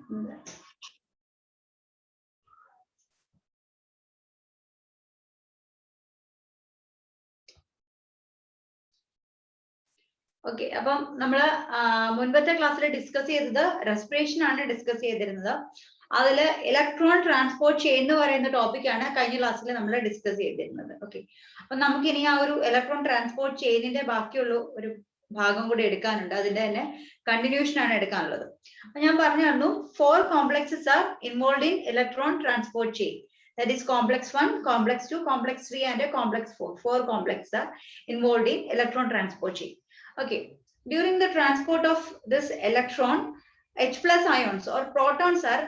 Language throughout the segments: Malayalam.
ഓക്കെ, അപ്പം നമ്മള് മുൻപത്തെ ക്ലാസ്സിൽ ഡിസ്കസ് ചെയ്തത് റെസ്പിറേഷൻ ആണ് ഡിസ്കസ് ചെയ്തിരുന്നത്. അതിൽ ഇലക്ട്രോൺ ട്രാൻസ്പോർട്ട് ചെയിൻ എന്ന് പറയുന്ന ടോപ്പിക്കാണ് കഴിഞ്ഞ ക്ലാസ്സിൽ നമ്മൾ ഡിസ്കസ് ചെയ്തിരുന്നത്. ഓക്കെ, അപ്പൊ നമുക്ക് ഇനി ആ ഒരു ഇലക്ട്രോൺ ട്രാൻസ്പോർട്ട് ചെയിനിന്റെ ബാക്കിയുള്ള ഒരു ഭാഗം കൂടി എടുക്കാനുണ്ട്. അതിന്റെ തന്നെ കണ്ടിന്യൂഷൻ ആണ് എടുക്കാനുള്ളത്. അപ്പൊ ഞാൻ പറഞ്ഞു തന്നു 4 complexes are involve in electron transport chain. That is complex 1, complex 2, complex 3 and complex 4. 4 complexes are involved in electron transport chain. Okay, during the transport of this electron, H plus ions or protons are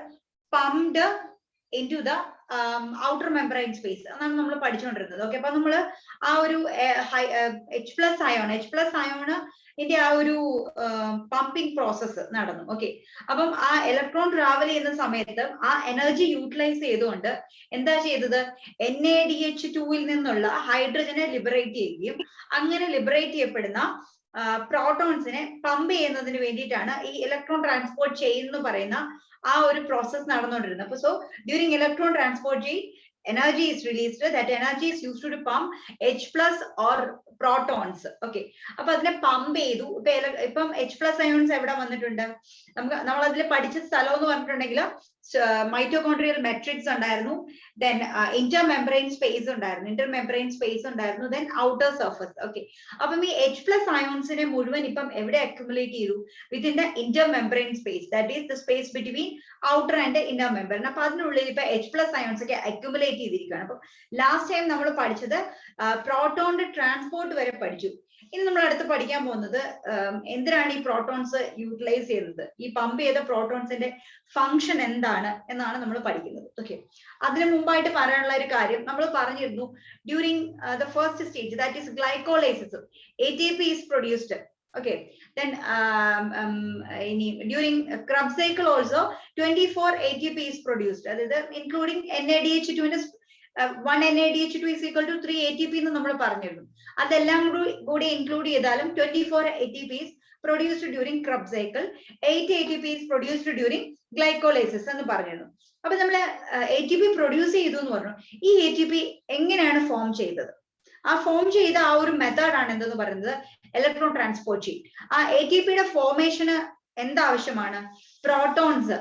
pumped into the outer membrane space. അതാണ് നമ്മൾ പഠിച്ചുകൊണ്ടിരുന്നത്. ഓക്കെ, അപ്പൊ നമ്മൾ ആ ഒരു H plus ion ഇതിന്റെ ആ ഒരു പമ്പിംഗ് പ്രോസസ്സ് നടന്നു. ഓക്കെ, അപ്പം ആ ഇലക്ട്രോൺ ട്രാവൽ ചെയ്യുന്ന സമയത്ത് ആ എനർജി യൂട്ടിലൈസ് ചെയ്തുകൊണ്ട് എന്താ ചെയ്തത്, NaDH2 നിന്നുള്ള ഹൈഡ്രജനെ ലിബറേറ്റ് ചെയ്യുകയും അങ്ങനെ ലിബറേറ്റ് ചെയ്യപ്പെടുന്ന പ്രോട്ടോൺസിനെ പമ്പ് ചെയ്യുന്നതിന് വേണ്ടിയിട്ടാണ് ഈ ഇലക്ട്രോൺ ട്രാൻസ്പോർട്ട് ചെയിൻ എന്ന് പറയുന്ന ആ ഒരു പ്രോസസ് നടന്നുകൊണ്ടിരുന്നത്. അപ്പൊ so during electron transport chain energy is released. That energy is used to pump H plus or protons. Okay, അപ്പൊ അതിനെ പമ്പ് ചെയ്തു. ഇപ്പം H plus ions എവിടെ വന്നിട്ടുണ്ട്, നമ്മൾ അതിൽ പഠിച്ച സ്ഥലം എന്ന് പറഞ്ഞിട്ടുണ്ടെങ്കിൽ മൈറ്റോകോൺഡ്രിയൽ മെട്രിക്സ് ഉണ്ടായിരുന്നു, ദെൻ ഇന്റർമെംബ്രെയിൻ സ്പേസ് ഉണ്ടായിരുന്നു, ദെൻ ഔട്ടർ സർഫസ്. ഓക്കെ, അപ്പം ഈ H plus ionsനെ മുഴുവൻ ഇപ്പം എവിടെ അക്യുമുലേറ്റ് ചെയ്തു, within the intermembrane space, that is the space between outer and inner membrane. അപ്പൊ അതിനുള്ളിൽ ഇപ്പൊ H plus ions ഒക്കെ അക്യുമുലേറ്റ് ചെയ്തിരിക്കുകയാണ്. അപ്പൊ ലാസ്റ്റ് ടൈം നമ്മൾ പഠിച്ചത് പ്രോട്ടോണിന്റെ ട്രാൻസ്പോർട്ട് വരെ പഠിച്ചു. ഇനി നമ്മൾ അടുത്ത് പഠിക്കാൻ പോകുന്നത് എന്തിനാണ് ഈ പ്രോട്ടോൺസ് യൂട്ടിലൈസ് ചെയ്യുന്നത്, ഈ പമ്പ് ചെയ്ത പ്രോട്ടോൺസിന്റെ ഫംഗ്ഷൻ എന്താണ് എന്നാണ് നമ്മൾ പഠിക്കുന്നത്. ഓക്കെ, അതിനു മുമ്പായിട്ട് പറയാനുള്ള ഒരു കാര്യം നമ്മൾ പറഞ്ഞിരുന്നു, during the first stage, that is glycolysis, ATP is produced. Okay, then during Krebs cycle also 24 ATP is produced, that is including NaDH2 in 1 NaDH2 is equal to 3 ATP എന്ന് നമ്മൾ പറഞ്ഞിരുന്നു. അതെല്ലാം കൂടി ഇൻക്ലൂഡ് ചെയ്താലും 24 ATP is produced during Krebs cycle, 8 ATP is produced during glycolysis എന്ന് പറഞ്ഞിരുന്നു. അപ്പൊ നമ്മൾ ATP പ്രൊഡ്യൂസ് ചെയ്തു എന്ന് പറഞ്ഞു. ഈ ATP എങ്ങനെയാണ് ഫോം ചെയ്തത്, ആ ഫോം ചെയ്ത ആ ഒരു മെത്തേഡ് ആണ് എന്തെന്ന് പറയുന്നത് ഇലക്ട്രോൺ ട്രാൻസ്പോർട്ട് ചെയിൻ. ആ ATPയുടെ ഫോർമേഷന് എന്താവശ്യമാണ്, പ്രോട്ടോൺസ്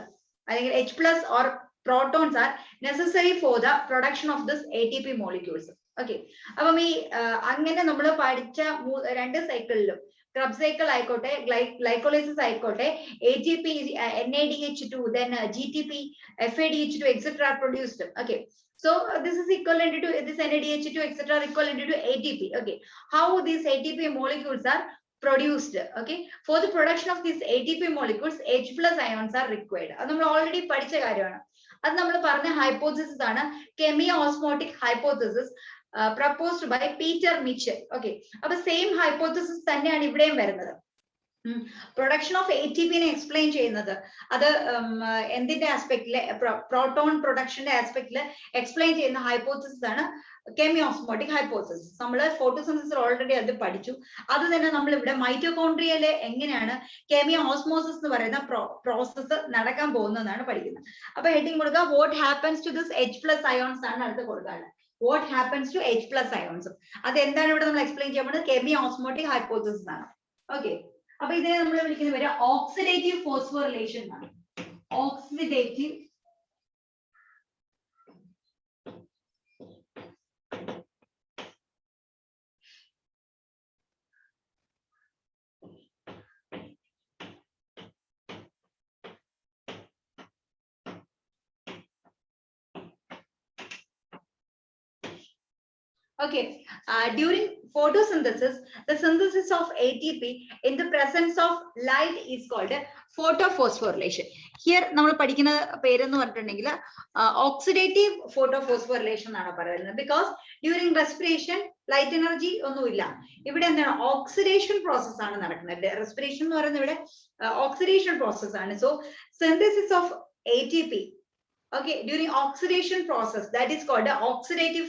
അല്ലെങ്കിൽ H plus or protons are necessary for the production of this ATP molecules. Okay, അപ്പം ഈ അങ്ങനെ നമ്മൾ പഠിച്ച 2 സൈക്കിളിലും Krebs cycle ആയിക്കോട്ടെ ഗ്ലൈക്കോലൈസിസ് ആയിക്കോട്ടെ ATP, NaDH2, then GTP, FADH2 etc. are produced. Okay, so this is equivalent to this NaDH2 etc. equivalent to ATP. Okay, how these ATP molecules are produced? Okay, for the production of these ATP molecules H plus ions are required. അത് നമ്മൾ ഓൾറെഡി പഠിച്ച കാര്യമാണ്. അത് നമ്മൾ പറഞ്ഞ ഹൈപ്പോതെസിസ് ആണ് chemiosmotic hypothesis, proposed by Peter Mitchell. Okay, അപ്പൊ സെയിം ഹൈപ്പോതെസിസ് തന്നെയാണ് ഇവിടെയും വരുന്നത്. പ്രൊഡക്ഷൻ ഓഫ് ATP നെ എക്സ്പ്ലെയിൻ ചെയ്യുന്നത് അത് എന്തിന്റെ ആസ്പെക്റ്റില്, പ്രോട്ടോൺ പ്രൊഡക്ഷന്റെ ആസ്പെക്റ്റില് എക്സ്പ്ലെയിൻ ചെയ്യുന്ന ഹൈപ്പോതെസിസ് ആണ് കെമിയോസ്മോട്ടിക് ഹൈപ്പോതെസിസ്. നമ്മൾ ഫോട്ടോസിന്തസിസ് ഓൾറെഡി അത് പഠിച്ചു. അത് തന്നെ നമ്മൾ ഇവിടെ മൈറ്റോകോൺഡ്രിയയിലെ എങ്ങനെയാണ് കെമിയോ ഓസ്മോസിസ് എന്ന് പറയുന്ന പ്രോസസ്സ് നടക്കാൻ പോകുന്നതാണ് പഠിക്കുന്നത്. അപ്പൊ ഹെഡിങ് കൊടുക്കുക, what happens to this H plus ions ആണ് അടുത്ത് കൊടുക്കാനുള്ളത്. What happens to H plus ions, അത് എന്താണ് ഇവിടെ നമ്മൾ എക്സ്പ്ലെയിൻ ചെയ്യാൻ പോകുന്നത്, കെമിയോ ഓസ്മോട്ടിക് ഹൈപ്പോതെസിസ് ആണ്. ഓക്കെ, അപ്പൊ ഇതിനെ നമ്മൾ വിളിക്കുന്ന പേര് ഓക്സിഡേറ്റീവ് ഫോസ്ഫോറിലേഷൻ എന്നാണ്. Oxidative Okay, during photosynthesis, the synthesis of ATP in the presence of light is called photophosphorylation. Here നമ്മൾ പഠിക്കുന്ന പേരെന്ന് പറഞ്ഞിട്ടുണ്ടെങ്കിൽ ഓക്സിഡേറ്റീവ് ഫോട്ടോഫോസ്ഫോറിലേഷൻ എന്നാണ് പറയുന്നത്. Because during respiration light energy ഒന്നുമില്ല. ഇവിടെ എന്താണ്, ഓക്സിഡേഷൻ പ്രോസസ് ആണ് നടക്കുന്നത്. റെസ്പിറേഷൻ എന്ന് പറയുന്നത് ഇവിടെ ഓക്സിഡേഷൻ പ്രോസസ് ആണ്. So synthesis of ATP Okay, during oxidation process, that is called the oxidative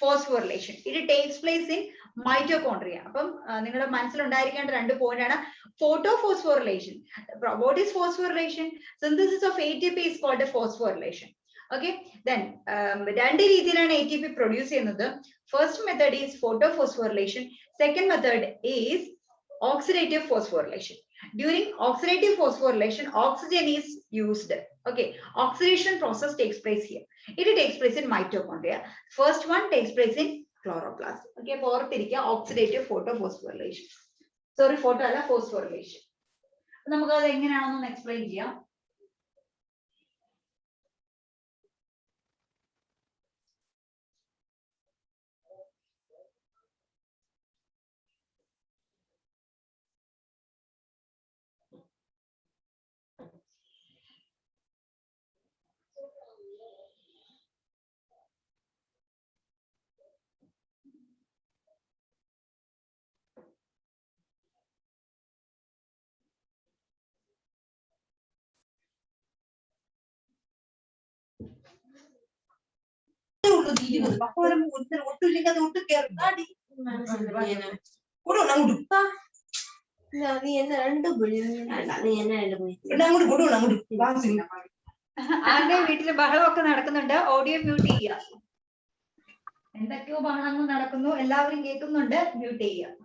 phosphorylation. It takes place in mitochondria. അപ്പം നിങ്ങളുടെ മനസ്സിലുണ്ടായിരിക്കേണ്ട രണ്ട് പോയിന്റ് ആണ് photophosphorylation. What is phosphorylation? Synthesis of ATP is called a phosphorylation. Okay, then രണ്ട് രീതിയിലാണ് ATP produce ചെയ്യുന്നത്. First method is photophosphorylation. Second method is oxidative phosphorylation. During oxidative phosphorylation, oxygen is used. Okay, oxidation process takes place here. It takes place in mitochondria. First one takes place in chloroplast. Okay, ഓർത്തിരിക്കുക oxidative photophosphorylation. Sorry, photo അല്ല phosphorylation. നമുക്ക് അത് എങ്ങനെയാണെന്ന് എക്സ്പ്ലെയിൻ ചെയ്യാം. ആരുടെ വീട്ടില് ബഹളമൊക്കെ നടക്കുന്നുണ്ട്, ഓഡിയോ മ്യൂട്ട് ചെയ്യുക. എന്തൊക്കെയോ ബഹളങ്ങൾ നടക്കുന്നു, എല്ലാവരും കേൾക്കുന്നുണ്ട്, മ്യൂട്ട് ചെയ്യുക.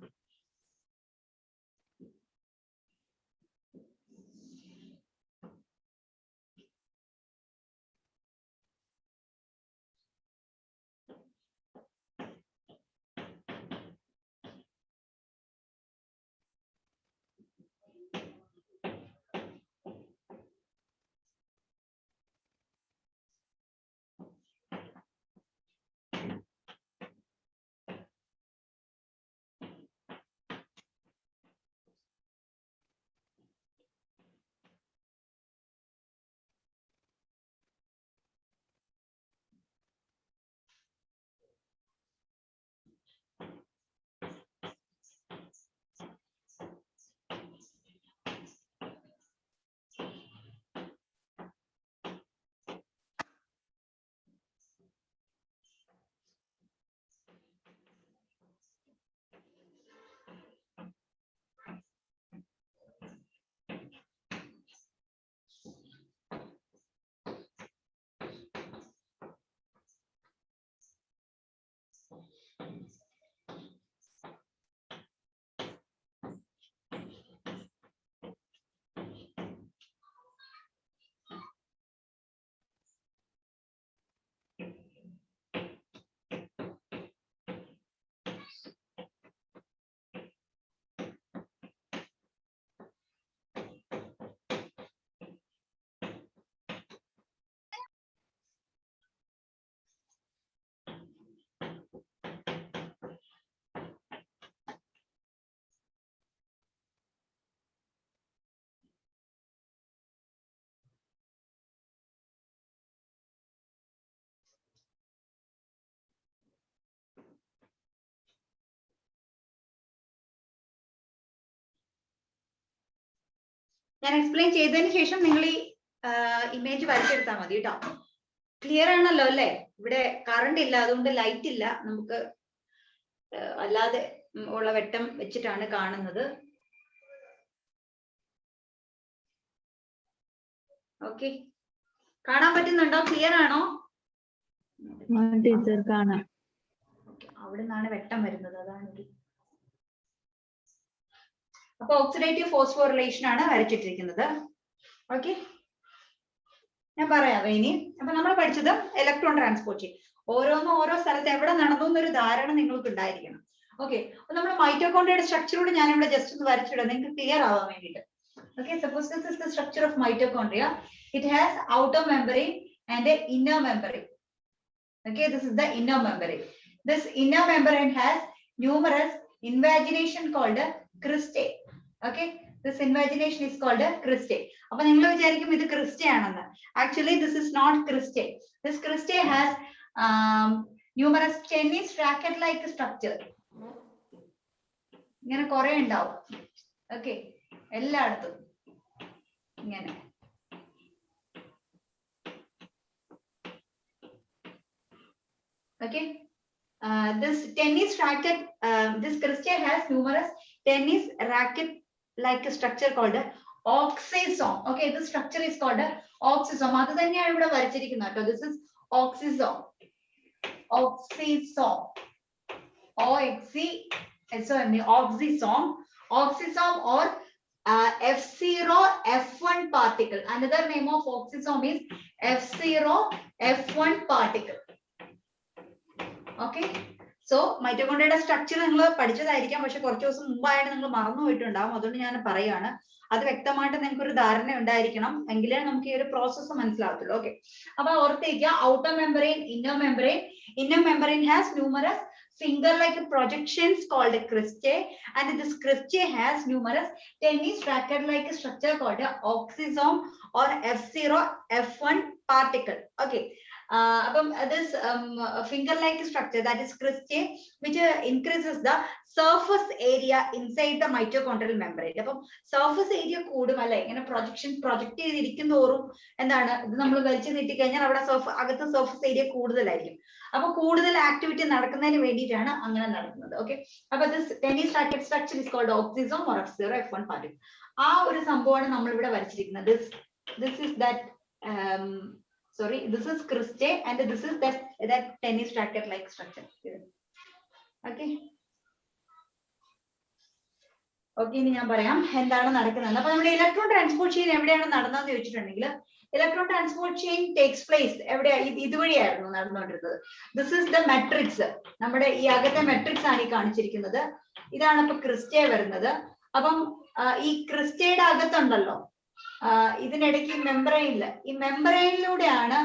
ഞാൻ എക്സ്പ്ലെയിൻ ചെയ്തതിന് ശേഷം നിങ്ങൾ ഈ ഇമേജ് വരച്ചെടുത്താൽ മതി കേട്ടോ. ക്ലിയർ ആണല്ലോ അല്ലേ? ഇവിടെ കറണ്ട് ഇല്ല, അതുകൊണ്ട് ലൈറ്റ് ഇല്ല, നമുക്ക് അല്ലാതെ ഉള്ള വെട്ടം വെച്ചിട്ടാണ് കാണുന്നത്. ഓക്കെ, കാണാൻ പറ്റുന്നുണ്ടോ? ക്ലിയർ ആണോ? അവിടെ നിന്നാണ് വെട്ടം വരുന്നത്, അതാണ്. അപ്പൊ ഓക്സിഡേറ്റീവ് ഫോസ്ഫോറിലേഷൻ ആണ് വരച്ചിട്ടിരിക്കുന്നത്. ഓക്കെ, ഞാൻ പറയാവേ ഇനി. അപ്പൊ നമ്മൾ പഠിച്ചത് ഇലക്ട്രോൺ ട്രാൻസ്പോർട്ട് ചെയ്യും. ഓരോന്നും ഓരോ സ്ഥലത്ത് എവിടെ നടന്നു എന്നൊരു ധാരണ നിങ്ങൾക്ക് ഉണ്ടായിരിക്കണം. ഓക്കെ, അപ്പൊ നമ്മൾ മൈറ്റോകോൺഡ്രിയയുടെ സ്ട്രക്ചറോട് ഞാൻ ഇവിടെ ജസ്റ്റ് ഒന്ന് വരച്ചിടാം, നിങ്ങൾക്ക് ക്ലിയർ ആവാൻ വേണ്ടിയിട്ട്. Okay, suppose this is the structure of mitochondria. It has outer membrane and an inner membrane. Okay, this is the inner membrane. This inner membrane has numerous invagination called cristae. Okay, this invagination is called a cristae. Appo ningal vicharikkum idu cristae aanennu. Actually this is not cristae. This cristae has numerous tennis racket like structure. ഇങ്ങനെ കുറെ ഉണ്ടാവും. Okay, എല്ലായിടത്തും ഇങ്ങനെ. Okay. This tennis racket, this crystal has numerous tennis racket like a structure called a oxysome. Okay, this structure is called a oxysome. അത് തന്നെയാണ് ഇവിടെ വരച്ചിരിക്കുന്നത് കേട്ടോ. This is oxysome. Oxysome. O-X-Y-S-O-M-E. Oxysome. Oxysome or F0 F1 particle. Another name of oxysome is F0 F1 particle. Okay. So മൈറ്റോകോൺഡ്രിയയുടെ സ്ട്രക്ചർ നിങ്ങൾ പഠിച്ചതായിരിക്കാം, പക്ഷെ കുറച്ച് ദിവസം മുമ്പായിട്ട് നിങ്ങൾ മറന്നു പോയിട്ടുണ്ടാവും. അതുകൊണ്ട് ഞാൻ പറയാണ്, അത് വ്യക്തമായിട്ട് നിങ്ങൾക്ക് ഒരു ധാരണ ഉണ്ടായിരിക്കണം, എങ്കിലേ നമുക്ക് ഈ ഒരു പ്രോസസ്സ് മനസ്സിലാകത്തുള്ളൂ. ഓക്കെ, അപ്പൊ ഓർത്തേക്കുക, outer membrane, inner membrane. Inner membrane has numerous finger-like projections called cristae, and this cristae has numerous tennis racket-like structure called oxysome or F0 F1 particle. Okay. This finger-like structure, that is cristae, which increases the surface area inside the mitochondrial membrane. Surface area കൂടുമല്ലേ, ഇങ്ങനെ പ്രൊജക്ട് ചെയ്തിരിക്കുന്നതോറും എന്താണ് ഇത് നമ്മൾ വലിച്ചു നീട്ടി കഴിഞ്ഞാൽ അവിടെ അകത്ത് സർഫസ് ഏരിയ കൂടുതലായിരിക്കും. അപ്പൊ കൂടുതൽ ആക്ടിവിറ്റി നടക്കുന്നതിന് വേണ്ടിയിട്ടാണ് അങ്ങനെ നടക്കുന്നത്. ഓക്കെ, അപ്പൊ this tennis racket structure is called oxysome or F0 F1 particle. ആ ഒരു സംഭവമാണ് നമ്മൾ ഇവിടെ വരച്ചിരിക്കുന്നത്. This is that sorry, this is cristae and this is that tennis racket like structure. Okay. Okay, ഇനി ഞാൻ പറയാം എന്താണ് നടക്കുന്നത്. അപ്പൊ നമ്മുടെ ഇലക്ട്രോൺ ട്രാൻസ്പോർട്ട് ചെയിൻ എവിടെയാണ് നടന്നതെന്ന് ചോദിച്ചിട്ടുണ്ടെങ്കിൽ, electron transport chain takes place എവിടെയാ? ഇതുവഴിയായിരുന്നു നടന്നുകൊണ്ടിരുന്നത്. This is the matrix. നമ്മുടെ ഈ അകത്തെ മെട്രിക്സ് ആണ് ഈ കാണിച്ചിരിക്കുന്നത്. ഇതാണ് ഇപ്പൊ ക്രിസ്റ്റേ വരുന്നത്. അപ്പം ഈ ക്രിസ്റ്റയുടെ അകത്തുണ്ടല്ലോ, ഇതിനിടയ്ക്ക് ഈ മെമ്പറൈനിലൂടെയാണ്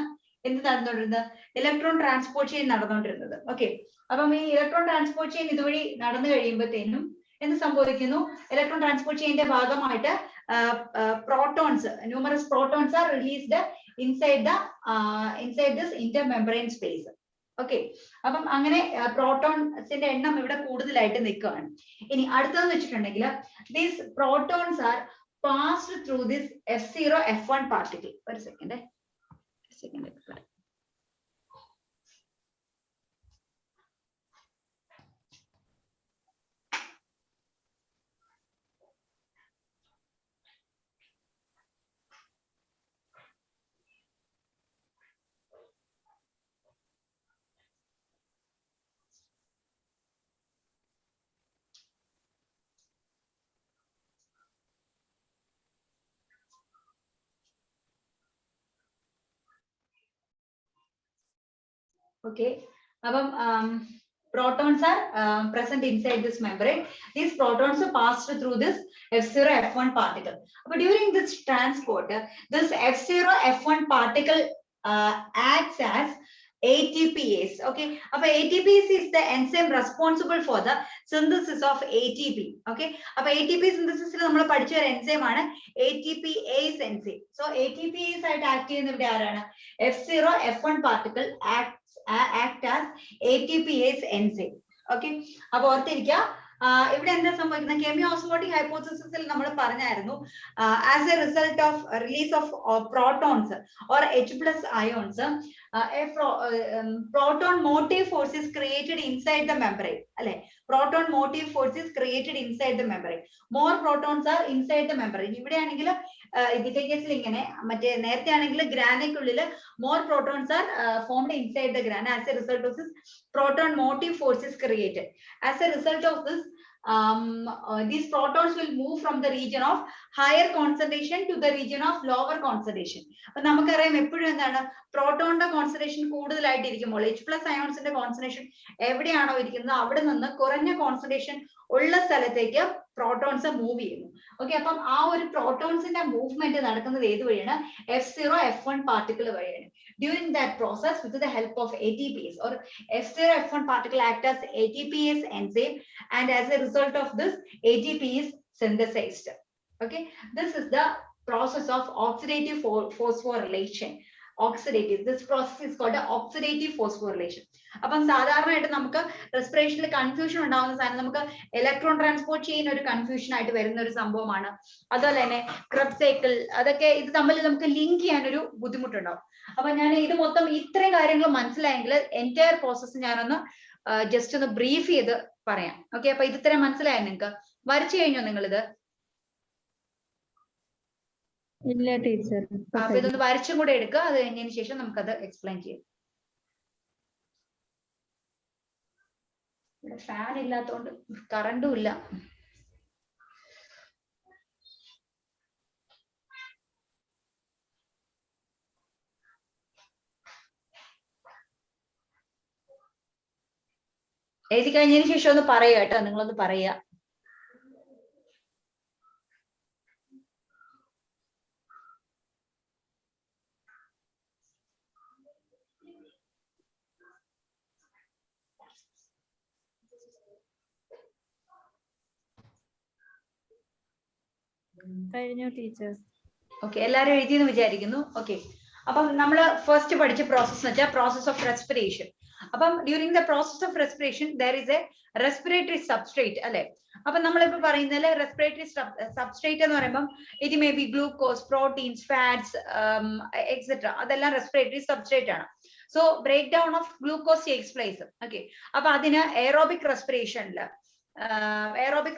എന്ത് നടന്നുകൊണ്ടിരുന്നത്? ഇലക്ട്രോൺ ട്രാൻസ്പോർട്ട് ചെയിൻ നടന്നുകൊണ്ടിരുന്നത്. ഓക്കെ, അപ്പം ഈ ഇലക്ട്രോൺ ട്രാൻസ്പോർട്ട് ചെയിൻ ഇതുവഴി നടന്നു കഴിയുമ്പോഴത്തേനും എന്ത് സംഭവിക്കുന്നു? ഇലക്ട്രോൺ ട്രാൻസ്പോർട്ട് ചെയിന്റെ ഭാഗമായിട്ട് protons, numerous protons are released inside this intermembrane space. Okay, അപ്പം അങ്ങനെ പ്രോട്ടോൺസിന്റെ എണ്ണം ഇവിടെ കൂടുതലായിട്ട് നിൽക്കുകയാണ്. ഇനി അടുത്തതെന്ന് വെച്ചിട്ടുണ്ടെങ്കിൽ, these protons are passed through this F0 F1 particle. ഒരു second. Okay, protons are present inside this membrane. These protons are passed through this F0 F1 particle. But during this transport, this F0 F1 particle acts as ATPase. Okay, ATPase is the enzyme responsible for the synthesis of ATP. Okay, ATP synthesis നമ്മൾ പഠിച്ച ഒരു enzyme ആണ് ATPase enzyme. So ATPase ആയിട്ട് ആക്ട് ചെയ്യുന്ന ഇവിടെ ആരാണ്? F0 F1 particle act as ATPase enzyme. Okay, അപ്പോൾ ഓർത്തിരിക്കുക, ഇവിടെ എന്താ സംഭവിക്കുന്നത്? കെമിയോസ്മോട്ടിക് ഹൈപ്പോതെസിസിൽ നമ്മൾ പറഞ്ഞായിരുന്നു, as A result of release of protons or H+ ions, a proton motive force is created inside the membrane. അല്ലെ, proton motive force is created inside the membrane. More protons are inside the membrane. ഇവിടെ ആണെങ്കിൽ ഇതിന്റെ കേസിൽ ഇങ്ങനെ, മറ്റേ നേരത്തെ ആണെങ്കിൽ ഗ്രാനയ്ക്കുള്ളിൽ more protons are formed inside the grana. As a result of this, proton motive force is created. As a result of this, these protons will move from the region of higher concentration to the region of lower concentration. അപ്പൊ നമുക്കറിയാം എപ്പോഴും എന്താണ്, പ്രോട്ടോണിന്റെ കോൺസെൻട്രേഷൻ കൂടുതലായിട്ടിരിക്കുമ്പോൾ H+ അയോൺസിന്റെ കോൺസെൻട്രേഷൻ എവിടെയാണോ ഇരിക്കുന്നത് അവിടെ നിന്ന് കുറഞ്ഞ കോൺസെൻട്രേഷൻ ഉള്ള സ്ഥലത്തേക്ക് പ്രോട്ടോൺസ് മൂവ് ചെയ്യുന്നു. ഓക്കെ, അപ്പം ആ ഒരു പ്രോട്ടോൺസിന്റെ മൂവ്മെന്റ് നടക്കുന്നത് ഏത് വഴിയാണ്? F0 F1 പാർട്ടിക്കിൾ വഴിയാണ്. During that process, with the help of ATPase or F0 F1 particle act as ATPase enzyme, and as a result of this, ATP is synthesized. Okay, this is the process of oxidative phosphorylation. oxidative. This process is called oxidative phosphorylation. അപ്പം സാധാരണയായിട്ട് നമുക്ക് റെസ്പിറേഷനിൽ കൺഫ്യൂഷൻ ഉണ്ടാവുന്ന സാധനം നമുക്ക് ഇലക്ട്രോൺ ട്രാൻസ്പോർട്ട് ചെയ്യുന്ന ഒരു കൺഫ്യൂഷൻ ആയിട്ട് വരുന്ന ഒരു സംഭവമാണ്. അതുപോലെ തന്നെ ക്രബ് സൈക്കിൾ, അതൊക്കെ ഇത് തമ്മിൽ നമുക്ക് ലിങ്ക് ചെയ്യാൻ ഒരു ബുദ്ധിമുട്ടുണ്ടാവും. അപ്പൊ ഞാൻ ഇത് മൊത്തം ഇത്രയും കാര്യങ്ങൾ മനസ്സിലായെങ്കിൽ എൻറ്റയർ പ്രോസസ്സ് ഞാനൊന്ന് ജസ്റ്റ് ഒന്ന് ബ്രീഫ് ചെയ്ത് പറയാം. ഓക്കെ, അപ്പൊ ഇത് ഇത്രയും മനസ്സിലായോ നിങ്ങൾക്ക്? വരച്ചു കഴിഞ്ഞോ നിങ്ങളിത്? ഇല്ല ടീച്ചർ. അപ്പൊ ഇതൊന്ന് വരച്ചും കൂടെ എടുക്കുക. അത് കഴിഞ്ഞതിന് ശേഷം നമുക്കത് എക്സ്പ്ലെയിൻ ചെയ്യാം. ഇവിടെ ഫാൻ ഇല്ലാത്തതുകൊണ്ട് കറണ്ടും ഇല്ല. എഴുതി കഴിഞ്ഞതിന് ശേഷം ഒന്ന് പറയുക കേട്ടോ, നിങ്ങളൊന്ന് പറയുക. കഴിഞ്ഞു ടീച്ചർ. ഓക്കെ, എല്ലാരും എഴുതിയെന്ന് വിചാരിക്കുന്നു. ഓക്കെ, അപ്പം നമ്മൾ ഫസ്റ്റ് പഠിച്ച പ്രോസസ് എന്ന് വെച്ചാൽ പ്രോസസ് ഓഫ് റെസ്പിറേഷൻ. അപ്പം during the process of respiration there is a respiratory substrate അല്ലെ. അപ്പൊ നമ്മളിപ്പോ പറയുന്നതിൽ റെസ്പിറേറ്ററി സബ്സ്ട്രേറ്റ് എന്ന് പറയുമ്പോൾ it may be glucose, proteins, fats etcetera, അതെല്ലാം റെസ്പിറേറ്ററി സബ്സ്ട്രേറ്റ് ആണ്. So break down of glucose takes place. Okay, അപ്പൊ അതിന് എയറോബിക്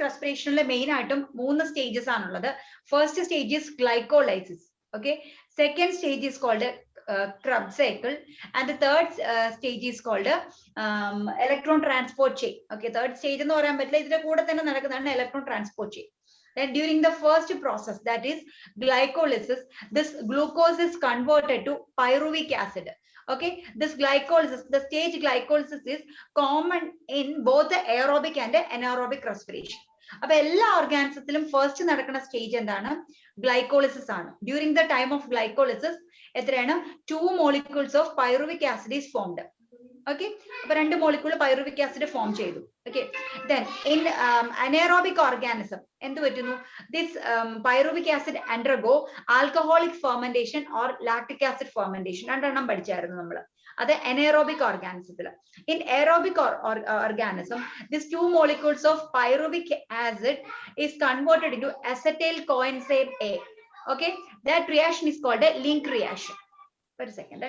റെസ്പിറേഷനിൽ മെയിൻ ആയിട്ടും 3 സ്റ്റേജസ് ആണുള്ളത്. First stage is glycolysis. Okay, second stage is called Krebs cycle, and the third stage is called electron transport chain. Okay, third stage എന്ന് പറയാൻ പറ്റില്ല, ഇതിന്റെ കൂടെ തന്നെ നടക്കുന്നതാണ് electron transport chain. Then during the first process, that is glycolysis, this glucose is converted to pyruvic acid. Okay, this glycolysis, the stage glycolysis is common in both the aerobic and anaerobic respiration. അപ്പൊ എല്ലാ ഓർഗാനിസത്തിലും ഫസ്റ്റ് നടക്കുന്ന സ്റ്റേജ് എന്താണ്? ഗ്ലൈക്കോളിസിസ് ആണ്. During the time of glycolysis എത്രയാണ്? 2 molecules of pyruvic acid is formed. Okay, അപ്പൊ 2 molecule pyruvic acid ഫോം ചെയ്തു. Okay, then in anaerobic organism എന്ത് പറ്റുന്നു? This pyruvic acid undergo alcoholic fermentation or lactic acid fermentation. രണ്ടെണ്ണം പഠിച്ചായിരുന്നു നമ്മൾ. അത് anaerobic organism. In aerobic organism, these 2 molecules of pyruvic acid is converted into acetyl coenzyme A. Okay, that reaction is called a link reaction. For a second.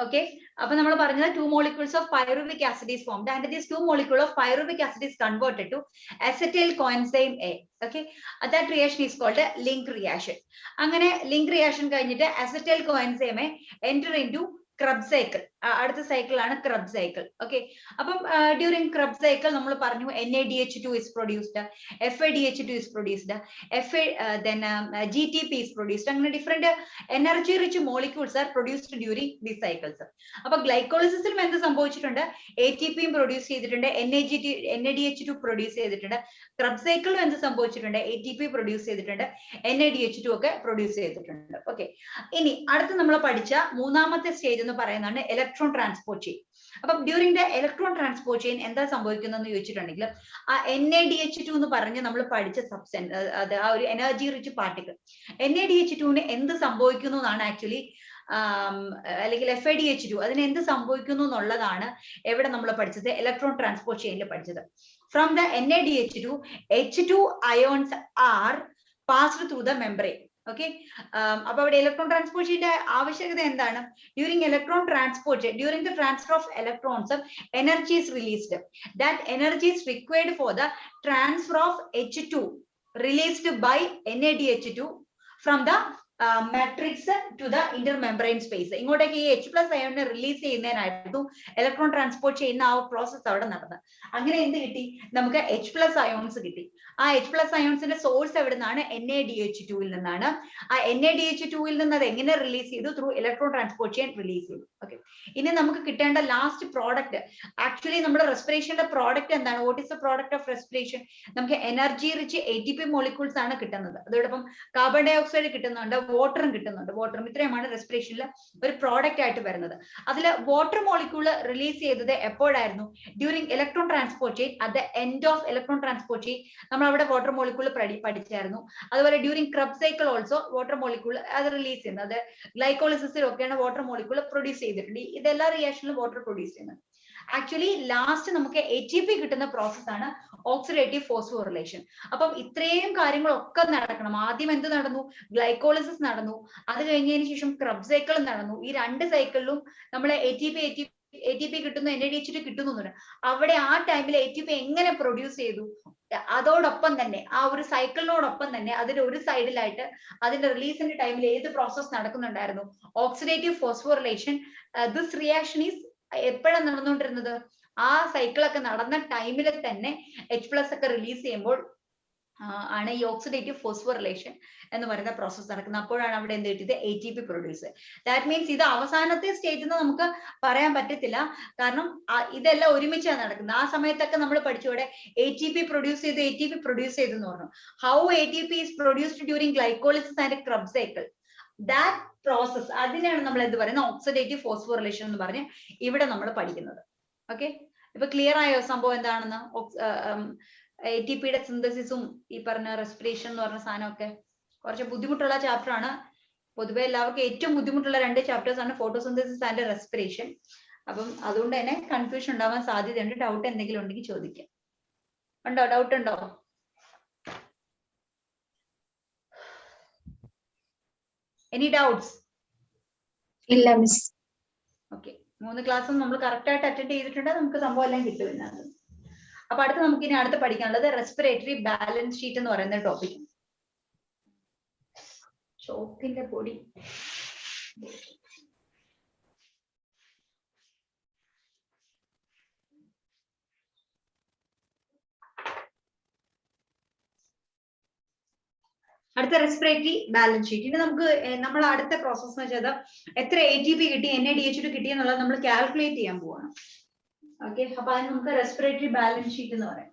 Okay, അപ്പൊ നമ്മൾ പറഞ്ഞത് 2 molecules of pyruvic acid is formed, and this 2 molecule of pyruvic acid is converted to acetyl coenzyme A. Okay, that reaction is called a link reaction. അങ്ങനെ link reaction കഴിഞ്ഞിട്ട് acetyl coenzyme A enter into Krebs cycle. അടുത്ത സൈക്കിൾ ആണ് Krebs cycle. Okay, അപ്പം ഡ്യൂറിംഗ് Krebs cycle നമ്മൾ പറഞ്ഞു NADH2 is produced, FADH2 is produced, then GTP is produced. അങ്ങനെ different energy rich molecules are produced during these cycles. അപ്പൊ ഗ്ലൈക്കോളിസിസിലും എന്ത് സംഭവിച്ചിട്ടുണ്ട്? ATP പ്രൊഡ്യൂസ് ചെയ്തിട്ടുണ്ട്, NADH2 പ്രൊഡ്യൂസ് ചെയ്തിട്ടുണ്ട്. Krebs cycle എന്ത് സംഭവിച്ചിട്ടുണ്ട്? ATP പ്രൊഡ്യൂസ് ചെയ്തിട്ടുണ്ട്, NADH2 ഒക്കെ പ്രൊഡ്യൂസ് ചെയ്തിട്ടുണ്ട്. ഓക്കെ, ഇനി അടുത്ത് നമ്മൾ പഠിച്ച മൂന്നാമത്തെ സ്റ്റേജ് എന്ന് പറയുന്നതാണ് ഇലക്ട്രോൺ ട്രാൻസ്പോർട്ട് ചെയിൻ. അപ്പം during the electron transport chain എന്താ സംഭവിക്കുന്നതെന്ന് ചോദിച്ചിട്ടുണ്ടെങ്കിൽ ആ NADH2 എന്ന് പറഞ്ഞ് നമ്മൾ പഠിച്ച സബ്സ്റ്റൻസ്, അത് ആ ഒരു എനർജി റിച്ച് പാർട്ടിക്കിൾ, NADH2 എന്ത് സംഭവിക്കുന്നു എന്നാണ് ആക്ച്വലി, അല്ലെങ്കിൽ FADH2 അതിന് എന്ത് സംഭവിക്കുന്നു എന്നുള്ളതാണ് എവിടെ നമ്മൾ പഠിച്ചത്? ഇലക്ട്രോൺ ട്രാൻസ്പോർട്ട് ചെയിനിൽ പഠിച്ചത്. From the NADH2, H2 ions are passed through the membrane. Okay, അപ്പൊ അവിടെ ഇലക്ട്രോൺ ട്രാൻസ്പോർട്ട് ചെയ്യേണ്ട ആവശ്യകത എന്താണ്? During electron transport, during the transfer of electrons, energy is released. That energy is required for the transfer of H2 released by NADH2 from the matrix to the intermembrane space. ഇങ്ങോട്ടേക്ക് ഈ H+ അയോണിനെ റിലീസ് ചെയ്യുന്നതിനായിരുന്നു ഇലക്ട്രോൺ ട്രാൻസ്പോർട്ട് ചെയ്യുന്ന ആ പ്രോസസ് അവിടെ നടന്നത്. അങ്ങനെ എന്ത് കിട്ടി? നമുക്ക് H+ അയോൺസ് കിട്ടി. ആ H+ അയോൺസിന്റെ സോഴ്സ് എവിടെ നിന്നാണ്? NaDH2 ൽ നിന്നാണ്. ആ NaDH2 ൽ നിന്ന് അത് എങ്ങനെ റിലീസ് ചെയ്തു? Through electron transport chain release ചെയ്തു. ഓക്കെ, ഇനി നമുക്ക് കിട്ടേണ്ട ലാസ്റ്റ് പ്രോഡക്റ്റ്, ആക്ച്വലി നമ്മുടെ റെസ്പിറേഷന്റെ പ്രോഡക്റ്റ് എന്താണ്? What is the product of respiration? നമുക്ക് എനർജി റിച്ച് ATP മോളിക്യൂൾസ് ആണ് കിട്ടുന്നത്. അതോടൊപ്പം കാർബൺ ഡൈ ഓക്സൈഡ് കിട്ടുന്നുണ്ട്, വാട്ടറും കിട്ടുന്നുണ്ട്. വാട്ടറും ഇത്രയുമാണ് റെസ്പിറേഷനിൽ ഒരു പ്രോഡക്റ്റ് ആയിട്ട് വരുന്നത്. അതിൽ വാട്ടർ മോളിക്യൂൾ റിലീസ് ചെയ്തത് എപ്പോഴായിരുന്നു? During electron transport chain. At the end of electron transport chain നമ്മൾ അവിടെ വാട്ടർ മോളിക്യൂൾ പഠിച്ചായിരുന്നു. അതുപോലെ during Krebs cycle also water molecule അത് റിലീസ് ചെയ്യുന്നത്. അത് ഗ്ലൈക്കോളിസിസിലൊക്കെയാണ് വാട്ടർ മോളിക്യൂൾ പ്രൊഡ്യൂസ് ചെയ്തിട്ടുണ്ട്. ഇതെല്ലാ റിയാക്ഷനിലും വാട്ടർ പ്രൊഡ്യൂസ് ചെയ്യുന്നത്. ആക്ച്വലി ലാസ്റ്റ് നമുക്ക് ATP കിട്ടുന്ന പ്രോസസ് ആണ് ഓക്സിഡേറ്റീവ് ഫോസ്ഫോറിലേഷൻ. അപ്പം ഇത്രയും കാര്യങ്ങളൊക്കെ നടക്കണം. ആദ്യം എന്ത് നടന്നു? ഗ്ലൈക്കോളിസിസ് നടന്നു. അത് കഴിഞ്ഞതിന് ശേഷം ക്രബ് സൈക്കിൾ നടന്നു. ഈ രണ്ട് സൈക്കിളിലും നമ്മൾ ATP കിട്ടുന്നു, NADH2 കിട്ടുന്നു. അവിടെ ആ ടൈമിൽ ATP എങ്ങനെ പ്രൊഡ്യൂസ് ചെയ്തു? അതോടൊപ്പം തന്നെ ആ ഒരു സൈക്കിളിനോടൊപ്പം തന്നെ അതിന്റെ ഒരു സൈഡിലായിട്ട് അതിന്റെ റിലീസിന്റെ ടൈമിൽ ഏത് പ്രോസസ് നടക്കുന്നുണ്ടായിരുന്നു? Oxidative phosphorylation. This reaction is എപ്പോഴാണ് നടന്നുകൊണ്ടിരുന്നത്? ആ സൈക്കിളൊക്കെ നടന്ന ടൈമിൽ തന്നെ H+ ഒക്കെ റിലീസ് ചെയ്യുമ്പോൾ ആണ് ഈ ഓക്സിഡേറ്റീവ് ഫോസ്ഫോറിലേഷൻ എന്ന് പറയുന്ന പ്രോസസ് നടക്കുന്നത്. അപ്പോഴാണ് അവിടെ എന്ത് കിട്ടിയത്? ATP produce. ദാറ്റ് മീൻസ് ഇത് അവസാനത്തെ സ്റ്റേജിൽ നിന്ന് നമുക്ക് പറയാൻ പറ്റത്തില്ല, കാരണം ഇതെല്ലാം ഒരുമിച്ചാണ് നടക്കുന്നത്. ആ സമയത്തൊക്കെ നമ്മൾ പഠിച്ചോടെ ATP പ്രൊഡ്യൂസ് ചെയ്തു എന്ന് പറഞ്ഞു. How ATP is produced during glycolysis and Krebs cycle. That process, അതിനെയാണ് നമ്മൾ എന്ത് പറയുന്നത്? ഓക്സിഡേറ്റീവ് ഫോസ്ഫോറിലേഷൻ എന്ന് പറഞ്ഞ് ഇവിടെ നമ്മൾ പഠിക്കുന്നത്. ഓക്കെ, ഇപ്പൊ ക്ലിയർ ആയോ സംഭവം എന്താണെന്ന്? ATPയുടെ സിന്തസിസും ഈ പറഞ്ഞ റെസ്പിറേഷൻ എന്ന് പറഞ്ഞ സാധനമൊക്കെ കുറച്ച് ബുദ്ധിമുട്ടുള്ള ചാപ്റ്റർ ആണ്. പൊതുവെ എല്ലാവർക്കും ഏറ്റവും ബുദ്ധിമുട്ടുള്ള രണ്ട് ചാപ്റ്റേഴ്സ് ആണ് ഫോട്ടോസിന്തസിസ് ആൻഡ് റെസ്പിറേഷൻ. അപ്പം അതുകൊണ്ട് തന്നെ കൺഫ്യൂഷൻ ഉണ്ടാവാൻ സാധ്യതയുണ്ട്. ഡൗട്ട് എന്തെങ്കിലും ഉണ്ടെങ്കിൽ ചോദിക്കാം. ഉണ്ടോ? ഡൗട്ട് ഉണ്ടോ? Any doubts? ഇല്ല മിസ്. ഓക്കെ, 3 ക്ലാസ്സും നമ്മൾ കറക്റ്റ് ആയിട്ട് അറ്റൻഡ് ചെയ്തിട്ടുണ്ടെങ്കിൽ നമുക്ക് സംഭവം എല്ലാം കിട്ടും ഇതിനകത്ത്. അപ്പൊ നമുക്ക് ഇനി അടുത്ത് പഠിക്കാനുള്ളത് റെസ്പിറേറ്ററി ബാലൻസ് ഷീറ്റ് എന്ന് പറയുന്ന ടോപ്പിക്. ചോക്കിന്റെ പൊടി. അടുത്ത റെസ്പിറേറ്ററി ബാലൻസ് ഷീറ്റ്. ഇനി നമുക്ക് നമ്മൾ അടുത്ത പ്രോസസ് എന്ന് വെച്ചാൽ എത്ര ATP കിട്ടി, NADH2 കിട്ടി എന്നുള്ളത് നമ്മൾ കാൽക്കുലേറ്റ് ചെയ്യാൻ പോവാണ്. ഓക്കെ, അപ്പൊ അതിന് നമുക്ക് റെസ്പിറേറ്ററി ബാലൻസ് ഷീറ്റ് എന്ന് പറയാം.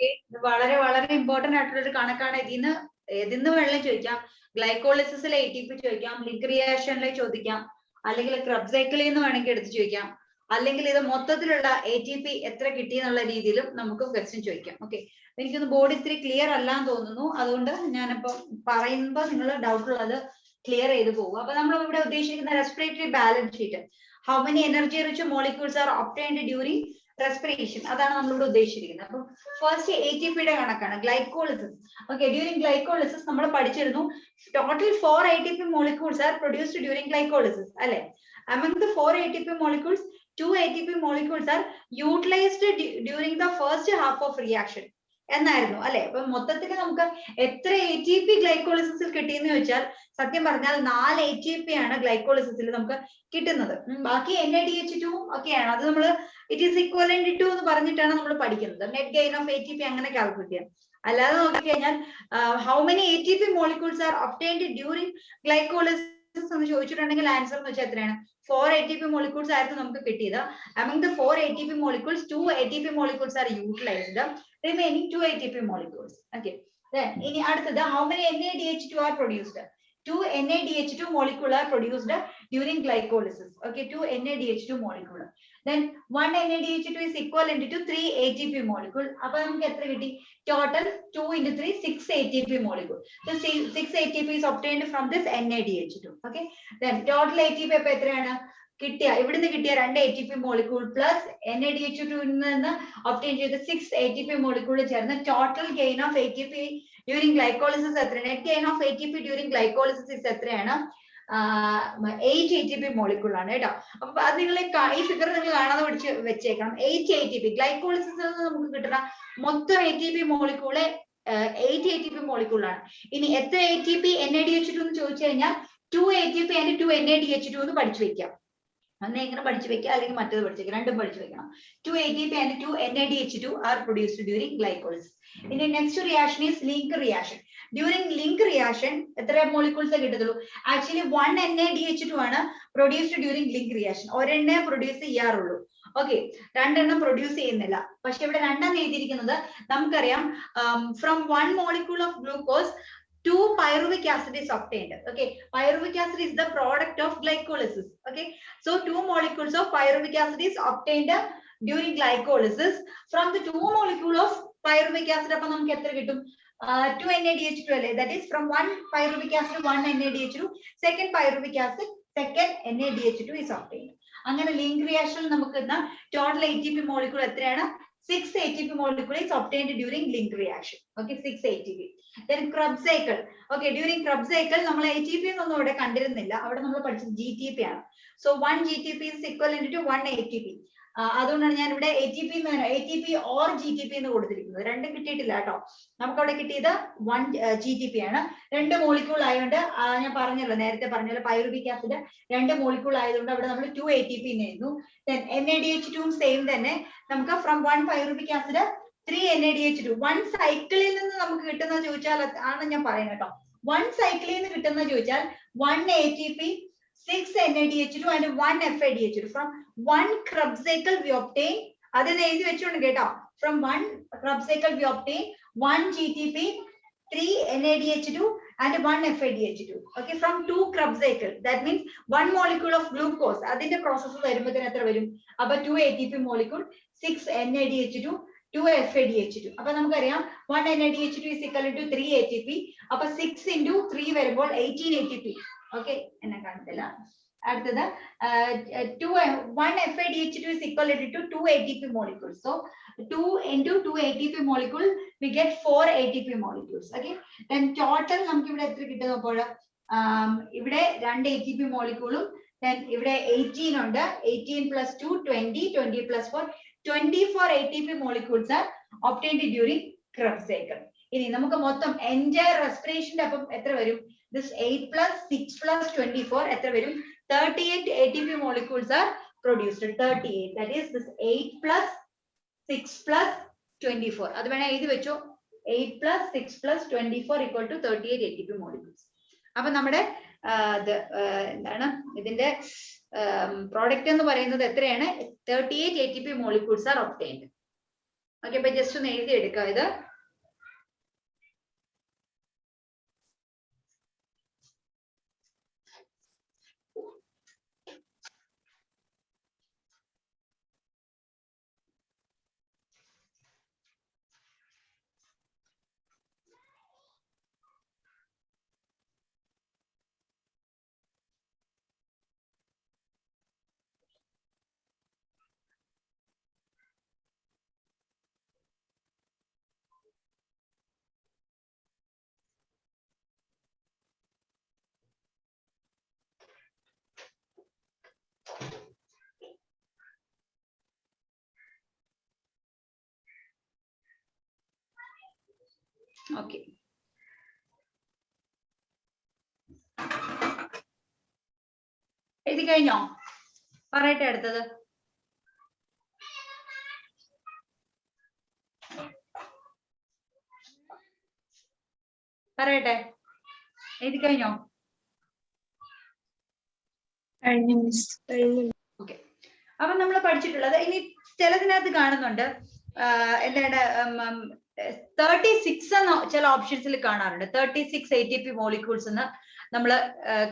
ഓക്കെ, വളരെ വളരെ ഇമ്പോർട്ടന്റ് ആയിട്ടുള്ള ഒരു കണക്കാണ്. ഇതിന്ന് വേണമെങ്കിലും ചോദിക്കാം. ഗ്ലൈക്കോളിസിസിലെ ATP ചോദിക്കാം, ലിങ്ക് റിയാക്ഷനിലെ ചോദിക്കാം, അല്ലെങ്കിൽ ക്രബ് സൈക്കിളിൽ നിന്ന് വേണമെങ്കിൽ എടുത്ത് ചോദിക്കാം, അല്ലെങ്കിൽ ഇത് മൊത്തത്തിലുള്ള ATP എത്ര കിട്ടി എന്നുള്ള രീതിയിലും നമുക്ക് ക്വസ്റ്റ്യൻ ചോദിക്കാം. ഓക്കെ, എനിക്കൊന്ന് ബോർഡ് ഇത്തിരി ക്ലിയർ അല്ലാന്ന് തോന്നുന്നു, അതുകൊണ്ട് ഞാനിപ്പോ പറയുമ്പോൾ നിങ്ങൾ ഡൗട്ട് ഉള്ളത് ക്ലിയർ ചെയ്ത് പോകും. അപ്പൊ നമ്മൾ ഇവിടെ ഉദ്ദേശിക്കുന്ന respiratory balance sheet, how many energy rich molecules R obtained during respiration, അതാണ് നമ്മളിവിടെ ഉദ്ദേശിച്ചിരിക്കുന്നത്. അപ്പം ഫസ്റ്റ് ATPയുടെ കണക്കാണ് ഗ്ലൈക്കോളിസിസ്. ഓക്കെ, ഡ്യൂറിങ് ഗ്ലൈക്കോളിസിസ് നമ്മൾ പഠിച്ചിരുന്നു total 4 ATP molecules are produced during glycolysis അല്ലെ. among the 4 ATP molecules 2 ATP molecules are utilized during the first half of reaction എന്നായിരുന്നു അല്ലെ. അപ്പൊ മൊത്തത്തിൽ നമുക്ക് എത്ര ATP ഗ്ലൈക്കോളിസിസിൽ കിട്ടിയെന്ന് ചോദിച്ചാൽ സത്യം പറഞ്ഞാൽ 4 ATP ആണ് ഗ്ലൈക്കോളിസിസിൽ നമുക്ക് കിട്ടുന്നത്. ബാക്കി NADH2 ഒക്കെയാണ്. അത് നമ്മൾ ഇറ്റ് ഈസ് ഇക്വലന്റ് ടു എന്ന് പറഞ്ഞിട്ടാണ് നമ്മൾ പഠിക്കുന്നത്. നെറ്റ് ഗെയിൻ ഓഫ് ATP അങ്ങനെ കാൽക്കുലേറ്റ് ചെയ്യാം. അല്ലാതെ നോക്കിക്കഴിഞ്ഞാൽ how many ATP molecules R obtained during glycolysis എന്ന് ചോദിച്ചിട്ടുണ്ടെങ്കിൽ ആൻസർ എന്ന് വെച്ചാൽ എത്രയാണ്? 4 ATP മോളിക്യൂൾസ് ആയിരുന്നു നമുക്ക് കിട്ടിയത്. among the 4 ATP molecules 2 ATP molecules are utilized, remaining 2 ATP molecules. Okay, then ഇനി അടുത്തത് how many NADH2 are produced? 2 NADH2 molecule are produced during glycolysis. Okay, 2 NADH2 molecule. Then 1 NADH2 is equivalent to 3 ATP molecule. അപ്പോൾ നമുക്ക് എത്ര കിട്ടി? Total 2 into 3 6 ATP molecule. So 6 ATP is obtained from this NADH2. Okay, then total ATP അപ്പോൾ എത്രയാണ് കിട്ടിയ? ഇവിടുന്ന് കിട്ടിയ 2 ATP molecule പ്ലസ് NADH2 നിന്ന് obtain ചെയ്ത 6 ATP molecule ചേർന്ന് total gain of ATP during glycolysis എത്ര? Net gain of ATP during glycolysis is എത്രയാണ്? 8 ATP molecule ആണ് കേട്ടോ. അപ്പൊ അത് നിങ്ങൾ ഈ ഫിഗർ നിങ്ങൾ കാണാതെ പഠിച്ച് വെച്ചേക്കണം. 8 ATP ഗ്ലൈക്കോളിസിസിൽ നിന്ന് നമുക്ക് കിട്ടുന്ന മൊത്തം ATP മോളിക്യൂള് 8 ATP മോളിക്യൂൾ ആണ്. ഇനി എത്ര ATP NADH2 എന്ന് ചോദിച്ചു കഴിഞ്ഞാൽ 2 ATP and 2 NADH2 എന്ന് പഠിച്ചു വെക്കാം. അന്ന് എങ്ങനെ പഠിച്ചു വെക്കുക, അല്ലെങ്കിൽ മറ്റേത് പഠിച്ചു വെക്കുക, രണ്ടും പഠിച്ചു വെക്കണം. 2 ATP and 2 NADH2 are produced during glycolysis. ഇനി next reaction is link reaction. During link reaction എത്ര മോളിക്യൂൾസ് കിട്ടത്തുള്ളൂ? ആക്ച്വലി 1 NADH2 ആണ് produced during link reaction. ഒരെണ്ണേ produce ചെയ്യാറുള്ളൂ. ഓക്കെ, രണ്ടെണ്ണം പ്രൊഡ്യൂസ് ചെയ്യുന്നില്ല. പക്ഷെ ഇവിടെ രണ്ടെണ്ണം എഴുതിയിരിക്കുന്നത് നമുക്കറിയാം from 1 molecule of glucose 2 pyruvic acid is obtained. Okay, pyruvic acid is the product of glycolysis. Okay, so 2 molecules of pyruvic acid is obtained during glycolysis. From the 2 molecule of pyruvic acid appo namukku etra kittum? 2 NADH2 alle. That is from 1 pyruvic acid 1 NADH2, second pyruvic acid second NADH2 is obtained. അങ്ങനെ ലിങ്ക് റിയാക്ഷനിൽ നമുക്ക് ടോട്ടൽ ATP മോളിക്യൂൾ എത്രയാണ്? 6 ATP molecule is obtained during link reaction. Okay, 6 ATP. Then Krebs cycle. Okay, during Krebs cycle നമ്മൾ ATP എന്നൊന്നും ഇവിടെ കണ്ടിരുന്നില്ല. അവിടെ നമ്മൾ പഠിച്ചത് GTP ആണ്. So 1 GTP is equivalent to 1 ATP. അതുകൊണ്ടാണ് ഞാൻ ഇവിടെ ATP or GTP എന്ന് കൊടുത്തിരിക്കുന്നത്. രണ്ടും കിട്ടിയിട്ടില്ല കേട്ടോ. നമുക്ക് അവിടെ കിട്ടിയത് 1 GTP ആണ്. 2 മോളിക്യൂൾ ആയതുകൊണ്ട് ഞാൻ പറഞ്ഞല്ലോ, നേരത്തെ പറഞ്ഞല്ലോ പൈറുവിക് ആസിഡ് 2 മോളിക്യൂൾ ആയതുകൊണ്ട് അവിടെ നമ്മൾ 2 ATP എഴുതുന്നു. Then NADH2 സെയിം തന്നെ. നമുക്ക് from 1 പൈറുവിക് ആസിഡ് 3 NADH2. 1 സൈക്കിളിൽ നിന്ന് നമുക്ക് കിട്ടുന്ന ചോദിച്ചാൽ ആണ് ഞാൻ പറയുന്നത് കേട്ടോ. 1 സൈക്കിളിൽ നിന്ന് കിട്ടുന്ന ചോദിച്ചാൽ 1 ATP 6 NADH2 and 1 FADH2. From 1 Krebs cycle we obtain, അത് എഴുതി വെച്ചോണ്ട് കേട്ടോ. From 1 Krebs cycle we obtain 1 GTP 3 NADH2 and 1 FADH2. Okay, from 2 Krebs cycle, that means 1 molecule of glucose അതിന്റെ പ്രോസസ്സ് വരുമ്പോഴത്തേന് എത്ര വരും? അപ്പൊ 2 ATP molecule 6 NADH2 2 FADH2. അപ്പൊ നമുക്കറിയാം 1 NADH2 is equal to 3 ATP. അപ്പൊ 6 into 3 വരുമ്പോൾ 18 ATP. ഓക്കെ, എന്നെ കാണത്തില്ല. അടുത്തത് 1 FADH2 is equal to 2 ATP molecules. So 2 into 2 ATP molecule we get 4 ATP molecules. Okay, then total നമുക്ക് ഇവിടെ എത്ര കിട്ടും? അപ്പോൾ ഇവിടെ 2 ATP മോളിക്യൂളും then ഇവിടെ 18 ഉണ്ട്. 18 plus 2 20, 20 plus 4 24 ATP molecules are obtained during Krebs cycle. ഇനി നമുക്ക് മൊത്തം entire respiration അപ്പം എത്ര വരും? This 8 plus 6 plus 24 എത്ര വരും? 38 ATP molecules are produced. 38. That is this 8 plus 6 plus 24. അത് വേണേ എഴുതി വെച്ചോ. 8 plus 6 plus 24 equal to 38 ATP molecules. അപ്പൊ നമ്മുടെ എന്താണ് ഇതിന്റെ പ്രോഡക്റ്റ് എന്ന് പറയുന്നത് എത്രയാണ്? 38 ATP molecules are obtained. Okay, അപ്പൊ ജസ്റ്റ് ഒന്ന് എഴുതി എടുക്കാം ഇത്. ഓക്കെ, എഴുതി കഴിഞ്ഞോ? പറയട്ടെ അടുത്തത്. പറയട്ടെ, എഴുതി കഴിഞ്ഞോ? കഴിഞ്ഞു മിസ്. ഓക്കെ, അപ്പൊ നമ്മൾ പഠിച്ചിട്ടുള്ളത് ഇനി ചിലതിനകത്ത് കാണുന്നുണ്ട് എന്താണ് 36 എന്ന ചില ഓപ്ഷൻസിൽ കാണാറുണ്ട്. 36 ATP മോളിക്യൂൾസ് എന്ന് നമ്മൾ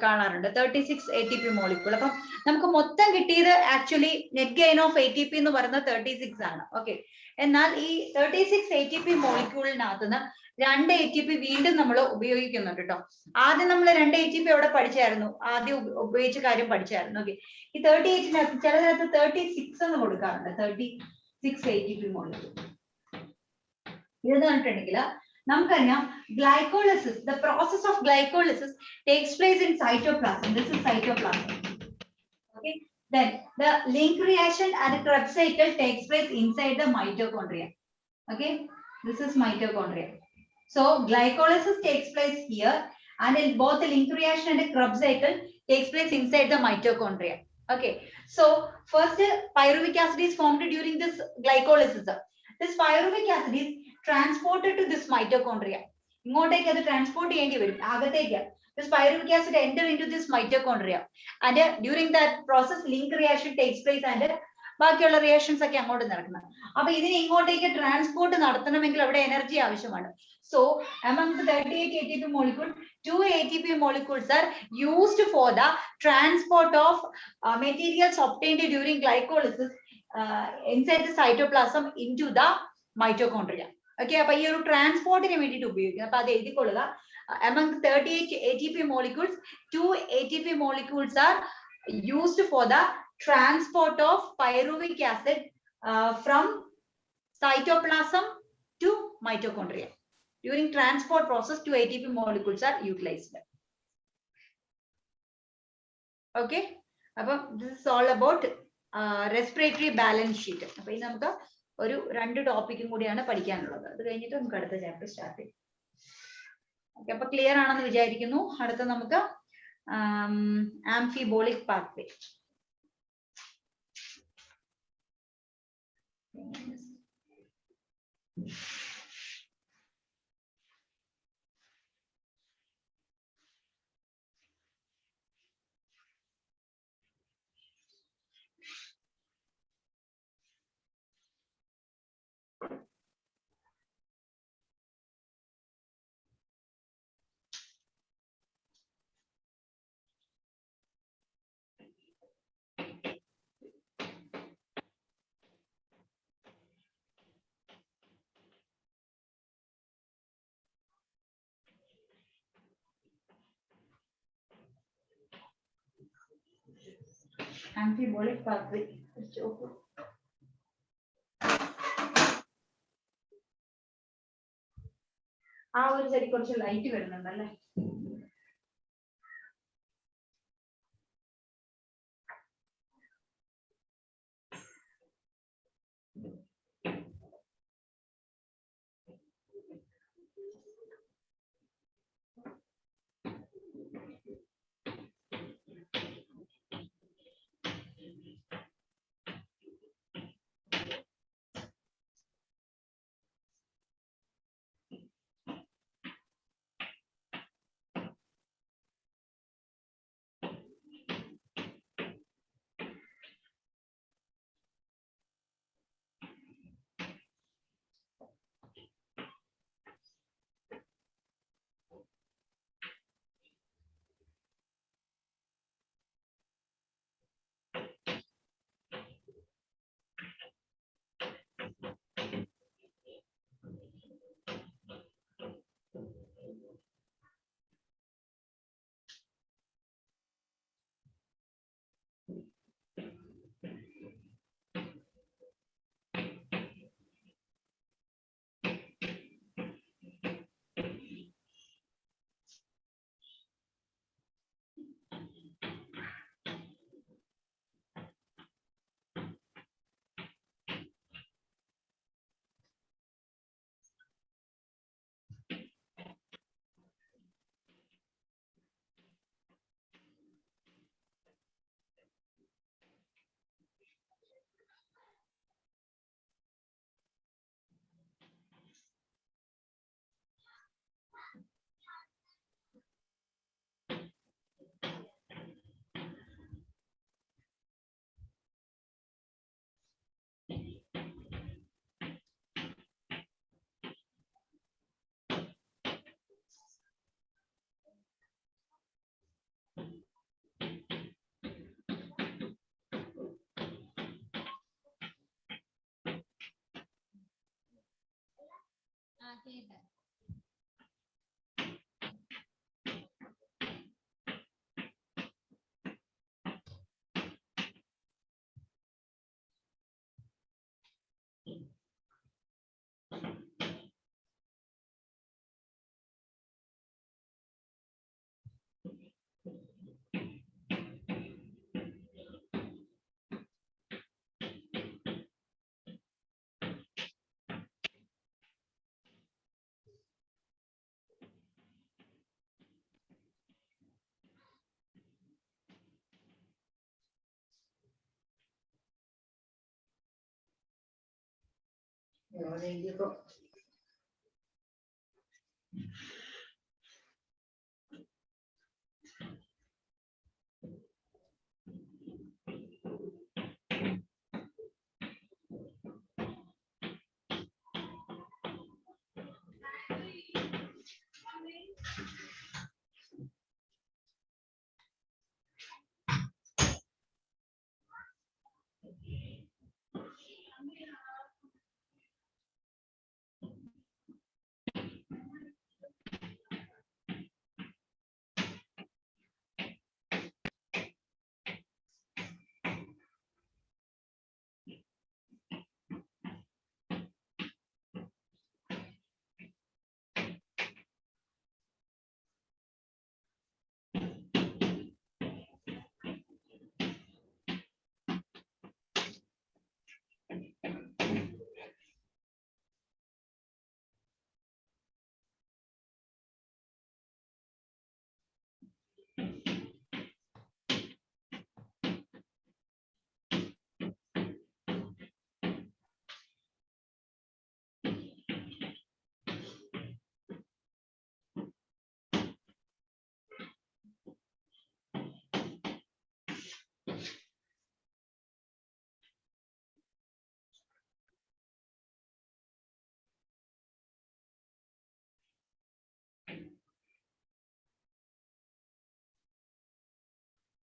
കാണാറുണ്ട്. 36 ATP മോളിക്യൂൾ. അപ്പം നമുക്ക് മൊത്തം കിട്ടിയത് actually net gain of ATP എന്ന് പറയുന്നത് 36 ആണ്. ഓക്കെ, എന്നാൽ ഈ 36 ATP മോളിക്യൂളിനകത്ത് നിന്ന് 2 ATP വീണ്ടും നമ്മൾ ഉപയോഗിക്കുന്നുണ്ട് കേട്ടോ. ആദ്യം നമ്മൾ 2 ATP എവിടെ പഠിച്ചായിരുന്നു? ആദ്യം ഉപയോഗിച്ച കാര്യം പഠിച്ചായിരുന്നു. ഓക്കെ, ഈ 38-നകത്ത് ചിലതിനകത്ത് 36 എന്ന് കൊടുക്കാറുണ്ട്. 36 ATP മോളിക്യൂൾ ഇതെന്ന് പറഞ്ഞിട്ടുണ്ടെങ്കിൽ നമുക്കറിയാം glycolysis, the process of glycolysis takes place in cytoplasm. This is cytoplasm. Okay, then the link reaction and the Krebs cycle takes place inside the mitochondria. Okay, this is mitochondria. So glycolysis takes place here, and in both the link reaction and the Krebs cycle takes place inside the mitochondria. Okay, so first pyruvic acid is formed during this glycolysis. This pyruvic acid is transported to this mitochondria. ഇങ്ങോട്ടേക്ക് അത് ട്രാൻസ്പോർട്ട് ചെയ്യേണ്ടി വരും അകത്തേക്ക്. This pyruvic acid enter into this mitochondria, and during that process link reaction takes place, and ബാക്കിയുള്ള റിയാക്ഷൻസ് ഒക്കെ അങ്ങോട്ട് നടക്കുന്നത്. അപ്പൊ ഇതിനെ ഇങ്ങോട്ടേക്ക് ട്രാൻസ്പോർട്ട് നടത്തണമെങ്കിൽ അവിടെ എനർജി ആവശ്യമാണ്. So among the 38 ATP molecules, 2 ATP molecules are used for the transport of materials obtained during glycolysis inside the cytoplasm into the mitochondria. Okay, അപ്പൊ ഈ ഒരു ട്രാൻസ്പോർട്ടിന് വേണ്ടിയിട്ട് ഉപയോഗിക്കുന്നത്. അപ്പൊ അത് എഴുതിക്കൊള്ളുക. Among the 38 ATP molecules, 2 ATP molecules are used for the transport of pyruvic acid from cytoplasm to mitochondria. During transport process, 2 ATP molecules are utilized. Okay, അപ്പോൾ this is all about respiratory balance sheet. അപ്പോൾ ഇനി നമുക്ക് ഒരു 2 ടോപ്പിക്കും കൂടിയാണ് പഠിക്കാനുള്ളത്. അത് കഴിഞ്ഞിട്ട് നമുക്ക് അടുത്ത ചാപ്റ്റർ സ്റ്റാർട്ട് ചെയ്യാം. ഓക്കെ, അപ്പൊ ക്ലിയർ ആണെന്ന് വിചാരിക്കുന്നു. അടുത്ത നമുക്ക് ആംഫിബോളിക് പാത്വേ. Amphibolic pathway. ആ ഒരു സൈഡിൽ കുറച്ച് light വരുന്നുണ്ടല്ലേ?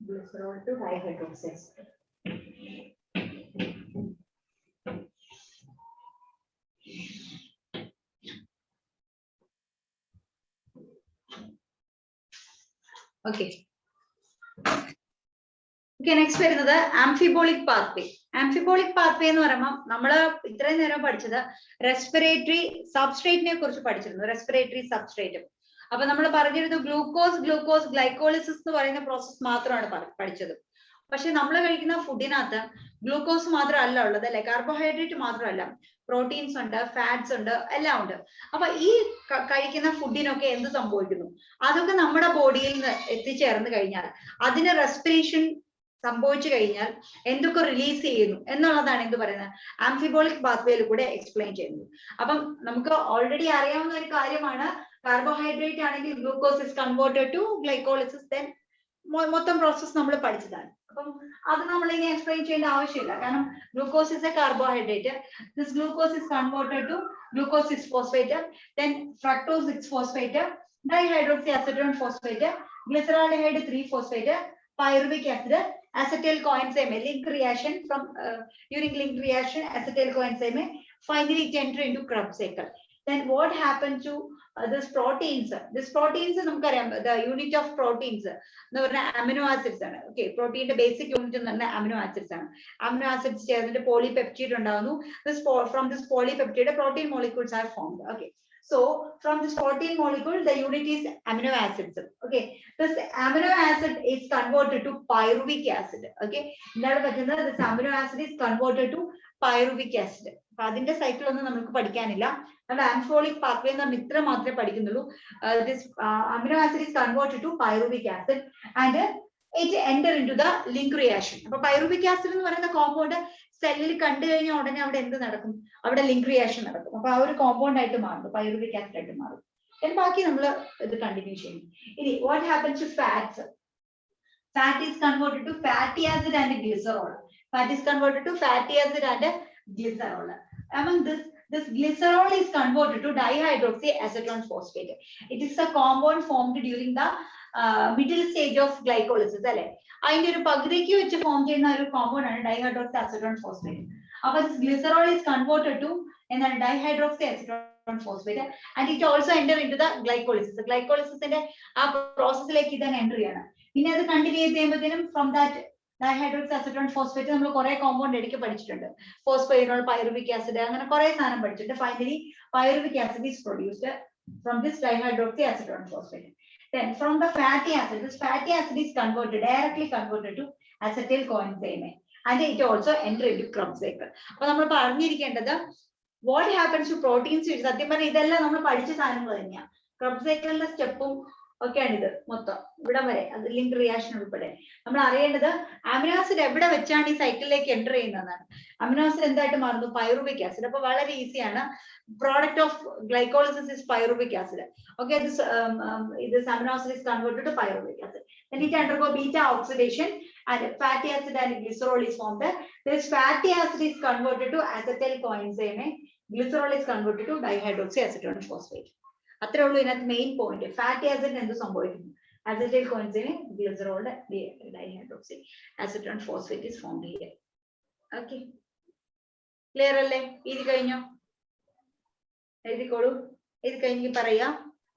Glycerol to dihydroxide. Okay. Okay, next വരുന്നത് amphibolic pathway. Amphibolic pathway എന്ന് പറയുമ്പോൾ നമ്മൾ ഇത്രയും നേരം പഠിച്ചത് റെസ്പിറേറ്ററി സബ്സ്ട്രേറ്റിനെ കുറിച്ച് പഠിച്ചിരുന്നു. Respiratory substrate. അപ്പൊ നമ്മൾ പറഞ്ഞിരുന്നു ഗ്ലൂക്കോസ് ഗ്ലൈക്കോളിസിസ് എന്ന് പറയുന്ന പ്രോസസ് മാത്രമാണ് പഠിച്ചത്. പക്ഷെ നമ്മൾ കഴിക്കുന്ന ഫുഡിനകത്ത് ഗ്ലൂക്കോസ് മാത്രമല്ല ഉള്ളത് അല്ലെ, കാർബോഹൈഡ്രേറ്റ് മാത്രമല്ല, പ്രോട്ടീൻസ് ഉണ്ട്, ഫാറ്റ്സ് ഉണ്ട്, എല്ലാം ഉണ്ട്. അപ്പൊ ഈ കഴിക്കുന്ന ഫുഡിനൊക്കെ എന്ത് സംഭവിക്കുന്നു? അതൊക്കെ നമ്മുടെ ബോഡിയിൽ നിന്ന് എത്തിച്ചേർന്ന് കഴിഞ്ഞാൽ അതിന് റെസ്പിറേഷൻ സംഭവിച്ചു കഴിഞ്ഞാൽ എന്തൊക്കെ റിലീസ് ചെയ്യുന്നു എന്നുള്ളതാണ് എന്ത് പറയുന്നത്, ആംഫിബോളിക് പാത്വേയിൽ കൂടെ എക്സ്പ്ലെയിൻ ചെയ്യുന്നത്. അപ്പം നമുക്ക് ഓൾറെഡി അറിയാവുന്ന ഒരു കാര്യമാണ്, കാർബോഹൈഡ്രേറ്റ് ആണെങ്കിൽ glucose is converted to glycolysis, then മൊത്തം പ്രോസസ് നമ്മൾ പഠിച്ചതാണ്. അപ്പം അത് നമ്മൾ ഇനി എക്സ്പ്ലെയിൻ ചെയ്യേണ്ട ആവശ്യമില്ല, കാരണം glucose is a carbohydrate. This glucose is converted to glucose 6 phosphate, then fructose 6 phosphate, dihydroxy acetone phosphate, glyceraldehyde 3 phosphate, pyruvic acid, acetyl coenzyme, link reaction from during link reaction acetyl coenzyme finally enter into Krebs cycle. Then what happens to this proteins? This proteins നമുക്കറിയാം, the unit of proteins എന്ന് പറഞ്ഞാൽ amino acids ആണ്. Okay, protein ന്റെ basic unit എന്ന് പറഞ്ഞാൽ amino acids ആണ്. amino acids ചേർന്നിട്ട് polypeptide ഉണ്ടാവുന്നു. This from this polypeptide protein molecules are formed. Okay, so from this protein molecule the unit is amino acids. Okay, this amino acid is converted to pyruvic acid. Okay, എന്താണ് പറ്റുന്നത്? This amino acid is converted to pyruvic acid. അപ്പൊ അതിന്റെ സൈക്കിൾ ഒന്നും നമുക്ക് പഠിക്കാനില്ല. നമ്മൾ ആംഫിബോളിക് പാത്വേ എന്ന് പറഞ്ഞാൽ ഇത്ര മാത്രമേ പഠിക്കുന്നുള്ളൂ. This amino acid is converted to pyruvic acid and it enter into the link reaction. അപ്പൊ pyruvic acid എന്ന് പറയുന്ന കോമ്പൗണ്ട് സെല്ലിൽ കണ്ടു കഴിഞ്ഞാൽ ഉടനെ അവിടെ എന്ത് നടക്കും? അവിടെ ലിങ്ക് റിയാക്ഷൻ നടക്കും. അപ്പൊ ആ ഒരു കോമ്പൗണ്ട് ആയിട്ട് മാറും, പൈറുവിക് ആസിഡ് ആയിട്ട് മാറും. ബാക്കി നമ്മൾ ഇത് കണ്ടിന്യൂ ചെയ്യും. ഇനി what happens to fats? Fat is converted to fatty acid and glycerol. Fat is converted to fatty acid and glycerol. Among this glycerol is converted to dihydroxy acetone phosphate. It is a compound formed during the middle stage of glycolysis അല്ലെ. അതിന്റെ ഒരു പകുതിക്ക് വെച്ച് ഫോം ചെയ്യുന്ന ഒരു കോമ്പൗണ്ട് ആണ് ഡൈഹൈഡ്രോക്സി അസറ്റോൺ ഫോസ്ഫേറ്റ്. അപ്പൊ ഗ്ലിസറോൾ is converted to എന്താണ് dihydroxy acetone acetone phosphate, and it also enter into the glycolysis. Glycolysis ന്റെ ആ പ്രോസസ്സിലേക്ക് ഇതാണ് എൻ്റർ ചെയ്യണം. പിന്നെ അത് കണ്ടിന്യൂ ചെയ്യുമ്പോഴത്തേനും ഫ്രം ദാറ്റ് ഡൈഹൈഡ്രോക്സിഅസറ്റോൺ ഫോസ്ഫേറ്റ് നമ്മൾ കുറെ കോമ്പൗണ്ട് ഇടയ്ക്ക് പഠിച്ചിട്ടുണ്ട്. ഫോസ്ഫൈനോൾ, പൈറുവിക് ആസിഡ്, അങ്ങനെ കുറെ സാധനം പഠിച്ചിട്ടുണ്ട്. Finally pyruvic acid is produced from this dihydroxyacetone phosphate. Then from the fatty acid, this fatty acid is directly converted to acetyl coenzyme, and it also enter into Krebs cycle. അപ്പോൾ നമ്മൾ പറഞ്ഞിരിക്കേണ്ടത് what happens to proteins. സത്യം പറഞ്ഞാൽ ഇതെല്ലാം നമ്മൾ പഠിച്ച സാധനങ്ങൾ തന്നെയാണ്. Krebs cycle സ്റ്റെപ്പും ഒക്കെയാണ് ഇത് മൊത്തം ഇവിടെ വരെ, അത് ലിങ്ക് റിയാക്ഷൻ ഉൾപ്പെടെ. നമ്മൾ അറിയേണ്ടത് അമിനോ ആസിഡ് എവിടെ വെച്ചാണ് ഈ സൈക്കിളിലേക്ക് എൻ്റർ ചെയ്യുന്നതാണ്. അമിനോ ആസിഡ് എന്തായിട്ട് മാറുന്നു? Pyruvic acid. അപ്പോൾ വളരെ ഈസിയാണ്. Product of glycolysis is pyruvic acid. Okay, this amino acid is converted to pyruvic acid. Then it undergo beta oxidation and fatty acid and glycerol is formed. This fatty acid is converted to acetyl coenzyme. Glycerol is converted to dihydroxyacetone phosphate. അത്രേ ഉള്ളൂ ഇതിനകത്ത് മെയിൻ പോയിന്റ്. ഫാറ്റി ആസിഡ് എന്ത് സംഭവിക്കുന്നു? acetyl coenzyme, glycerol, dihydroxy acetone phosphate is formed here. Okay, clear അല്ലേ? ഇത് കഴിഞ്ഞോ? എഴുതിക്കോളൂ. ഇത് കഴിഞ്ഞ് പറയാം.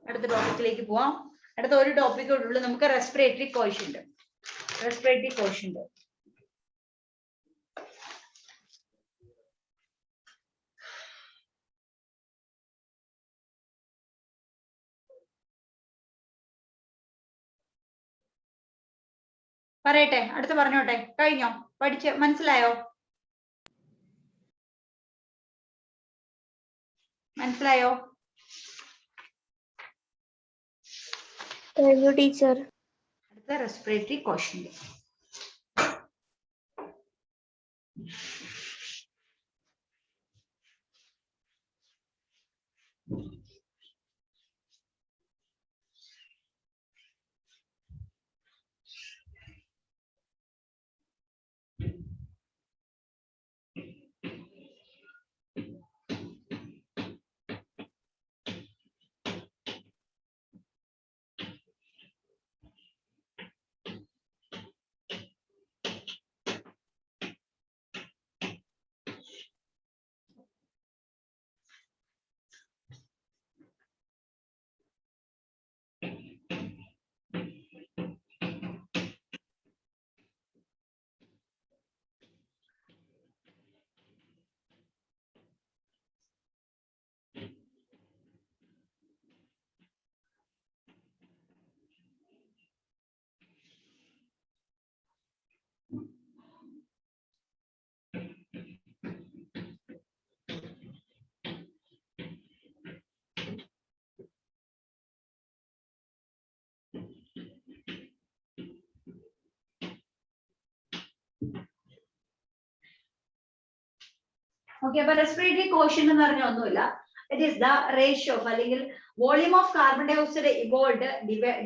അടുത്ത ടോപ്പിക്കിലേക്ക് പോവാം. അടുത്ത ഒരു ടോപ്പിക് ഉള്ളൂ നമുക്ക്, റെസ്പിറേറ്ററി കോഷ്യന്റ്. റെസ്പിറേറ്ററി കോഷ്യന്റ് പറയട്ടെ, അടുത്ത് പറഞ്ഞോട്ടെ. കഴിഞ്ഞോ? പഠിച്ച് മനസ്സിലായോ? മനസ്സിലായോ? ടീച്ചർ. അടുത്ത respiratory quotient. Okay, but respiratory quotient എന്ന് പറഞ്ഞ ഒന്നുമില്ല. It is the ratio of അല്ലെങ്കിൽ volume of carbon dioxide evolved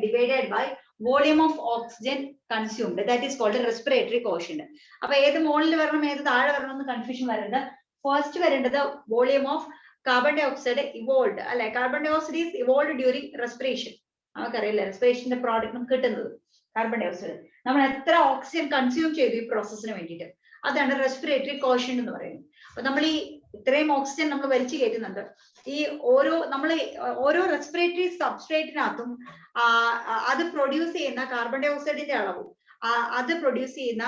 divided by volume of oxygen consumed. That is called respiratory quotient. അപ്പോൾ ഏത് മുകളിൽ വരണം ഏത് താഴെ വരണം എന്ന് കൺഫ്യൂഷൻ വരരുത്. ഫസ്റ്റ് വരേണ്ടത് volume of carbon dioxide evolved അല്ലെ. Carbon dioxide is evolved during respiration. നമുക്കറിയില്ല റെസ്പിറേഷന്റെ പ്രോഡക്റ്റ് നമുക്ക് കിട്ടുന്നത് കാർബൺ ഡൈ ഓക്സൈഡ്. നമ്മൾ എത്ര ഓക്സിജൻ കൺസ്യൂം ചെയ്തു ഈ പ്രോസസ്സിന് വേണ്ടിയിട്ട്, അതാണ് റെസ്പിറേറ്ററി കോഷ്യന്റ് എന്ന് പറയുന്നത്. അപ്പൊ നമ്മൾ ഈ ഇത്രയും ഓക്സിജൻ നമ്മൾ വലിച്ചു കയറ്റുന്നുണ്ട്. ഈ ഓരോ റെസ്പിറേറ്ററി സബ്സ്ട്രേറ്റിനകത്തും അത് പ്രൊഡ്യൂസ് ചെയ്യുന്ന കാർബൺ ഡൈ ഓക്സൈഡിന്റെ അളവും അത് പ്രൊഡ്യൂസ് ചെയ്യുന്ന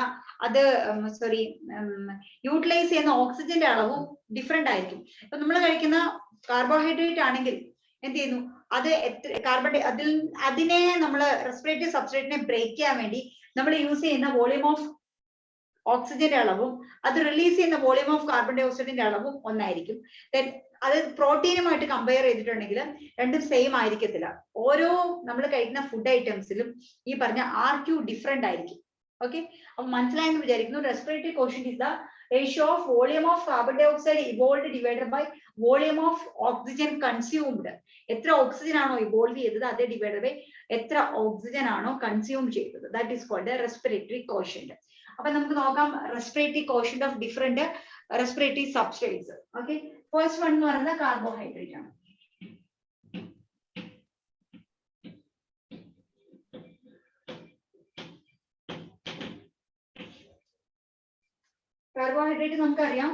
യൂട്ടിലൈസ് ചെയ്യുന്ന ഓക്സിജന്റെ അളവും ഡിഫറെന്റ് ആയിരിക്കും. ഇപ്പൊ നമ്മൾ കഴിക്കുന്ന കാർബോഹൈഡ്രേറ്റ് ആണെങ്കിൽ എന്ത് ചെയ്യുന്നു, അത് അതിനെ നമ്മൾ റെസ്പിറേറ്ററി സബ്സ്ട്രേറ്റിനെ ബ്രേക്ക് ചെയ്യാൻ വേണ്ടി നമ്മൾ യൂസ് ചെയ്യുന്ന വോളിയം ഓഫ് ഓക്സിജന്റെ അളവും അത് റിലീസ് ചെയ്യുന്ന വോളിയം ഓഫ് കാർബൺ ഡൈ ഓക്സൈഡിന്റെ അളവും ഒന്നായിരിക്കും. ദെൻ അത് പ്രോട്ടീനുമായിട്ട് കമ്പയർ ചെയ്തിട്ടുണ്ടെങ്കിൽ രണ്ടും സെയിം ആയിരിക്കത്തില്ല. ഓരോ നമ്മൾ കഴിക്കുന്ന ഫുഡ് ഐറ്റംസിലും ഈ പറഞ്ഞ RQ ഡിഫറെന്റ് ആയിരിക്കും. ഓക്കെ, അപ്പൊ മനസ്സിലായെന്ന് വിചാരിക്കുന്നു. Respiratory quotient is the ratio of volume of carbon dioxide evolve divided by volume of oxygen consumed. എത്ര ഓക്സിജൻ ആണോ ഇവോൾവ് ചെയ്തത് അതേ ഡിവൈഡഡ് ബൈ എത്ര ഓക്സിജൻ ആണോ കൺസ്യൂം ചെയ്തത്. That is called respiratory quotient. അപ്പൊ നമുക്ക് നോക്കാം respiratory quotient of different respiratory substrates. Okay, first one എന്ന് പറയുന്നത് കാർബോഹൈഡ്രേറ്റ് ആണ്. കാർബോഹൈഡ്രേറ്റ് നമുക്കറിയാം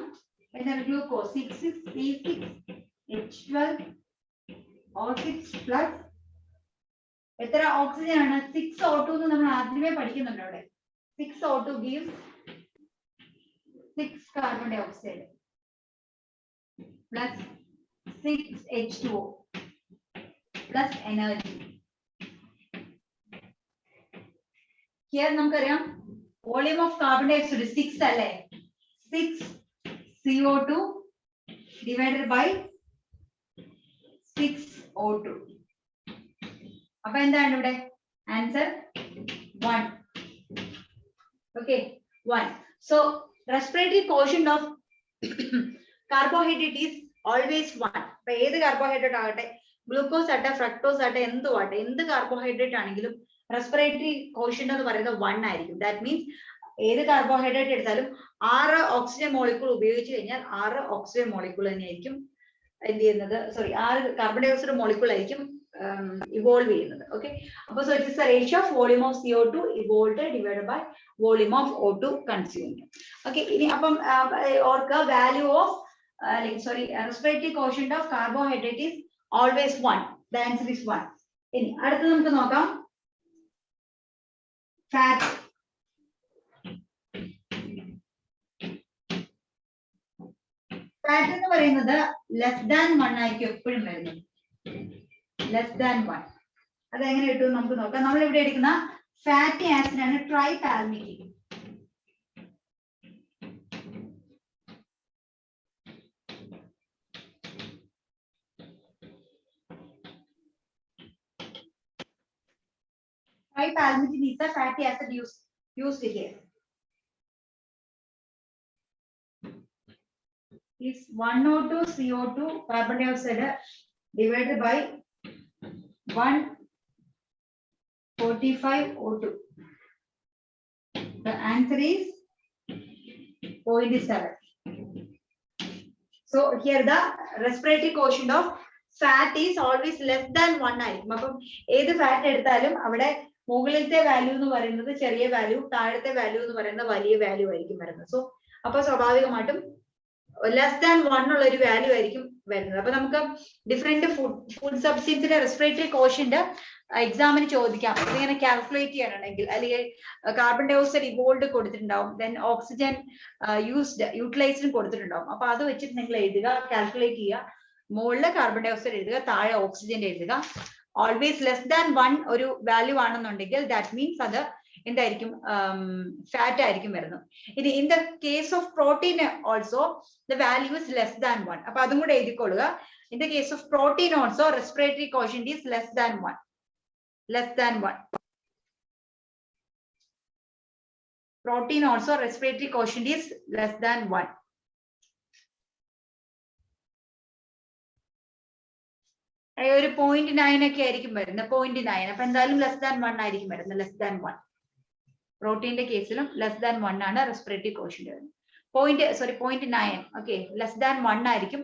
എന്താണ്, ഗ്ലൂക്കോസ് 6, 6, 3, 6, H12 O6 plus എത്ര ഓക്സിജൻ ആണ് 6 O2 എന്ന് നമ്മൾ ആദ്യമേ പഠിക്കുന്നുണ്ട് അവിടെ 6 O2 gives 6 carbon dioxide plus 6 H2O plus energy. Here നമുക്കറിയാം volume of carbon dioxide 6 അല്ലേ 6 CO2 divided by 6 O2. അപ്പൊ എന്താണ് ഇവിടെ answer 1. Okay, 1. So respiratory quotient of carbohydrate is always 1. അപ്പൊ ഏത് കാർബോഹൈഡ്രേറ്റ് ആകട്ടെ ഗ്ലൂക്കോസ് ആട്ടെ ഫ്രക്ടോസ് ആട്ടെ എന്തും ആട്ടെ എന്ത് കാർബോഹൈഡ്രേറ്റ് ആണെങ്കിലും റെസ്പിറേറ്ററി കോഷ്യന്റ് എന്ന് പറയുന്നത് 1 ആയിരിക്കും. ദാറ്റ് മീൻസ് ഏത് കാർബോഹൈഡ്രേറ്റ് എടുത്താലും 6 ഓക്സിജൻ മോളിക്കൂൾ ഉപയോഗിച്ച് കഴിഞ്ഞാൽ 6 ഓക്സിജൻ മോളിക്കൂൾ തന്നെയായിരിക്കും എന്ത് ചെയ്യുന്നത്, sorry 6 carbon dioxide molecule ആയിരിക്കും ഇവോൾവ് ചെയ്യുന്നത്. ഓക്കെ, അപ്പൊ so it is the ratio of volume of CO2 evolved divided by volume of O2 consumed. Okay, ഇനി അപ്പം ഓർക്കുക value of sorry respiratory quotient of carbohydrate is always 1. The answer is 1. ഇനി അടുത്തത് നമുക്ക് നോക്കാം ഫാറ്റ്. ഫാറ്റ് എന്ന് പറയുന്നത് ലെസ് ദാൻ 1 ആയിരിക്കും എപ്പോഴും വരുന്നത്. ലെസ് ദാൻ 1 അത് എങ്ങനെ കിട്ടും നമുക്ക് നോക്കാം. നമ്മൾ ഇവിടെ എടുക്കുന്ന ഫാറ്റി ആസിഡ് ആണ് try palmitic. Tripalmitin is the fatty acid used here. Is 1O2 CO2 carbon dioxide divided by 145 O2. The answer is 0.7. So here the respiratory quotient of fat is always less than 1 ആയിരിക്കും. അപ്പം ഏത് ഫാറ്റ് എടുത്താലും അവിടെ മുകളിലത്തെ വാല്യൂ എന്ന് പറയുന്നത് ചെറിയ വാല്യൂ, താഴത്തെ വാല്യൂ എന്ന് പറയുന്നത് വലിയ വാല്യൂ ആയിരിക്കും വരുന്നത്. സോ അപ്പൊ സ്വാഭാവികമായിട്ടും ലെസ് ദാൻ 1 ഉള്ള ഒരു വാല്യൂ ആയിരിക്കും വരുന്നത്. അപ്പൊ നമുക്ക് ഡിഫറെന്റ് ഫുഡ് സബ്സ്റ്റൻസിന്റെ റെസ്പിറേറ്ററി കോഷ്യന്റ് എക്സാമിന് ചോദിക്കാം. ഇതിങ്ങനെ കാൽക്കുലേറ്റ് ചെയ്യാനാണെങ്കിൽ അല്ലെങ്കിൽ കാർബൺ ഡൈ ഓക്സൈഡ് ഇവോൾഡ് കൊടുത്തിട്ടുണ്ടാവും, ദെൻ ഓക്സിജൻ യൂട്ടിലൈസ്ഡും കൊടുത്തിട്ടുണ്ടാവും. അപ്പൊ അത് വെച്ചിട്ട് നിങ്ങൾ എഴുതുക, കാൽക്കുലേറ്റ് ചെയ്യുക. മുകളില് കാർബൺ ഡൈ ഓക്സൈഡ് എഴുതുക, താഴെ ഓക്സിജൻ എഴുതുക. ഓൾവേസ് ലെസ് ദാൻ 1 ഒരു വാല്യൂ ആണെന്നുണ്ടെങ്കിൽ ദാറ്റ് മീൻസ് അത് എന്തായിരിക്കും, ഫാറ്റ് ആയിരിക്കും വരുന്നത്. ഇനി in the case of protein also the value is less than 1. അപ്പൊ അതും കൂടെ എഴുതിക്കൊള്ളുക. In the case of protein also respiratory quotient is less than 1. Less than 1. Protein also respiratory quotient is less than 1. ഒരു 0.9 ഒക്കെ ആയിരിക്കും വരുന്നത്. 0.9. അപ്പൊ എന്തായാലും ലെസ് ദാൻ 1 ആയിരിക്കും വരുന്നത്. Less than 1. പ്രോട്ടീന്റെ കേസിലും ലെസ് ദാൻ 1 ആണ് റെസ്പിറേറ്ററി കോഷ്യന്റ് വരുന്നത്. 0.9. ഓക്കെ, ലെസ് ദാൻ 1 ആയിരിക്കും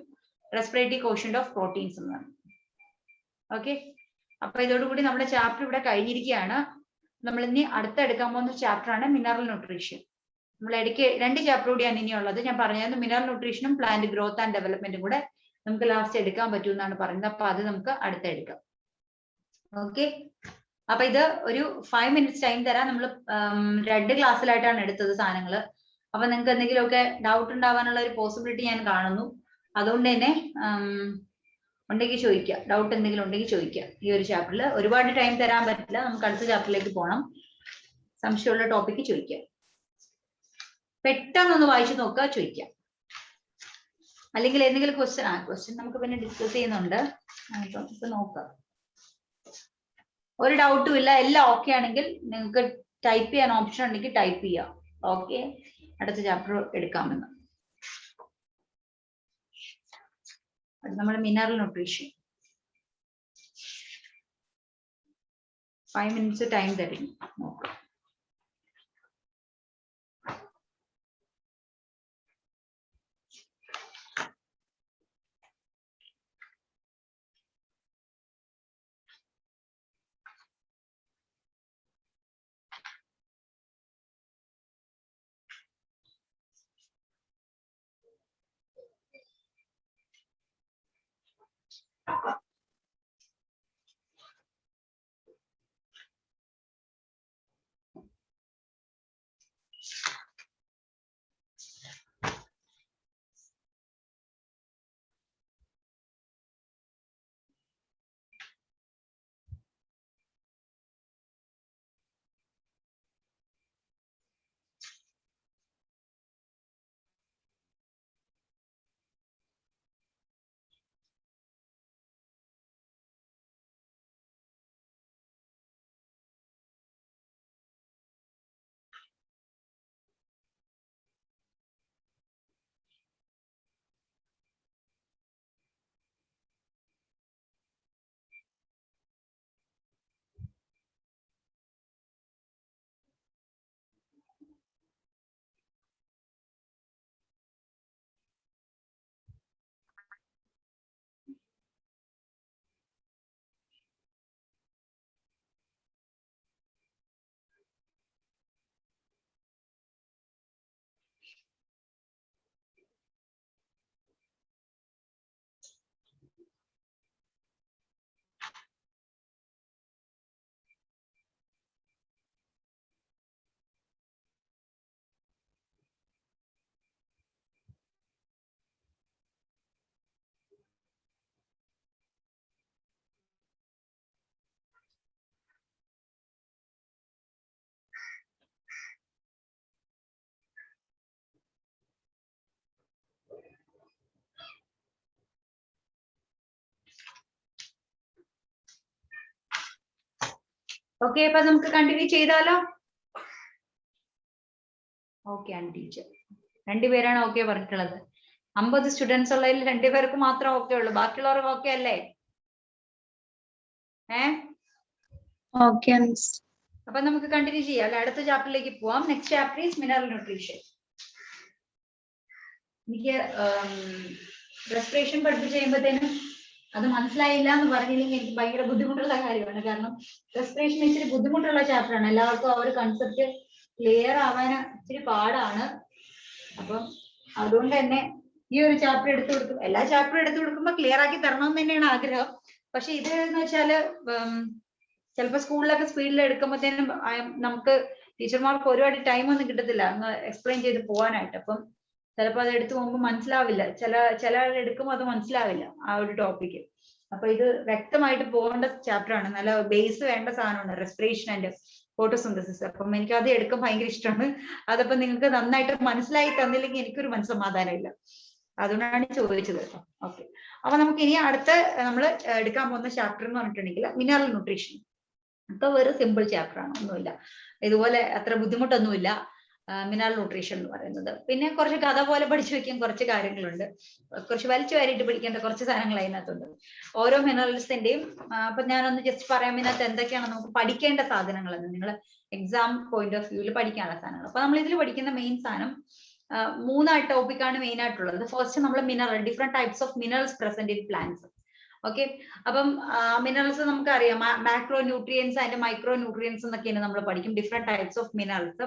റെസ്പിറേറ്ററി കോഷ്യന്റ് ഓഫ് പ്രോട്ടീൻസ് എന്ന് പറയുന്നത്. ഓക്കെ, അപ്പൊ ഇതോടുകൂടി നമ്മുടെ ചാപ്റ്റർ ഇവിടെ കഴിഞ്ഞിരിക്കുകയാണ്. നമ്മൾ ഇനി അടുത്ത എടുക്കാൻ പോകുന്ന ചാപ്റ്റർ ആണ് മിനറൽ ന്യൂട്രീഷൻ. നമ്മൾ ഇടയ്ക്ക് 2 ചാപ്റ്റർ കൂടിയാണ് ഇനിയുള്ളത്. ഞാൻ പറഞ്ഞായിരുന്നു മിനറൽ ന്യൂട്രീഷനും പ്ലാന്റ് ഗ്രോത്ത് ആൻഡ് ഡെവലപ്മെന്റും കൂടെ നമുക്ക് ലാസ്റ്റ് എടുക്കാൻ പറ്റുമെന്നാണ് പറയുന്നത്. അപ്പൊ അത് നമുക്ക് അടുത്ത എടുക്കാം. ഓക്കെ, അപ്പൊ ഇത് ഒരു 5 minutes ടൈം തരാം. നമ്മൾ 2 ക്ലാസ്സിലായിട്ടാണ് എടുത്തത് സാധനങ്ങള്. അപ്പൊ നിങ്ങൾക്ക് എന്തെങ്കിലുമൊക്കെ ഡൗട്ട് ഉണ്ടാവാനുള്ള ഒരു പോസിബിലിറ്റി ഞാൻ കാണുന്നു. അതുകൊണ്ട് തന്നെ ഉണ്ടെങ്കിൽ ചോദിക്കാം, ഡൗട്ട് എന്തെങ്കിലും ഉണ്ടെങ്കിൽ ചോദിക്കാം. ഈ ഒരു ചാപ്റ്ററിൽ ഒരുപാട് ടൈം തരാൻ പറ്റില്ല, നമുക്ക് അടുത്ത ചാപ്റ്ററിലേക്ക് പോകണം. സംശയമുള്ള ടോപ്പിക്ക് ചോദിക്കാം, പെട്ടെന്നൊന്ന് വായിച്ചു നോക്കുക, ചോദിക്കാം. അല്ലെങ്കിൽ എന്തെങ്കിലും ക്വസ്റ്റ്യൻ നമുക്ക് പിന്നെ ഡിസ്കസ് ചെയ്യുന്നുണ്ട്. ഇപ്പൊ നോക്കാം. ഒരു ഡൗട്ടും ഇല്ല, എല്ലാം ഓക്കെ ആണെങ്കിൽ നിങ്ങൾക്ക് ടൈപ്പ് ചെയ്യാൻ ഓപ്ഷൻ ഉണ്ടെങ്കിൽ ടൈപ്പ് ചെയ്യാം. ഓക്കെ, അടുത്ത ചാപ്റ്റർ എടുക്കാമെന്ന്. നമ്മുടെ മിനറൽ ന്യൂട്രീഷൻ 5 minutes ടൈം തരും, നോക്കാം. ഓക്കെ, അപ്പൊ നമുക്ക് കണ്ടിന്യൂ ചെയ്താലോ? ഓക്കെ ആണ് ടീച്ചർ. 2 പേരാണ് ഓക്കെ പറഞ്ഞിട്ടുള്ളത്. 50 സ്റ്റുഡൻസ് ഉള്ളതിൽ 2 പേർക്ക് മാത്രം ഓക്കെ ഉള്ളൂ. ബാക്കിയുള്ളവർക്ക് ഓക്കെ അല്ലേ? Okay, Miss. അപ്പൊ നമുക്ക് കണ്ടിന്യൂ ചെയ്യാം അല്ലെ? അടുത്ത ചാപ്റ്ററിലേക്ക് പോവാം. Next chapter is mineral nutrition. എനിക്ക് റെസ്പിറേഷൻ പഠിപ്പിച്ച് കഴിയുമ്പോഴത്തേനും അത് മനസ്സിലായില്ല എന്ന് പറഞ്ഞില്ലെങ്കിൽ എനിക്ക് ഭയങ്കര ബുദ്ധിമുട്ടുള്ള കാര്യമാണ്. കാരണം റെസ്പിറേഷൻ ഇച്ചിരി ബുദ്ധിമുട്ടുള്ള ചാപ്റ്റർ ആണ്. എല്ലാവർക്കും ആ ഒരു കൺസെപ്റ്റ് ക്ലിയർ ആവാൻ ഇച്ചിരി പാടാണ്. അപ്പം അതുകൊണ്ട് തന്നെ ഈ ഒരു ചാപ്റ്റർ എടുത്തു കൊടുക്കും. എല്ലാ ചാപ്റ്ററും എടുത്തു കൊടുക്കുമ്പോൾ ക്ലിയർ ആക്കി തരണം എന്ന് തന്നെയാണ് ആഗ്രഹം. പക്ഷെ ഇത് എന്ന് വെച്ചാല് ചിലപ്പോൾ സ്കൂളിലൊക്കെ സ്പീഡിൽ എടുക്കുമ്പോഴത്തേനും നമുക്ക് ടീച്ചർമാർക്ക് ഒരുപാട് ടൈം ഒന്നും കിട്ടത്തില്ല അങ്ങ് എക്സ്പ്ലെയിൻ ചെയ്ത് പോകാനായിട്ട്. അപ്പം ചിലപ്പോൾ അത് എടുത്തു പോകുമ്പോൾ മനസ്സിലാവില്ല. ചില എടുക്കുമ്പോൾ അത് മനസ്സിലാവില്ല ആ ഒരു ടോപ്പിക്ക്. അപ്പൊ ഇത് വ്യക്തമായിട്ട് പോകേണ്ട ചാപ്റ്റർ ആണ്. നല്ല ബേസ് വേണ്ട സാധനമാണ് റെസ്പിറേഷൻ ആൻഡ് ഫോട്ടോസിന്തസിസ്. അപ്പം എനിക്ക് അത് എടുക്കാൻ ഭയങ്കര ഇഷ്ടമാണ്. അതപ്പോ നിങ്ങൾക്ക് നന്നായിട്ട് മനസ്സിലായി തന്നില്ലെങ്കിൽ എനിക്കൊരു മനസ്സമാധാനം ഇല്ല. അതുകൊണ്ടാണ് ചോദിച്ചത്. ഓക്കെ, അപ്പൊ നമുക്ക് ഇനി അടുത്ത നമ്മൾ എടുക്കാൻ പോകുന്ന ചാപ്റ്റർ എന്ന് പറഞ്ഞിട്ടുണ്ടെങ്കിൽ മിനറൽ ന്യൂട്രീഷൻ. അപ്പൊ ഒരു സിമ്പിൾ ചാപ്റ്റർ ആണ്, ഒന്നുമില്ല, ഇതുപോലെ അത്ര ബുദ്ധിമുട്ടൊന്നുമില്ല മിനറൽ ന്യൂട്രീഷൻ എന്ന് പറയുന്നത്. പിന്നെ കുറച്ച് കഥ പോലെ പഠിച്ചു വെക്കാൻ കുറച്ച് കാര്യങ്ങളുണ്ട്. കുറച്ച് വലിച്ചു വാരിയിട്ട് പഠിക്കേണ്ട കുറച്ച് സാധനങ്ങൾ അതിനകത്തുണ്ട്. ഓരോ മിനറൽസിന്റെയും അപ്പൊ ഞാനൊന്ന് ജസ്റ്റ് പറയാം ഇതിനകത്ത് എന്തൊക്കെയാണ് നമുക്ക് പഠിക്കേണ്ട സാധനങ്ങൾ എന്ന്. നിങ്ങൾ എക്സാം പോയിന്റ് ഓഫ് വ്യൂവിൽ പഠിക്കാനുള്ള സാധനങ്ങൾ. അപ്പൊ നമ്മൾ ഇതിൽ പഠിക്കുന്ന മെയിൻ സാധനം 3 ടോപ്പിക്കാണ് മെയിൻ ആയിട്ടുള്ളത്. ഫസ്റ്റ് നമ്മൾ mineral, different types of minerals present in plants. Okay, അപ്പം മിനറൽസ് നമുക്കറിയാം, macro nutrients and micro nutrients എന്നൊക്കെയാണ് നമ്മൾ പഠിക്കും. ഡിഫറെന്റ് ടൈപ്സ് ഓഫ് മിനറൽസ്,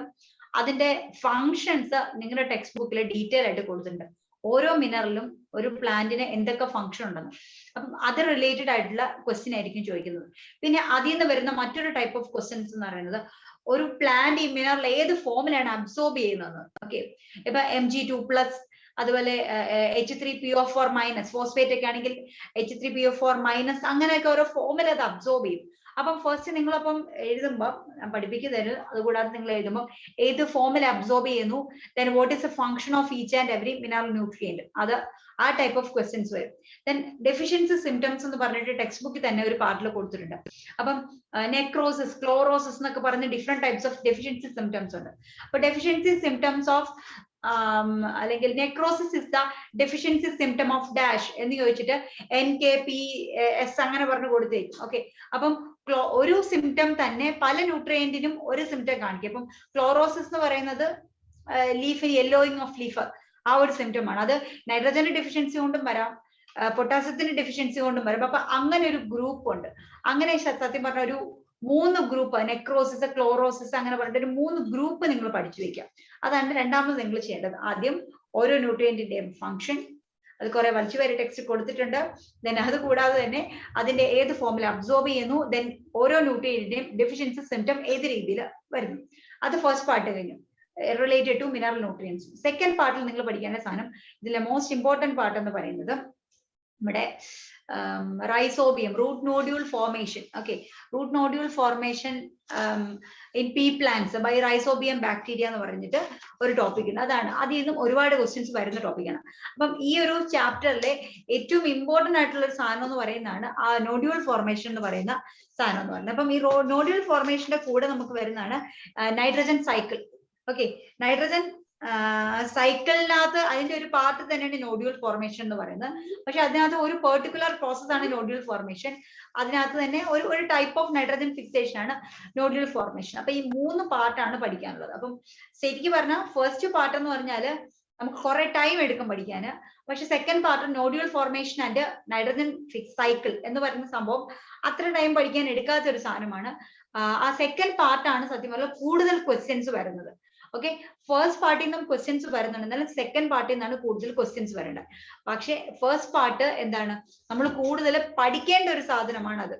അതിന്റെ ഫങ്ഷൻസ് നിങ്ങളുടെ ടെക്സ്റ്റ് ബുക്കിൽ ഡീറ്റെയിൽ ആയിട്ട് കൊടുത്തിട്ടുണ്ട്. ഓരോ മിനറലും ഒരു പ്ലാന്റിന് എന്തൊക്കെ ഫംഗ്ഷൻ ഉണ്ടെന്ന്. അപ്പം അത് റിലേറ്റഡ് ആയിട്ടുള്ള ക്വസ്റ്റ്യൻ ആയിരിക്കും ചോദിക്കുന്നത്. പിന്നെ അതിൽ നിന്ന് വരുന്ന മറ്റൊരു ടൈപ്പ് ഓഫ് ക്വസ്റ്റ്യൻസ് എന്ന് പറയുന്നത് ഒരു പ്ലാന്റ് ഈ മിനറൽ ഏത് ഫോമിലാണ് അബ്സോർബ് ചെയ്യുന്നത്. ഓക്കെ, ഇപ്പൊ Mg2+, അതുപോലെ H3PO4- ഫോസ്ഫേറ്റ് ഒക്കെ ആണെങ്കിൽ H3PO4- അങ്ങനെയൊക്കെ ഓരോ ഫോമിൽ അത് അബ്സോർബ് ചെയ്യും. അപ്പം ഫസ്റ്റ് നിങ്ങളപ്പം എഴുതുമ്പോൾ പഠിപ്പിക്കുന്നത്, അതുകൂടാതെ നിങ്ങൾ എഴുതുമ്പോൾ ഏത് ഫോമിൽ അബ്സോർബ് ചെയ്യുന്നു, then what is the function of each and every mineral nutrient, അത് ആ ടൈപ്പ് ഓഫ് ക്വസ്റ്റ്യൻസ് വരും. ദെൻ ഡെഫിഷ്യൻസി സിംറ്റംസ് എന്ന് പറഞ്ഞിട്ട് ടെക്സ്റ്റ് ബുക്കിൽ തന്നെ ഒരു പാർട്ടിൽ കൊടുത്തിട്ടുണ്ട്. അപ്പം നെക്രോസിസ്, ക്ലോറോസിസ് എന്നൊക്കെ പറഞ്ഞ് different types of deficiency symptoms ഉണ്ട്. അപ്പൊ ഡെഫിഷ്യൻസി സിംറ്റംസ് ഓഫ് അല്ലെങ്കിൽ necrosis is the deficiency symptom of dash എന്ന് ചോദിച്ചിട്ട് NKPS അങ്ങനെ പറഞ്ഞു കൊടുത്തേക്കും. ഓക്കെ, അപ്പം ഒരു സിംറ്റം തന്നെ പല ന്യൂട്രിയന്റിനും ഒരു സിംറ്റം കാണിക്കും. അപ്പം ക്ലോറോസിസ് എന്ന് പറയുന്നത് ലീഫ് യെല്ലോയിങ് ഓഫ് ലീഫ്, ആ ഒരു സിംറ്റം ആണ്. അത് നൈട്രജന്റെ ഡെഫിഷ്യൻസി കൊണ്ടും വരാം, പൊട്ടാസ്യത്തിന്റെ ഡെഫിഷ്യൻസി കൊണ്ടും വരാം. അപ്പൊ അങ്ങനെ ഒരു ഗ്രൂപ്പ് ഉണ്ട്. അങ്ങനെ സത്യം പറഞ്ഞ ഒരു 3 ഗ്രൂപ്പ്, നെക്രോസിസ്, ക്ലോറോസിസ് അങ്ങനെ പറഞ്ഞിട്ട് ഒരു 3 ഗ്രൂപ്പ് നിങ്ങൾ പഠിച്ചു വെക്കാം. അതാണ് രണ്ടാമത് നിങ്ങൾ ചെയ്യേണ്ടത്. ആദ്യം ഓരോ ന്യൂട്രിയന്റിന്റെയും ഫംഗ്ഷൻ, അത് കുറെ വലിച്ചു വരെ ടെക്സ്റ്റ് കൊടുത്തിട്ടുണ്ട്. ദെൻ അത് കൂടാതെ തന്നെ അതിന്റെ ഏത് ഫോമിൽ അബ്സോർബ് ചെയ്യുന്നു, ദെൻ ഓരോ ന്യൂട്രിയന്റിന്റെയും ഡെഫിഷ്യൻസി സിംറ്റം ഏത് രീതിയിൽ വരുന്നു. അത് ഫസ്റ്റ് പാർട്ട് കഴിഞ്ഞു, related to mineral nutrients. Second പാർട്ടിൽ നിങ്ങൾ പഠിക്കേണ്ട സാധനം, ഇതിലെ മോസ്റ്റ് ഇമ്പോർട്ടന്റ് പാർട്ട് എന്ന് പറയുന്നത് നമ്മുടെ rhizobium, root nodule formation. Okay, root nodule formation in pea plants by rhizobium bacteria എന്ന് പറഞ്ഞിട്ട് ഒരു ടോപ്പിക് ഉണ്ട്. അതാണ് അതിൽ നിന്നും ഒരുപാട് ക്വസ്റ്റ്യൻസ് വരുന്ന ടോപ്പിക്കാണ്. അപ്പം ഈ ഒരു ചാപ്റ്ററിലെ ഏറ്റവും ഇമ്പോർട്ടന്റ് ആയിട്ടുള്ള ഒരു സാധനം എന്ന് പറയുന്നതാണ് ആ നോഡ്യൂൾ ഫോർമേഷൻ എന്ന് പറയുന്ന സാധനം എന്ന് പറയുന്നത്. അപ്പം ഈ നോഡ്യൂൾ ഫോർമേഷന്റെ കൂടെ നമുക്ക് വരുന്നതാണ് നൈട്രജൻ സൈക്കിൾ. ഓക്കെ, നൈട്രജൻ സൈക്കിളിനകത്ത് അതിന്റെ ഒരു പാർട്ട് തന്നെയാണ് നോഡ്യൂൾ ഫോർമേഷൻ എന്ന് പറയുന്നത്. പക്ഷെ അതിനകത്ത് ഒരു പെർട്ടിക്കുലർ പ്രോസസ് ആണ് നോഡ്യൂൾ ഫോർമേഷൻ. അതിനകത്ത് തന്നെ ഒരു ടൈപ്പ് ഓഫ് നൈട്രജൻ ഫിക്സേഷൻ ആണ് നോഡ്യൂൾ ഫോർമേഷൻ. അപ്പൊ ഈ 3 പാർട്ടാണ് പഠിക്കാനുള്ളത്. അപ്പം ശരിക്കും പറഞ്ഞാൽ ഫസ്റ്റ് പാർട്ട് എന്ന് പറഞ്ഞാൽ നമുക്ക് കുറെ ടൈം എടുക്കും പഠിക്കാൻ. പക്ഷെ second part nodule formation and nitrogen cycle എന്ന് പറയുന്ന സംഭവം അത്ര ടൈം പഠിക്കാൻ എടുക്കാത്ത ഒരു സാധനമാണ്. ആ സെക്കൻഡ് പാർട്ടാണ് സത്യം പറഞ്ഞാൽ കൂടുതൽ ക്വസ്റ്റ്യൻസ് വരുന്നത്. ഓക്കെ, ഫസ്റ്റ് പാർട്ടിൽ നിന്നും ക്വസ്റ്റ്യൻസ് വരുന്നുണ്ട്, എന്നാലും സെക്കൻഡ് പാർട്ടിൽ നിന്നാണ് കൂടുതൽ ക്വസ്റ്റ്യൻസ് വരേണ്ടത്. പക്ഷെ ഫസ്റ്റ് പാർട്ട് എന്താണ്, നമ്മൾ കൂടുതൽ പഠിക്കേണ്ട ഒരു സാധനമാണ്. അത്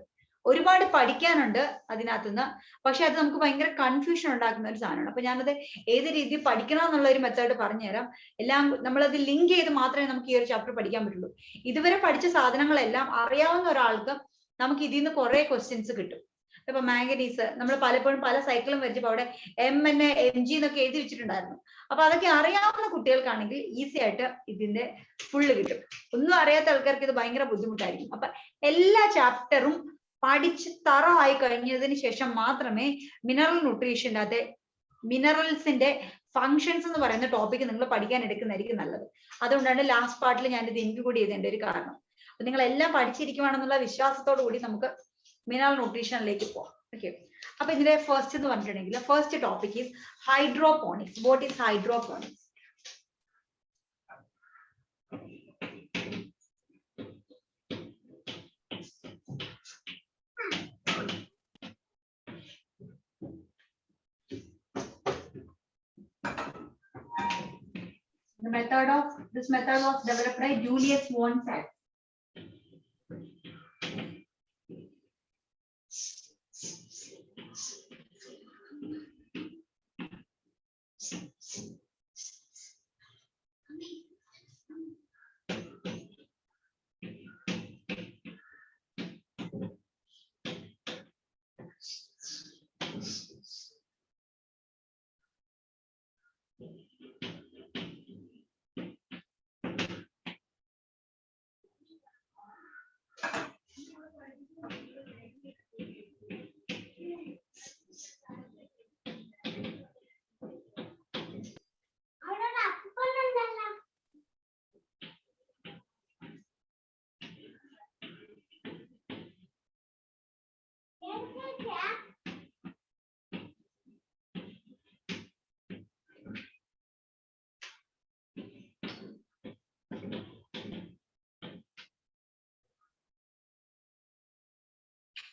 ഒരുപാട് പഠിക്കാനുണ്ട് അതിനകത്തുനിന്ന്. പക്ഷെ അത് നമുക്ക് ഭയങ്കര കൺഫ്യൂഷൻ ഉണ്ടാക്കുന്ന ഒരു സാധനമാണ്. അപ്പൊ ഞാനത് ഏത് രീതിയിൽ പഠിക്കണം എന്നുള്ള ഒരു മെത്തേഡ് പറഞ്ഞുതരാം. എല്ലാം നമ്മളത് ലിങ്ക് ചെയ്ത് മാത്രമേ നമുക്ക് ഈ ഒരു ചാപ്റ്റർ പഠിക്കാൻ പറ്റുള്ളൂ. ഇതുവരെ പഠിച്ച സാധനങ്ങളെല്ലാം അറിയാവുന്ന ഒരാൾക്ക് നമുക്ക് ഇതിൽ നിന്ന് കുറെ ക്വസ്റ്റ്യൻസ് കിട്ടും. ഇപ്പൊ മാംഗനീസ് നമ്മൾ പലപ്പോഴും പല സൈക്കിളും വരച്ചപ്പോൾ അവിടെ MN MG എന്നൊക്കെ എഴുതി വെച്ചിട്ടുണ്ടായിരുന്നു. അപ്പൊ അതൊക്കെ അറിയാവുന്ന കുട്ടികൾക്കാണെങ്കിൽ ഈസി ആയിട്ട് ഇതിന്റെ ഫുള്ള് കിട്ടും. ഒന്നും അറിയാത്ത ആൾക്കാർക്ക് ഇത് ഭയങ്കര ബുദ്ധിമുട്ടായിരിക്കും. അപ്പൊ എല്ലാ ചാപ്റ്ററും പഠിച്ച് തറവായി കഴിഞ്ഞതിന് ശേഷം മാത്രമേ മിനറൽ ന്യൂട്രീഷൻ്റെ അകത്തെ മിനറൽസിന്റെ ഫങ്ഷൻസ് എന്ന് പറയുന്ന ടോപ്പിക് നിങ്ങൾ പഠിക്കാൻ എടുക്കുന്നതായിരിക്കും നല്ലത്. അതുകൊണ്ടാണ് ലാസ്റ്റ് പാർട്ടിൽ ഞാനിത് ഇൻക്ലൂഡ് ചെയ്തതിന്റെ ഒരു കാരണം. അപ്പൊ നിങ്ങൾ എല്ലാം പഠിച്ചിരിക്കുവാണെന്നുള്ള വിശ്വാസത്തോടു കൂടി നമുക്ക് മിനറൽ ന്യൂട്രീഷനിലേക്ക് പോകാം. ഓക്കെ, അപ്പൊ ഇതിന്റെ ഫസ്റ്റ് എന്ന് പറഞ്ഞിട്ടുണ്ടെങ്കിൽ first topic is hydroponics. What is hydroponics? This method was developed by Julius von Sachs.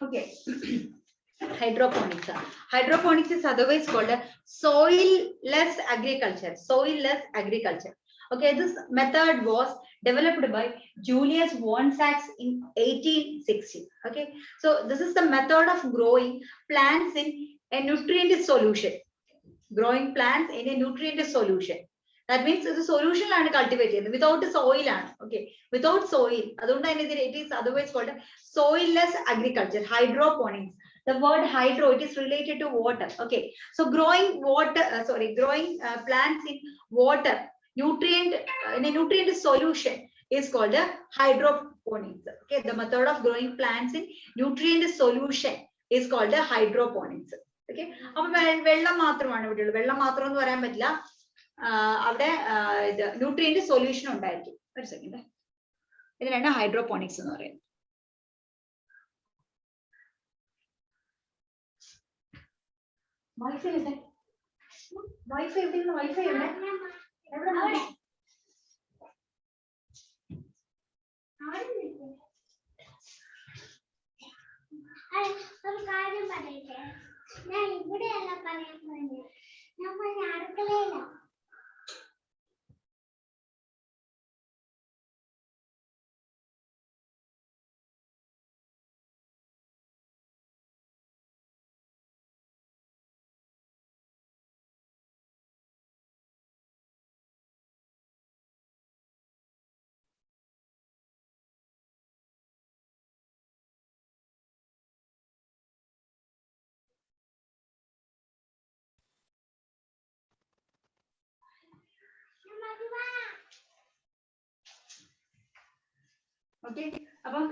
Okay. Hydroponics. Hydroponics is otherwise called soil-less agriculture. Soil-less agriculture. Okay, this method was developed by Julius von Sachs in 1860. Okay, so this is the method of growing plants in a nutrient solution. Growing plants in a nutrient solution. That means the solution ആണ് cultivate ചെയ്യുന്നത്, without soil ആണ്. Okay, without soil. അതുകൊണ്ടാണ് ഇതിന് it is otherwise called soil-less agriculture. Hydroponics. The word hydro, it is related to water. Okay, so growing water, growing plants in water, nutrient in a nutrient solution is called a hydroponics. Okay, the method of growing plants in nutrient solution is called a hydroponics. Okay, അപ്പോൾ വെള്ളം മാത്രമാണ് ഇവിടെ ഉള്ളത്. വെള്ളം മാത്രം എന്ന് പറയാൻ പറ്റില്ല, അവിടെ ഇത് ന്യൂട്രിയന്റ് സൊല്യൂഷൻ ഉണ്ടായിരിക്കും. ഒരു സെക്കൻഡ്, ഇതിനാണ് ഹൈഡ്രോപോണിക്സ് എന്ന് പറയുന്നത്. വൈഫൈ എവിടെ? വൈഫൈ എവിടെ? വൈഫൈ എവിടെ? എവിടെ? ഒരു കാര്യം പറയട്ടെ, ഞാൻ ഇവിടെയല്ല പറയാൻ പോകുന്നത്, നമ്മൾ അടുക്കളയിലാണ്. ഓക്കെ, അപ്പം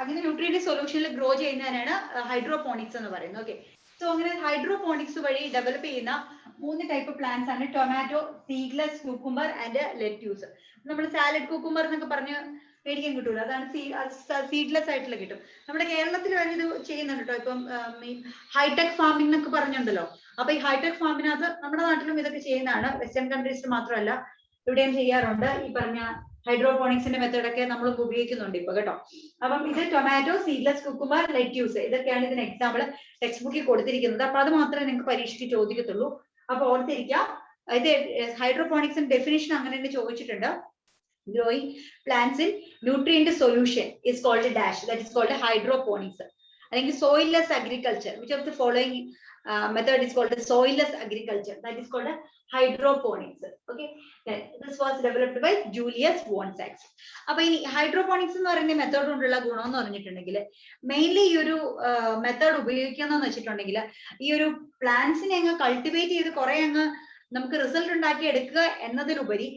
അങ്ങനെ ന്യൂട്രിയന്റ് സൊല്യൂഷനിൽ ഗ്രോ ചെയ്യുന്നതിനാണ് ഹൈഡ്രോപോണിക്സ് എന്ന് പറയുന്നത്. ഓക്കെ, സോ അങ്ങനെ ഹൈഡ്രോപോണിക്സ് വഴി ഡെവലപ്പ് ചെയ്യുന്ന 3 ടൈപ്പ് പ്ലാന്റ്സ് ആണ് tomato, seedless cucumber and lettuce. നമ്മൾ സാലഡ് കുക്കുംബർ എന്നൊക്കെ പറഞ്ഞ് മേടിക്കാൻ കിട്ടൂല, അതാണ് സീഡ്ലെസ് ആയിട്ടുള്ള കിട്ടും. നമ്മുടെ കേരളത്തിൽ വരെ ഇത് ചെയ്യുന്നുണ്ട് കേട്ടോ. ഇപ്പം ഹൈടെക് ഫാമിംഗ് എന്നൊക്കെ പറഞ്ഞുണ്ടല്ലോ. അപ്പൊ ഈ ഹൈടെക് ഫാമിനകത്ത് നമ്മുടെ നാട്ടിലും ഇതൊക്കെ ചെയ്യുന്നതാണ്. വെസ്റ്റേൺ കൺട്രീസിൽ മാത്രമല്ല, ഇവിടെയും ചെയ്യാറുണ്ട്. ഈ പറഞ്ഞ ഹൈഡ്രോപോണിക്സിന്റെ മെത്തേഡ് ഒക്കെ നമ്മൾ ഉപയോഗിക്കുന്നുണ്ട് ഇപ്പൊ കേട്ടോ. അപ്പം ഇത് ടൊമാറ്റോ, സീഡ്ലെസ് കുക്കുംബർ, ലെറ്റ്യൂസ്, ഇതൊക്കെയാണ് ഇതിന് എക്സാമ്പിൾ ടെക്സ്റ്റ് ബുക്കിൽ കൊടുത്തിരിക്കുന്നത്. അപ്പൊ അത് മാത്രമേ നിങ്ങൾക്ക് പരീക്ഷയ്ക്ക് ചോദിക്കത്തുള്ളൂ. അപ്പൊ ഓർത്തിരിക്കാം, ഇത് ഹൈഡ്രോപോണിക്സിന്റെ ഡെഫിനിഷൻ അങ്ങനെ തന്നെ ചോദിച്ചിട്ടുണ്ട്. Growing plants in nutrient solution is called a dash, that is called a hydroponics. അല്ലെങ്കിൽ soilless agriculture, which of the following method is called a soilless agriculture, that is called a hydroponics. Okay, this was developed by Julius von Sachs. അപ്പൊ ഈ ഹൈഡ്രോപോണിക്സ് എന്ന് പറയുന്ന മെത്തേഡ് കൊണ്ടുള്ള ഗുണം എന്ന് പറഞ്ഞിട്ടുണ്ടെങ്കിൽ മെയിൻലി ഈ ഒരു മെത്തേഡ് ഉപയോഗിക്കുന്നതെന്ന് വെച്ചിട്ടുണ്ടെങ്കിൽ ഈ ഒരു പ്ലാന്റ്സിനെ അങ്ങ് കൾട്ടിവേറ്റ് ചെയ്ത് കുറെ അങ്ങ് നമുക്ക് റിസൾട്ട് ഉണ്ടാക്കി എടുക്കുക എന്നതിലുപരി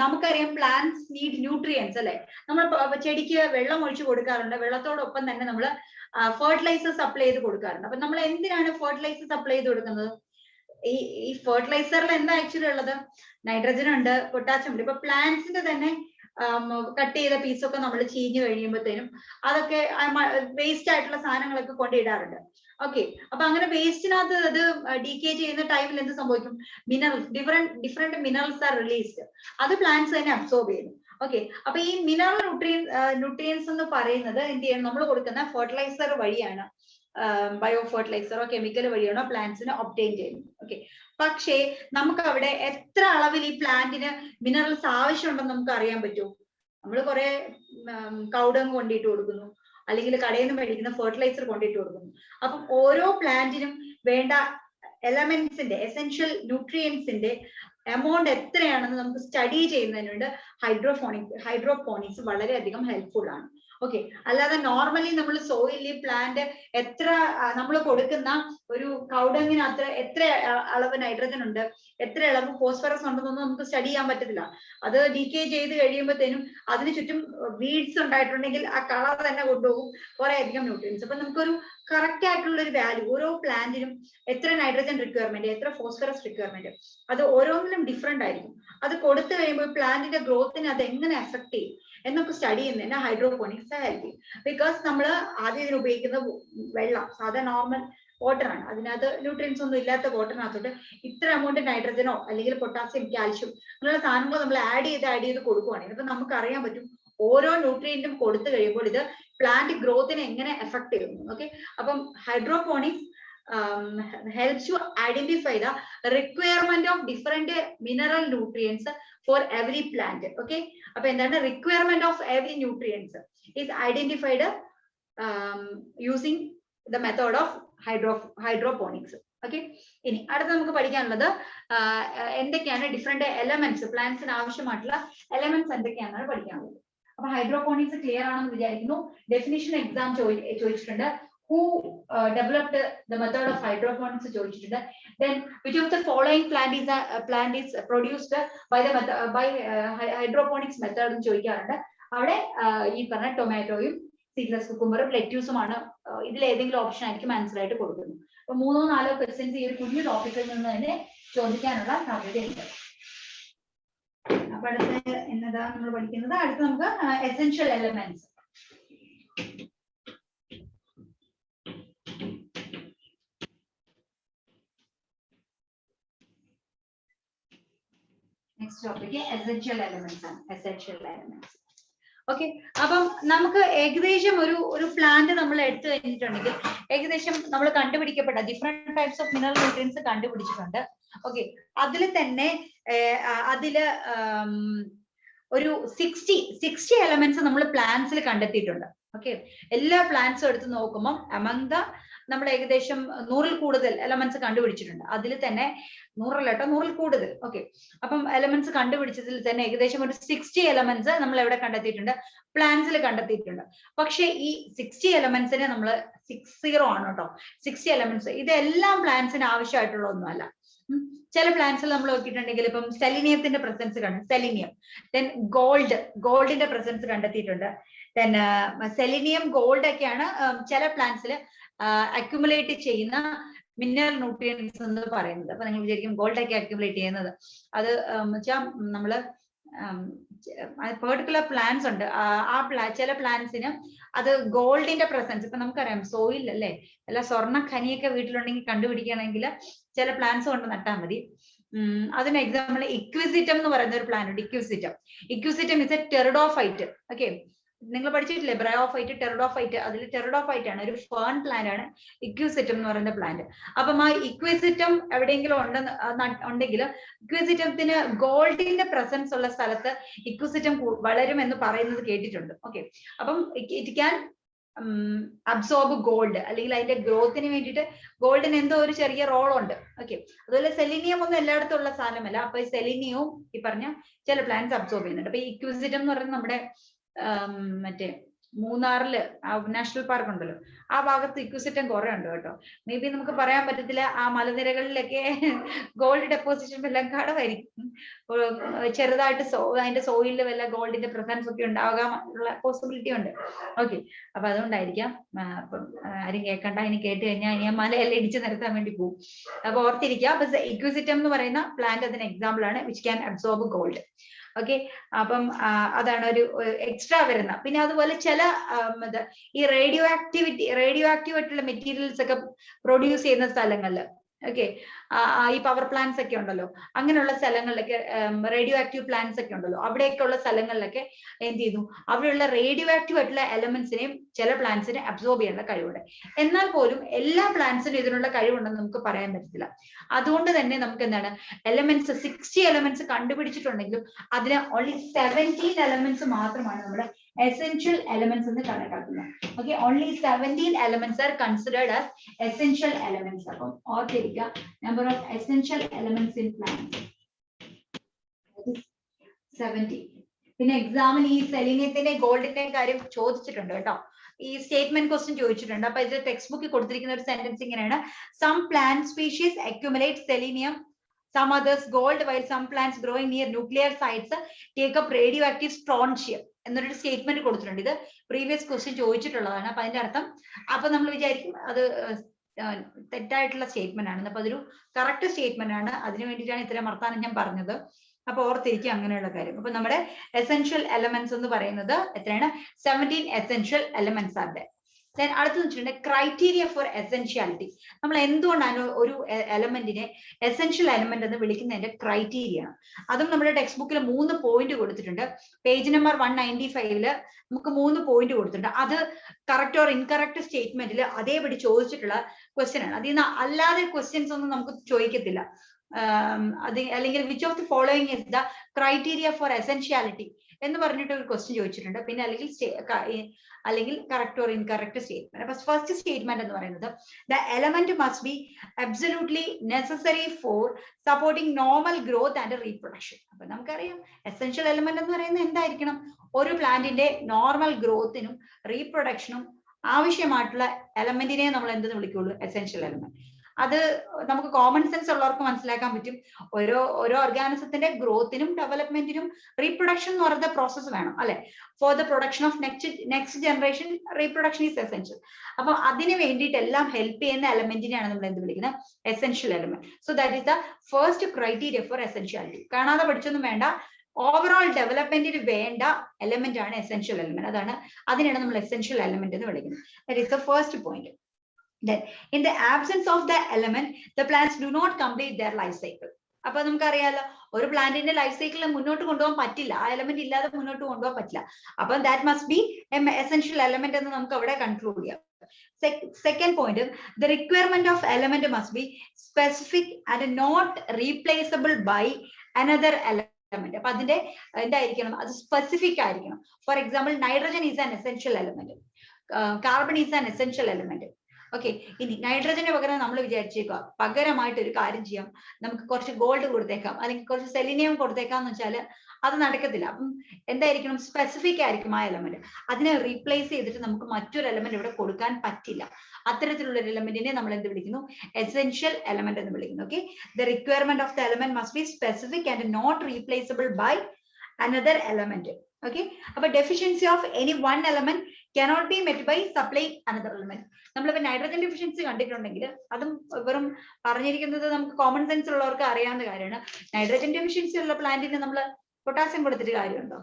നമുക്കറിയാം പ്ലാന്റ്സ് നീഡ് ന്യൂട്രിയൻസ് അല്ലെ. നമ്മൾ ചെടിക്ക് വെള്ളം ഒഴിച്ചു കൊടുക്കാറുണ്ട്, വെള്ളത്തോടൊപ്പം തന്നെ നമ്മൾ ഫെർട്ടിലൈസേഴ്സ് അപ്ലൈ ചെയ്ത് കൊടുക്കാറുണ്ട്. അപ്പൊ നമ്മൾ എന്തിനാണ് ഫെർട്ടിലൈസേഴ്സ് അപ്ലൈ ചെയ്ത് കൊടുക്കുന്നത്? ഈ ഫെർട്ടിലൈസറിൽ എന്താ ആക്ച്വലി ഉള്ളത്? നൈട്രജൻ ഉണ്ട്, പൊട്ടാസ്യം ഉണ്ട്. ഇപ്പൊ പ്ലാന്റ്സിന്റെ തന്നെ കട്ട് ചെയ്ത പീസൊക്കെ നമ്മൾ ചീഞ്ഞു കഴിയുമ്പോഴത്തേനും അതൊക്കെ വേസ്റ്റ് ആയിട്ടുള്ള സാധനങ്ങളൊക്കെ കൊണ്ടിടാറുണ്ട്. ഓക്കെ, അപ്പൊ അങ്ങനെ വേസ്റ്റിനകത്ത് അത് ഡീകേ ചെയ്യുന്ന ടൈമിൽ എന്ത് സംഭവിക്കും? Minerals, different minerals R released. അത് പ്ലാന്റ്സ് തന്നെ അബ്സോർബ് ചെയ്യുന്നു. ഓക്കെ, അപ്പൊ ഈ മിനറൽ ന്യൂട്രിയൻസ് എന്ന് പറയുന്നത് എന്ത് ചെയ്യണം? നമ്മൾ കൊടുക്കുന്ന ഫെർട്ടിലൈസർ വഴിയാണ്, ബയോ ഫെർട്ടിലൈസറോ കെമിക്കൽ വഴിയാണോ പ്ലാന്റ്സിന് ഒബ്റ്റെയിൻ ചെയ്യുന്നത്. ഓക്കെ, പക്ഷേ നമുക്ക് അവിടെ എത്ര അളവിൽ ഈ പ്ലാന്റിന് മിനറൽസ് ആവശ്യമുണ്ടെന്ന് നമുക്ക് അറിയാൻ പറ്റുമോ? നമ്മൾ കുറെ കൗഡങ് കൊണ്ടിട്ട് കൊടുക്കുന്നു, അല്ലെങ്കിൽ കടയിൽ നിന്ന് മേടിക്കുന്ന ഫെർട്ടിലൈസർ കൊണ്ടിട്ട് കൊടുക്കുന്നു. അപ്പം ഓരോ പ്ലാന്റിനും വേണ്ട എലമെന്റ്സിന്റെ, എസെൻഷ്യൽ ന്യൂട്രിയൻസിന്റെ എമൗണ്ട് എത്രയാണെന്ന് നമുക്ക് സ്റ്റഡി ചെയ്യുന്നതിന് വേണ്ടി ഹൈഡ്രോപോണിക്സ് വളരെയധികം ഹെൽപ്ഫുൾ ആണ്. ഓക്കെ, അല്ലാതെ നോർമലി നമ്മൾ സോയിലിൽ പ്ലാന്റ് എത്ര നമ്മൾ കൊടുക്കുന്ന ഒരു കൗഡങ്ങിനകത്ത് എത്ര അളവ് നൈട്രജൻ ഉണ്ട്, എത്ര അളവ് ഫോസ്ഫറസ് ഉണ്ടെന്നൊന്നും നമുക്ക് സ്റ്റഡി ചെയ്യാൻ പറ്റത്തില്ല. അത് ഡീകേ ചെയ്ത് കഴിയുമ്പോഴത്തേനും അതിന് ചുറ്റും വീഡ്സ് ഉണ്ടായിട്ടുണ്ടെങ്കിൽ ആ കളർ തന്നെ കൊണ്ടുപോകും കുറെ അധികം ന്യൂട്രിയൻസ്. അപ്പൊ നമുക്കൊരു കറക്റ്റ് ആയിട്ടുള്ള ഒരു വാല്യൂ, ഓരോ പ്ലാന്റിനും എത്ര നൈട്രജൻ റിക്വയർമെന്റ്, എത്ര ഫോസ്ഫറസ് റിക്വയർമെന്റ്, അത് ഓരോന്നിനും ഡിഫറെന്റ് ആയിരിക്കും. അത് കൊടുത്തു കഴിയുമ്പോൾ പ്ലാന്റിന്റെ ഗ്രോത്തിനെ അത് എങ്ങനെ എഫക്ട് ചെയ്യും എന്നൊക്കെ സ്റ്റഡി ചെയ്യുന്നതിന് ഹൈഡ്രോപോണിക്സ് ഹെൽപ്പ് ചെയ്യും. ബിക്കോസ് നമ്മൾ ആദ്യം ഇതിന് ഉപയോഗിക്കുന്ന വെള്ളം സാധാ നോർമൽ വാട്ടർ ആണ്, അതിനകത്ത് ന്യൂട്രിയൻസ് ഒന്നും ഇല്ലാത്ത വാട്ടറിനകത്തോട്ട് ഇത്ര എമൗണ്ട് നൈട്രജനോ അല്ലെങ്കിൽ പൊട്ടാസ്യം, കാൽഷ്യം അങ്ങനെയുള്ള സാധനങ്ങൾ നമ്മൾ ആഡ് ചെയ്ത് കൊടുക്കുവാണെങ്കിൽ അപ്പൊ നമുക്ക് അറിയാൻ പറ്റും ഓരോ ന്യൂട്രിയന്റും കൊടുത്തു കഴിയുമ്പോൾ ഇത് പ്ലാന്റ് ഗ്രോത്തിനെ എങ്ങനെ എഫക്ട് ചെയ്യുന്നു. ഓക്കെ, അപ്പം hydroponics helps you identify the requirement of different mineral nutrients for every plant. Okay, അപ്പൊ എന്താണ് requirement of every nutrients is identified using the method of hydroponics. Okay, ഇനി അടുത്ത നമുക്ക് പഠിക്കാനുള്ളത് എന്തൊക്കെയാണ് ഡിഫറെന്റ് എലമെന്റ്സ്, പ്ലാന്റ്സിന് ആവശ്യമായിട്ടുള്ള എലമെന്റ്സ് എന്തൊക്കെയാണെന്നാണ് പഠിക്കാനുള്ളത്. അപ്പൊ ഹൈഡ്രോപോണിക്സ് ക്ലിയർ ആണെന്ന് വിചാരിക്കുന്നു. ഡെഫിനിഷൻ എക്സാം ചോദിച്ചിട്ടുണ്ട്. Who developed the method of hydroponics ചോദിച്ചിട്ടുണ്ട്. Then which of the following plant is produced by the hydroponics method എന്ന് ചോദിക്കാറുണ്ട്. അവിടെ ഈ പറഞ്ഞ ടൊമാറ്റോയും സീഡ്ലെസ് കുക്കുംബറും ലെറ്റ്യൂസും ആണ്. ഇതിൽ ഏതെങ്കിലും ഓപ്ഷൻ ആയിരിക്കും ആൻസർ ആയിട്ട് കൊടുക്കുന്നത്. അപ്പൊ 3-4 ക്വസ്റ്റ്യൻസ് ഈ ഒരു കുഞ്ഞു ടോപ്പിക്കിൽ നിന്ന് തന്നെ ചോദിക്കാനുള്ള സാധ്യതയുണ്ട്. അപ്പൊ അടുത്ത എന്നതാ നമ്മൾ പഠിക്കുന്നത്? അടുത്ത് നമുക്ക് essential elements. Next topic essential elements ആണ്. Essential elements. ഓക്കെ, അപ്പം നമുക്ക് ഏകദേശം ഒരു പ്ലാന്റ് നമ്മൾ എടുത്തു കഴിഞ്ഞിട്ടുണ്ടെങ്കിൽ ഏകദേശം നമ്മൾ കണ്ടുപിടിക്കപ്പെട്ട different types of mineral nutrients കണ്ടുപിടിച്ചിട്ടുണ്ട്. ഓക്കെ, അതിൽ തന്നെ അതില് ഒരു 60 എലമെന്റ്സ് നമ്മൾ പ്ലാന്റ്സിൽ കണ്ടെത്തിയിട്ടുണ്ട്. ഓക്കെ, എല്ലാ പ്ലാന്റ്സും എടുത്ത് നോക്കുമ്പോൾ അമംഗ് ദ നമ്മൾ ഏകദേശം 100-ൽ കൂടുതൽ എലമെന്റ്സ് കണ്ടുപിടിച്ചിട്ടുണ്ട്. അതിൽ തന്നെ 100-ൽ കൂടുതൽ. ഓക്കെ, അപ്പം എലമെന്റ്സ് കണ്ടുപിടിച്ചതിൽ തന്നെ ഏകദേശം ഒരു 60 എലമെന്റ്സ് നമ്മൾ എവിടെ കണ്ടെത്തിയിട്ടുണ്ട്? പ്ലാന്റ്സിൽ കണ്ടെത്തിയിട്ടുണ്ട്. പക്ഷെ ഈ 60 എലമെന്റ്സിനെ നമ്മൾ 60 ആണ് കേട്ടോ. 60 എലമെന്റ്സ് ഇതെല്ലാം പ്ലാന്റ്സിന് ആവശ്യമായിട്ടുള്ള ഒന്നുമല്ല. ചില പ്ലാന്റ്സിൽ നമ്മൾ നോക്കിയിട്ടുണ്ടെങ്കിൽ ഇപ്പം സെലിനിയത്തിന്റെ പ്രസൻസ് സെലിനിയം, ദെൻ ഗോൾഡിന്റെ പ്രസൻസ് കണ്ടെത്തിയിട്ടുണ്ട്. ദെൻ സെലിനിയം, ഗോൾഡ് ഒക്കെയാണ് ചില പ്ലാന്റ്സിൽ അക്യുമുലേറ്റ് ചെയ്യുന്ന മിനറൽ ന്യൂട്രിയൻസ് എന്ന് പറയുന്നത്. അപ്പൊ നിങ്ങൾ വിചാരിക്കും ഗോൾഡ് ഒക്കെ അക്യുമുലേറ്റ് ചെയ്യുന്നത് അത് വെച്ചാൽ നമ്മള് പെർട്ടിക്കുലർ പ്ലാന്റ്സ് ഉണ്ട്. ചില പ്ലാന്റ്സിന് അത് ഗോൾഡിന്റെ പ്രസൻസ്, ഇപ്പൊ നമുക്കറിയാം സോയിൽ അല്ലേ, അല്ല സ്വർണ്ണ ഖനിയൊക്കെ വീട്ടിലുണ്ടെങ്കിൽ കണ്ടുപിടിക്കുകയാണെങ്കിൽ ചില പ്ലാന്റ്സ് കൊണ്ട് നട്ടാൽ മതി. അതിന് എക്സാമ്പിൾ ഇക്വിസിറ്റം എന്ന് പറയുന്ന ഒരു പ്ലാന്റ് ഉണ്ട്. ഇക്വിസിറ്റം ഇസ് എ ടെറിഡോഫൈറ്റ്. ഓക്കെ, നിങ്ങൾ പഠിച്ചിട്ടില്ലേ ബ്രയോഫൈറ്റ്, ടെറിഡോഫൈറ്റ്? അതിൽ ടെറിഡോഫൈറ്റ് ആണ്, ഒരു ഫേൺ പ്ലാന്റ് ആണ് ഇക്വിസിറ്റം എന്ന് പറയുന്ന പ്ലാന്റ്. അപ്പം ആ ഇക്വിസിറ്റം എവിടെയെങ്കിലും ഉണ്ടെങ്കിൽ ഇക്വിസിറ്റത്തിന് ഗോൾഡിന്റെ പ്രസൻസ് ഉള്ള സ്ഥലത്ത് ഇക്വിസിറ്റം വളരും എന്ന് പറയുന്നത് കേട്ടിട്ടുണ്ട്. ഓക്കെ, അപ്പം ഇറ്റ് ക്യാൻ അബ്സോർബ് ഗോൾഡ്, അല്ലെങ്കിൽ അതിന്റെ ഗ്രോത്തിന് വേണ്ടിയിട്ട് ഗോൾഡിന് എന്തോ ഒരു ചെറിയ റോൾ ഉണ്ട്. ഓക്കെ, അതുപോലെ സെലിനിയം ഒന്നും എല്ലായിടത്തും ഉള്ള സാധനമല്ല. അപ്പൊ ഈ സെലിനിയവും ഈ പറഞ്ഞ ചില പ്ലാന്റ്സ് അബ്സോർബ് ചെയ്യുന്നുണ്ട്. അപ്പൊ ഈ ഇക്വിസിറ്റം എന്ന് പറയുന്നത് നമ്മുടെ മറ്റേ മൂന്നാറില് നാഷണൽ പാർക്ക് ഉണ്ടല്ലോ, ആ ഭാഗത്ത് ഇക്വിസിറ്റം കുറെ ഉണ്ട് കേട്ടോ. മേ ബി നമുക്ക് പറയാൻ പറ്റത്തില്ല, ആ മലനിരകളിലൊക്കെ ഗോൾഡ് ഡെപ്പോസിഷൻ എല്ലാം കടവായിരിക്കും. ചെറുതായിട്ട് അതിന്റെ സോയിലിൽ വല്ല ഗോൾഡിന്റെ പ്രസൻസ് ഒക്കെ ഉണ്ടാകാനുള്ള പോസിബിലിറ്റി ഉണ്ട്. ഓക്കെ, അപ്പൊ അതുകൊണ്ടായിരിക്കാം. അപ്പം ആരും കേൾക്കണ്ട, ഇനി കേട്ട് കഴിഞ്ഞാൽ ഞാൻ മലയെല്ലാം ഇടിച്ചു നിരത്താൻ വേണ്ടി പോകും. അപ്പൊ ഓർത്തിരിക്കുക. അപ്പൊ ഇക്വിസിറ്റം എന്ന് പറയുന്ന പ്ലാന്റ് അതിന് എക്സാമ്പിൾ ആണ്, which can absorb gold. Okay, അപ്പം അതാണ് ഒരു എക്സ്ട്രാ വരുന്ന. പിന്നെ അതുപോലെ ചില ഈ റേഡിയോ ആക്റ്റീവ് ആയിട്ടുള്ള മെറ്റീരിയൽസ് ഒക്കെ പ്രൊഡ്യൂസ് ചെയ്യുന്ന സ്ഥലങ്ങളിൽ, ഓക്കെ, ഈ പവർ പ്ലാന്റ്സ് ഒക്കെ ഉണ്ടല്ലോ, അങ്ങനെയുള്ള സ്ഥലങ്ങളിലൊക്കെ റേഡിയോ ആക്റ്റീവ് പ്ലാന്റ്സ് ഒക്കെ ഉണ്ടല്ലോ, അവിടെയൊക്കെ ഉള്ള സ്ഥലങ്ങളിലൊക്കെ എന്ത് ചെയ്യുന്നു, അവിടെയുള്ള റേഡിയോ ആക്റ്റീവ് ആയിട്ടുള്ള എലമെന്റ്സിനെയും ചില പ്ലാന്റ്സിനെ അബ്സോർബ് ചെയ്യാനുള്ള കഴിവുണ്ട്. എന്നാൽ പോലും എല്ലാ പ്ലാന്റ്സിനും ഇതിനുള്ള കഴിവുണ്ടെന്ന് നമുക്ക് പറയാൻ പറ്റത്തില്ല. അതുകൊണ്ട് തന്നെ നമുക്ക് എന്താണ്, എലമെന്റ്സ് 60 എലമെന്റ്സ് കണ്ടുപിടിച്ചിട്ടുണ്ടെങ്കിലും അതിന് ഓൺലി 17 എലമെന്റ്സ് മാത്രമാണ് നമ്മുടെ essential elements എന്ന് കണക്കാക്കുന്നത്. Okay, only 17 elements are considered as essential elements. അപ്പം ഓർത്തിരിക്കുക, number of essential elements in plants 70. പിന്നെ എക്സാമിന് ഈ സെലീനിയത്തിന്റെ ഗോൾഡിന്റെ കാര്യം ചോദിച്ചിട്ടുണ്ട് കേട്ടോ. ഈ സ്റ്റേറ്റ്മെന്റ് ക്വസ്റ്റ്യൻ ചോദിച്ചിട്ടുണ്ട്. അപ്പൊ ഇത് ടെക്സ്റ്റ് ബുക്കിൽ കൊടുത്തിരിക്കുന്ന ഒരു സെന്റൻസ് ഇങ്ങനെയാണ്: some plant species accumulate selenium, some others gold, while some plants growing near nuclear sites take up radioactive strontium എന്നൊരു സ്റ്റേറ്റ്മെന്റ് കൊടുത്തിട്ടുണ്ട്. ഇത് പ്രീവിയസ് ക്വസ്റ്റ്യൻ ചോദിച്ചിട്ടുള്ളതാണ്. അപ്പൊ അതിന്റെ അർത്ഥം, അപ്പൊ നമ്മൾ വിചാരിക്കും അത് തെറ്റായിട്ടുള്ള സ്റ്റേറ്റ്മെന്റ് ആണ്. അപ്പൊ അതൊരു കറക്റ്റ് സ്റ്റേറ്റ്മെന്റ് ആണ്. അതിനു വേണ്ടിയിട്ടാണ് ഇത്രയും വർത്താനം ഞാൻ പറഞ്ഞത്. അപ്പൊ ഓർത്തിരിക്കുക അങ്ങനെയുള്ള കാര്യം. അപ്പൊ നമ്മുടെ എസെൻഷ്യൽ എലമെന്റ്സ് എന്ന് പറയുന്നത് എത്രയാണ്? 17 എസെൻഷ്യൽ എലമെന്റ്സ് ആണ്. Then അടുത്ത് വെച്ചിട്ടുണ്ടെങ്കിൽ ക്രൈറ്റീരിയ ഫോർ എസെൻഷ്യാലിറ്റി. നമ്മൾ എന്തുകൊണ്ടാണ് ഒരു എലമെന്റിനെ എസെൻഷ്യൽ എലമെന്റ് എന്ന് വിളിക്കുന്നതിന്റെ ക്രൈറ്റീരിയ ആണ്. അതും നമ്മുടെ ടെക്സ്റ്റ് ബുക്കിൽ 3 പോയിന്റ് കൊടുത്തിട്ടുണ്ട്. പേജ് നമ്പർ 195 നമുക്ക് 3 പോയിന്റ് കൊടുത്തിട്ടുണ്ട്. അത് കറക്റ്റ് ഓർ ഇൻകറക്റ്റ് സ്റ്റേറ്റ്മെന്റിൽ അതേപടി ചോദിച്ചിട്ടുള്ള ക്വസ്റ്റ്യൻ ആണ്. അതിൽ നിന്ന് അല്ലാതെ ക്വസ്റ്റ്യൻസ് ഒന്നും നമുക്ക് ചോദിക്കത്തില്ല. അത് അല്ലെങ്കിൽ which of the following is the criteria four essentiality എന്ന് പറഞ്ഞിട്ട് ഒരു ക്വസ്റ്റ്യൻ ചോദിച്ചിട്ടുണ്ട്. പിന്നെ അല്ലെങ്കിൽ കറക്റ്റ് ഓർ ഇൻകറക്റ്റ് സ്റ്റേറ്റ്മെന്റ്. അപ്പൊ ഫസ്റ്റ് സ്റ്റേറ്റ്മെന്റ് എന്ന് പറയുന്നത് the element must B absolutely necessary four supporting normal growth and reproduction. അപ്പൊ നമുക്കറിയാം എസെൻഷ്യൽ എലമെന്റ് എന്ന് പറയുന്നത് എന്തായിരിക്കണം? ഒരു പ്ലാന്റിന്റെ നോർമൽ ഗ്രോത്തിനും റീപ്രൊഡക്ഷനും ആവശ്യമായിട്ടുള്ള എലമെന്റിനെ നമ്മൾ എന്തെന്ന് വിളിക്കുള്ളൂ? Essential element. അത് നമുക്ക് കോമൺ സെൻസ് ഉള്ളവർക്ക് മനസ്സിലാക്കാൻ പറ്റും. ഓരോ ഓർഗാനിസത്തിന്റെ ഗ്രോത്തിനും ഡെവലപ്മെന്റിനും റീപ്രൊഡക്ഷൻ എന്ന് പറയുന്ന പ്രോസസ്സ് വേണം, അല്ലെ? For the production of next generation reproduction is essential. അപ്പൊ അതിന് വേണ്ടിയിട്ട് എല്ലാം ഹെൽപ്പ് ചെയ്യുന്ന എലമെന്റിനെയാണ് നമ്മൾ എന്ത് വിളിക്കുന്നത്? Essential element. So that is the first criteria four essentiality. കാണാതെ പഠിച്ചൊന്നും വേണ്ട, ഓവറോൾ ഡെവലപ്മെന്റിന് വേണ്ട എലമെന്റ് ആണ് എസെൻഷ്യൽ എലമെന്റ്. അതിനാണ് നമ്മൾ എസെൻഷ്യൽ എലമെന്റ് എന്ന് വിളിക്കുന്നത്. That is the first point. Then in the absence of the element, the plants do not complete their life cycle. അപ്പൊ നമുക്കറിയാലോ, ഒരു പ്ലാന്റിന്റെ ലൈഫ് സൈക്കിൾ മുന്നോട്ട് കൊണ്ടുപോകാൻ പറ്റില്ല, ആ എലമെന്റ് ഇല്ലാതെ മുന്നോട്ട് കൊണ്ടുപോകാൻ പറ്റില്ല. അപ്പൊ that must be essential element എന്ന് നമുക്ക് അവിടെ കൺക്ലൂഡ് ചെയ്യാം. Second point, the requirement of element must be specific and not replaceable by another element. അപ്പൊ അതിന്റെ എന്തായിരിക്കണം? അത് സ്പെസിഫിക് ആയിരിക്കണം. For example, nitrogen is an essential element, carbon is an essential element. Okay, ഇനി നൈട്രജന് പകരം നമ്മൾ വിചാരിച്ചേക്കുക, പകരമായിട്ട് ഒരു കാര്യം ചെയ്യാം, നമുക്ക് കുറച്ച് ഗോൾഡ് കൊടുത്തേക്കാം അല്ലെങ്കിൽ കുറച്ച് സെലിനിയം കൊടുത്തേക്കാം എന്ന് വെച്ചാൽ അത് നടക്കത്തില്ല. അപ്പം എന്തായിരിക്കണം? സ്പെസിഫിക് ആയിരിക്കും ആ എലമെന്റ്. അതിനെ റീപ്ലേസ് ചെയ്തിട്ട് നമുക്ക് മറ്റൊരു എലമെന്റ് ഇവിടെ കൊടുക്കാൻ പറ്റില്ല. അത്തരത്തിലുള്ള ഒരു എലമെന്റിനെ നമ്മൾ എന്ത് വിളിക്കുന്നു? എസെൻഷ്യൽ എലമെന്റ് എന്ന് വിളിക്കുന്നു. Okay, the requirement of the element must be specific and not replaceable by another element. Okay, അപ്പൊ deficiency of any one element cannot be met by supplying another element. നമ്മളിപ്പോ നൈട്രജൻ ഡെഫിഷ്യൻസി കണ്ടിട്ടുണ്ടെങ്കിൽ അതും വെറും പറഞ്ഞിരിക്കുന്നത് നമുക്ക് കോമൺ സെൻസ് ഉള്ളവർക്ക് അറിയാവുന്ന കാര്യമാണ്. നൈട്രജൻ ഡെഫിഷ്യൻസി ഉള്ള പ്ലാന്റിന് നമ്മൾ പൊട്ടാസ്യം കൊടുത്തിട്ട് കാര്യമുണ്ടോ?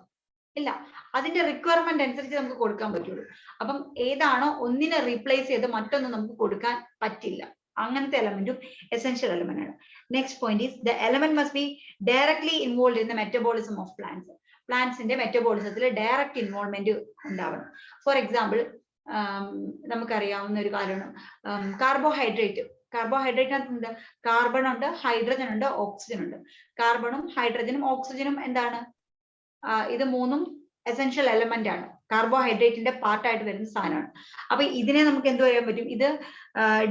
ഇല്ല. അതിന്റെ റിക്വയർമെന്റ് അനുസരിച്ച് നമുക്ക് കൊടുക്കാൻ പറ്റുള്ളൂ. അപ്പം ഏതാണോ ഒന്നിനെ റീപ്ലേസ് ചെയ്ത് മറ്റൊന്ന് നമുക്ക് കൊടുക്കാൻ പറ്റില്ല. അങ്ങനത്തെ എലമെന്റും എസെൻഷ്യൽ എലമെന്റ് ആണ്. Next point is the element must be directly involve in the metabolism of plants. പ്ലാന്റ്സിന്റെ മെറ്റബോളിസത്തിൽ ഡയറക്റ്റ് ഇൻവോൾവ്മെന്റ് ഉണ്ടാവണം. ഫോർ എക്സാമ്പിൾ, നമുക്കറിയാവുന്ന ഒരു കാര്യമാണ് കാർബോഹൈഡ്രേറ്റിനകത്ത് ഉണ്ട് കാർബൺ ഉണ്ട്, ഹൈഡ്രജൻ ഉണ്ട്, ഓക്സിജൻ ഉണ്ട്. കാർബണും ഹൈഡ്രജനും ഓക്സിജനും എന്താണ്? ഇത് മൂന്നും എസെൻഷ്യൽ എലമെന്റ് ആണ്, കാർബോഹൈഡ്രേറ്റിന്റെ പാർട്ടായിട്ട് വരുന്ന സാധനമാണ്. അപ്പൊ ഇതിനെ നമുക്ക് എന്ത് പറയാൻ പറ്റും? ഇത്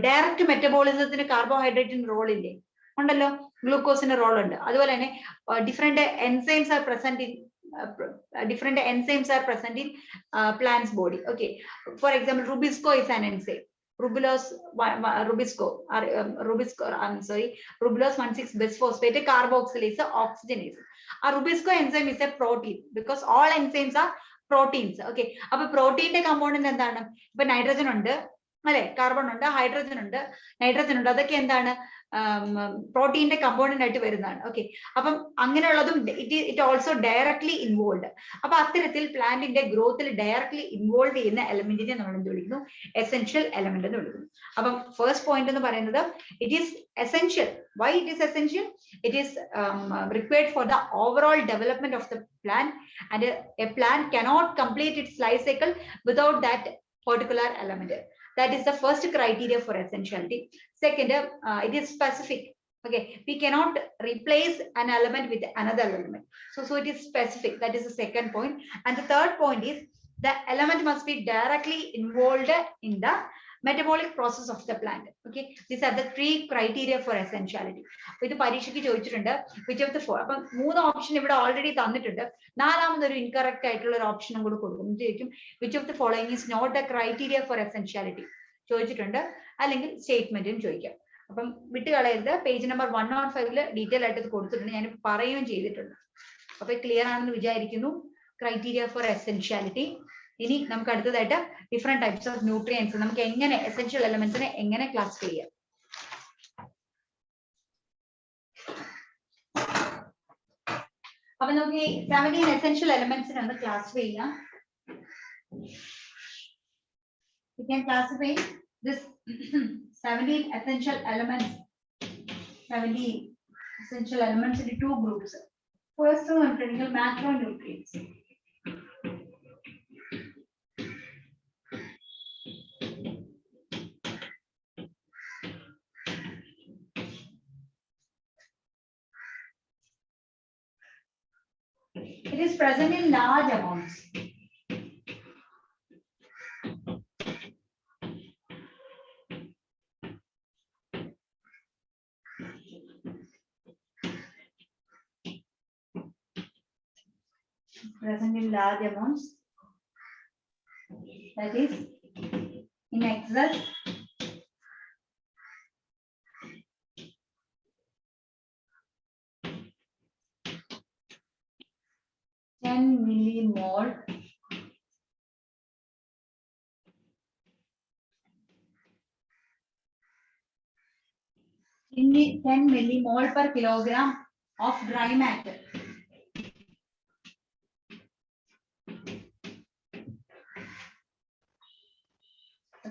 ഡയറക്റ്റ് മെറ്റബോളിസത്തിന് കാർബോഹൈഡ്രേറ്റിന് റോൾ ഇല്ലേ? ഉണ്ടല്ലോ, ഗ്ലൂക്കോസിന്റെ റോൾ ഉണ്ട്. അതുപോലെ തന്നെ different enzymes are present in different enzymes are present in plant's body. Okay, for example, rubisco is an enzyme. Rubulose rubulose 1,6 bisphosphate carboxylase oxygenase. A rubisco enzyme is a protein because all enzymes are proteins. Okay, appo protein component endana? Ipo nitrogen undu alle, carbon undu, hydrogen undu, nitrogen undu, adokke endana protein component aayittu varunnaanu. Okay, appam anganeyulladum it also directly involved. Appo athirathil plant inde growth il directly involved cheyna element ine nammal endu vilikkunnu essential element ennu vilikkunnu. Appam first point ennu parayunnathu, it is essential. Why it is essential? It is required for the overall development of the plant, and a plant cannot complete its life cycle without that particular element. That is the first criteria for essentiality. Second, it is specific. Okay, we cannot replace an element with another element. So it is specific. That is the second point. And the third point is the element must be directly involved in the metabolic process of the plant. Okay, these are the three criteria for essentiality. ഇത് പരീക്ഷയ്ക്ക് ചോദിച്ചിട്ടുണ്ട് which of the four. അപ്പം 3 ഓപ്ഷൻ ഇവിടെ ഓൾറെഡി തന്നിട്ടുണ്ട്. നാലാമതൊരു ഇൻകറക്റ്റ് ആയിട്ടുള്ള ഒരു ഓപ്ഷനും കൂടി കൊടുക്കും. ചോദിക്കും which of the following is not the criteria for essentiality ചോദിച്ചിട്ടുണ്ട്, അല്ലെങ്കിൽ സ്റ്റേറ്റ്മെന്റും ചോദിക്കാം. അപ്പം വിട്ടുകളയരുത്. പേജ് നമ്പർ 105 ഡീറ്റെയിൽ ആയിട്ട് ഇത് കൊടുത്തിട്ടുണ്ട്, ഞാൻ പറയുകയും ചെയ്തിട്ടുണ്ട്. അപ്പൊ ക്ലിയർ ആണെന്ന് വിചാരിക്കുന്നു. Criteria four essentiality. ഇനി നമുക്ക് അടുത്തതായിട്ട് ഡിഫറെന്റ് ടൈപ്സ് ഓഫ് ന്യൂട്രിയൻസ്, നമുക്ക് എങ്ങനെ എസെൻഷ്യൽ എലമെന്റ്സിനെ എങ്ങനെ ക്ലാസിഫൈ ചെയ്യാം. അപ്പൊ നമുക്ക് ഈ 17 എസെൻഷ്യൽ എലമെന്റ്സിനെ ഒന്ന് ക്ലാസിഫൈ ചെയ്യാം. We can classify this 17 essential elements into 2 groups. First one, macronutrients. It is present in large amounts. Present in large amounts, that is in excess (10 millimole per kilogram of dry matter.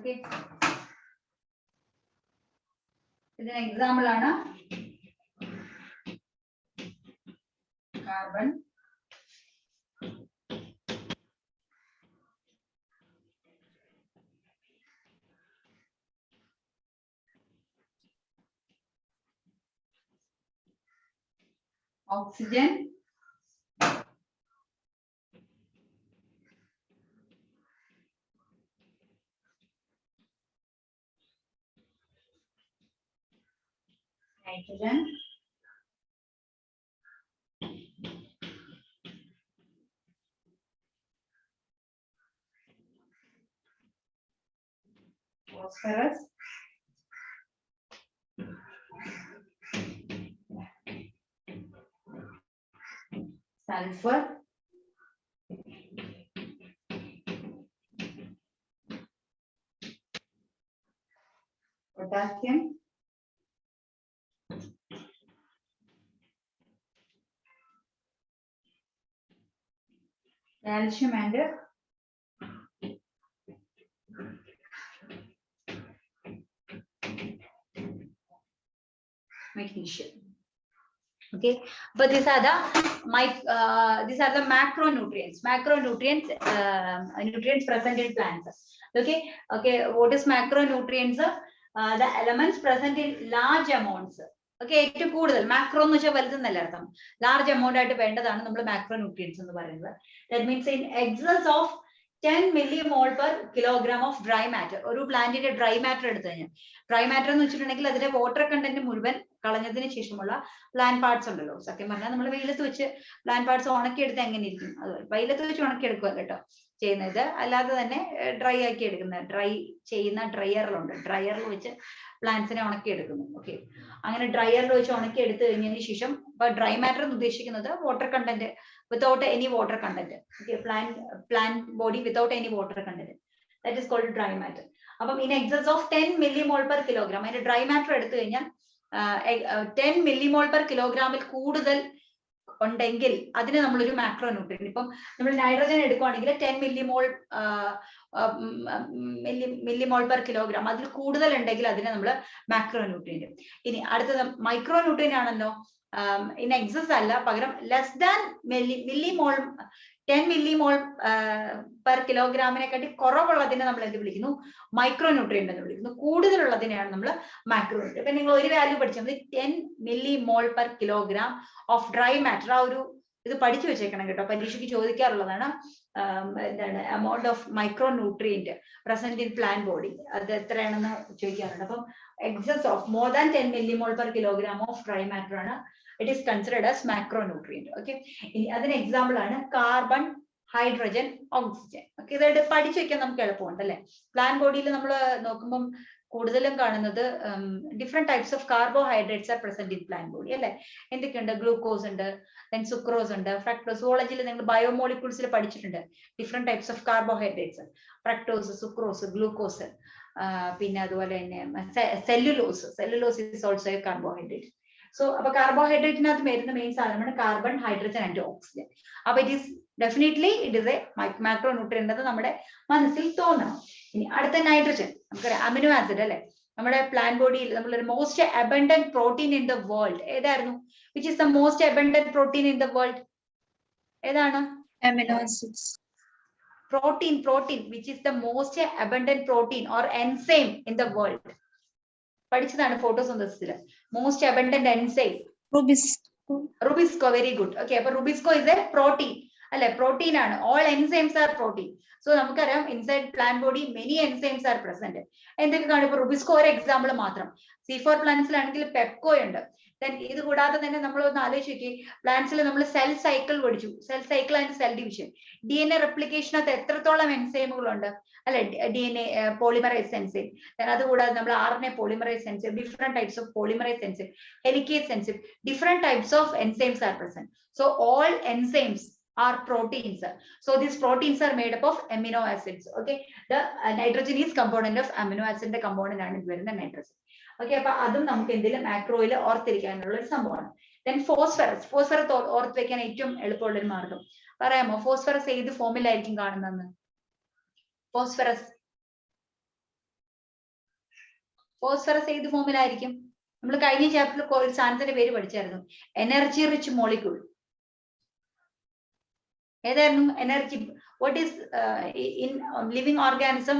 Okay, this an example ആണ്. Carbon, oxygen, nitrogen, phosphorus, sulfur, potassium, calcium and magnesium. Okay, but these are the macronutrients. Nutrients present in plants. Okay, what is macronutrients? The elements present in large amounts. Okay, ഏറ്റവും കൂടുതൽ മാക്രോ എന്ന് വെച്ചാൽ വലുതെന്നല്ല അർത്ഥം, ലാർജ് എമൗണ്ട് ആയിട്ട് വേണ്ടതാണ് നമ്മൾ മാക്രോന്യൂട്രിയൻസ് എന്ന് പറയുന്നത്. That means in excess of 10 millimole per kilogram of dry matter. ഒരു പ്ലാന്റിന്റെ ഡ്രൈ മാറ്റർ എടുത്തു കഴിഞ്ഞാൽ, ഡ്രൈ മാറ്റർ എന്ന് വെച്ചിട്ടുണ്ടെങ്കിൽ അതിന്റെ വാട്ടർ കണ്ടന്റ് മുഴുവൻ കളഞ്ഞതിന് ശേഷമുള്ള പ്ലാന്റ് പാർട്സ് ഉണ്ടല്ലോ. സത്യം പറഞ്ഞാൽ നമ്മൾ വെയിലത്ത് വെച്ച് പ്ലാന്റ് പാർട്സ് ഉണക്കിയെടുത്ത് എങ്ങനെ ഇരിക്കും, അത് വെയിലത്ത് വെച്ച് ഉണക്കിയെടുക്കുക കേട്ടോ ചെയ്യുന്നത്, അല്ലാതെ തന്നെ ഡ്രൈ ആക്കി എടുക്കുന്നത്, ഡ്രൈ ചെയ്യുന്ന ഡ്രയറിലുണ്ട്, ഡ്രയറിൽ വെച്ച് പ്ലാന്റ്സിനെ ഉണക്കിയെടുക്കുന്നു. ഓക്കെ, അങ്ങനെ ഡ്രയറിൽ വെച്ച് ഉണക്കി എടുത്തു കഴിഞ്ഞതിന് ശേഷം, ഇപ്പൊ ഡ്രൈ മാറ്റർ എന്ന് ഉദ്ദേശിക്കുന്നത് water content without any water content. Okay, plant body without any water content, that is called dry matter. അപ്പം in excess of 10 millimole per kilogram, അതിന്റെ ഡ്രൈ മാറ്റർ എടുത്തു കഴിഞ്ഞാൽ 10 millimole per kilogramമിൽ കൂടുതൽ ഉണ്ടെങ്കിൽ അതിന് നമ്മളൊരു മാക്രോ ന്യൂട്രിയൻ. ഇപ്പം നമ്മൾ നൈട്രജൻ എടുക്കുവാണെങ്കിൽ 10 millimole per kilogram, അതിൽ കൂടുതൽ ഉണ്ടെങ്കിൽ അതിനെ നമ്മൾ മാക്രോ ന്യൂട്രിയൻ. ഇനി അടുത്തത് മൈക്രോ ന്യൂട്രിയൻ ആണല്ലോ. ഇൻ എക്സസ് അല്ല, പകരം less than millimole 10 millimole per kilogramമിനെക്കാട്ടി കുറവുള്ളതിനെ നമ്മൾ എന്ത് വിളിക്കുന്നു, മൈക്രോ ന്യൂട്രിയന്റ് എന്ന് വിളിക്കുന്നു. കൂടുതലുള്ളതിനെയാണ് നമ്മൾ മാക്രോ ന്യൂട്രിയൻ. ഇപ്പൊ നിങ്ങൾ ഒരു വാല്യൂ പഠിച്ചാൽ മതി, 10 millimole per kilogram of dry matter. ആ ഒരു ഇത് പഠിച്ചു വെച്ചേക്കണം കേട്ടോ, പരീക്ഷയ്ക്ക് ചോദിക്കാറുള്ളതാണ്. എന്താണ് amount of micro nutrient present in plant body, അത് എത്രയാണെന്ന് ചോദിക്കാറുണ്ട്. അപ്പം excess of more than 10 millimole per kilogram of dry matter ആണ് it is considered as macronutrient. Okay, ഇനി അതിന് എക്സാമ്പിൾ ആണ് കാർബൺ, ഹൈഡ്രജൻ, ഓക്സിജൻ. ഓക്കെ, ഇതായിട്ട് പഠിച്ചു വെക്കാൻ നമുക്ക് എളുപ്പമുണ്ട് അല്ലെ. പ്ലാന്റ് ബോഡിയിൽ നമ്മൾ നോക്കുമ്പോൾ കൂടുതലും കാണുന്നത് different types of carbohydrates R present in plant body അല്ലെ. എന്തൊക്കെയുണ്ട്, ഗ്ലൂക്കോസ് ഉണ്ട്, ദെൻ സുക്രോസ് ഉണ്ട്, ഫ്രക്ടോസ്. സുവോളജിയിൽ നിങ്ങൾ ബയോമോളിക്യൂൾസിൽ പഠിച്ചിട്ടുണ്ട് different types of carbohydrates, fructose, sucrose, glucose. പിന്നെ അതുപോലെ തന്നെ cellulose is also A carbohydrate. So അപ്പൊ കാർബോഹൈഡ്രേറ്റിനകത്ത് വരുന്ന മെയിൻ സാധനമാണ് കാർബൺ, ഹൈഡ്രജൻ ആൻഡ് ഓക്സിജൻ. അപ്പൊ it is definitely it is A macro nutrient എന്ന് നമ്മുടെ മനസ്സിൽ തോന്നണം. ഇനി അടുത്ത നൈട്രജൻ, നമുക്കറിയാം അമിനോ ആസിഡ് അല്ലെ. നമ്മുടെ പ്ലാന്റ് ബോഡിയിൽ നമ്മളൊരു most abundant protein in the world ഏതായിരുന്നു? Which is the most abundant protein in the world? ഏതാണ്? amino acids. Protein, which is the most abundant protein or enzyme in the world. പഠിച്ചതാണ് ഫോട്ടോസിന്തസിസിൽ. Most abundant enzyme rubisco. Very good. Okay, അപ്പൊ റുബിസ്കോ ഇസ് എ പ്രോട്ടീൻ അല്ലെ, പ്രോട്ടീൻ ആണ്. All enzymes are protein. So നമുക്കറിയാം inside plant body many enzymes are present. എന്തൊക്കെ കാണും? ഇപ്പൊ റുബിസ്കോ ഒരു എക്സാമ്പിൾ മാത്രം. C4 പ്ലാന്റ്സിലാണെങ്കിൽ പെപ്കോ ഉണ്ട്. ദെൻ ഇത് കൂടാതെ തന്നെ നമ്മൾ ഒന്ന് ആലോചിച്ച് നോക്കി, പ്ലാന്റ്സിൽ നമ്മൾ സെൽ സൈക്കിൾ പഠിച്ചു, cell cycle and cell division. DNA റെപ്ലിക്കേഷനകത്ത് എത്രത്തോളം എൻസൈമുകളുണ്ട് അല്ലെ, DNA പോളിമറൈസ് എൻസൈം. അതുകൂടാതെ നമ്മൾ RNA polymerise enzyme, different types of polymerise enzyme, helicase enzyme, different types of enzymes are present. So all enzymes are proteins. So these proteins are made up of amino acids. Okay, the nitrogen is component of amino acid component ആണ് ഇത് വരുന്ന nitrogen. Okay, അപ്പൊ അതും നമുക്ക് എന്തെങ്കിലും മാക്രോയിൽ ഓർത്തിരിക്കാനുള്ള ഒരു സംഭവമാണ്. Then phosphorus ഓർത്ത് വെക്കാൻ ഏറ്റവും എളുപ്പമുള്ള ഒരു മാർഗം പറയാമോ? ഫോസ്ഫറസ് ഏത് ഫോമിലായിരിക്കും കാണുന്നതെന്ന്? ഫോസ്ഫറസ് ഏത് ഫോമിലായിരിക്കും? നമ്മൾ കഴിഞ്ഞ ചാപ്റ്ററിൽ ഒരു സാധനത്തിന്റെ പേര് പഠിച്ചായിരുന്നു, എനർജി റിച്ച് മോളിക്യൂൾ. ഏതായിരുന്നു? Energy. What is in living organism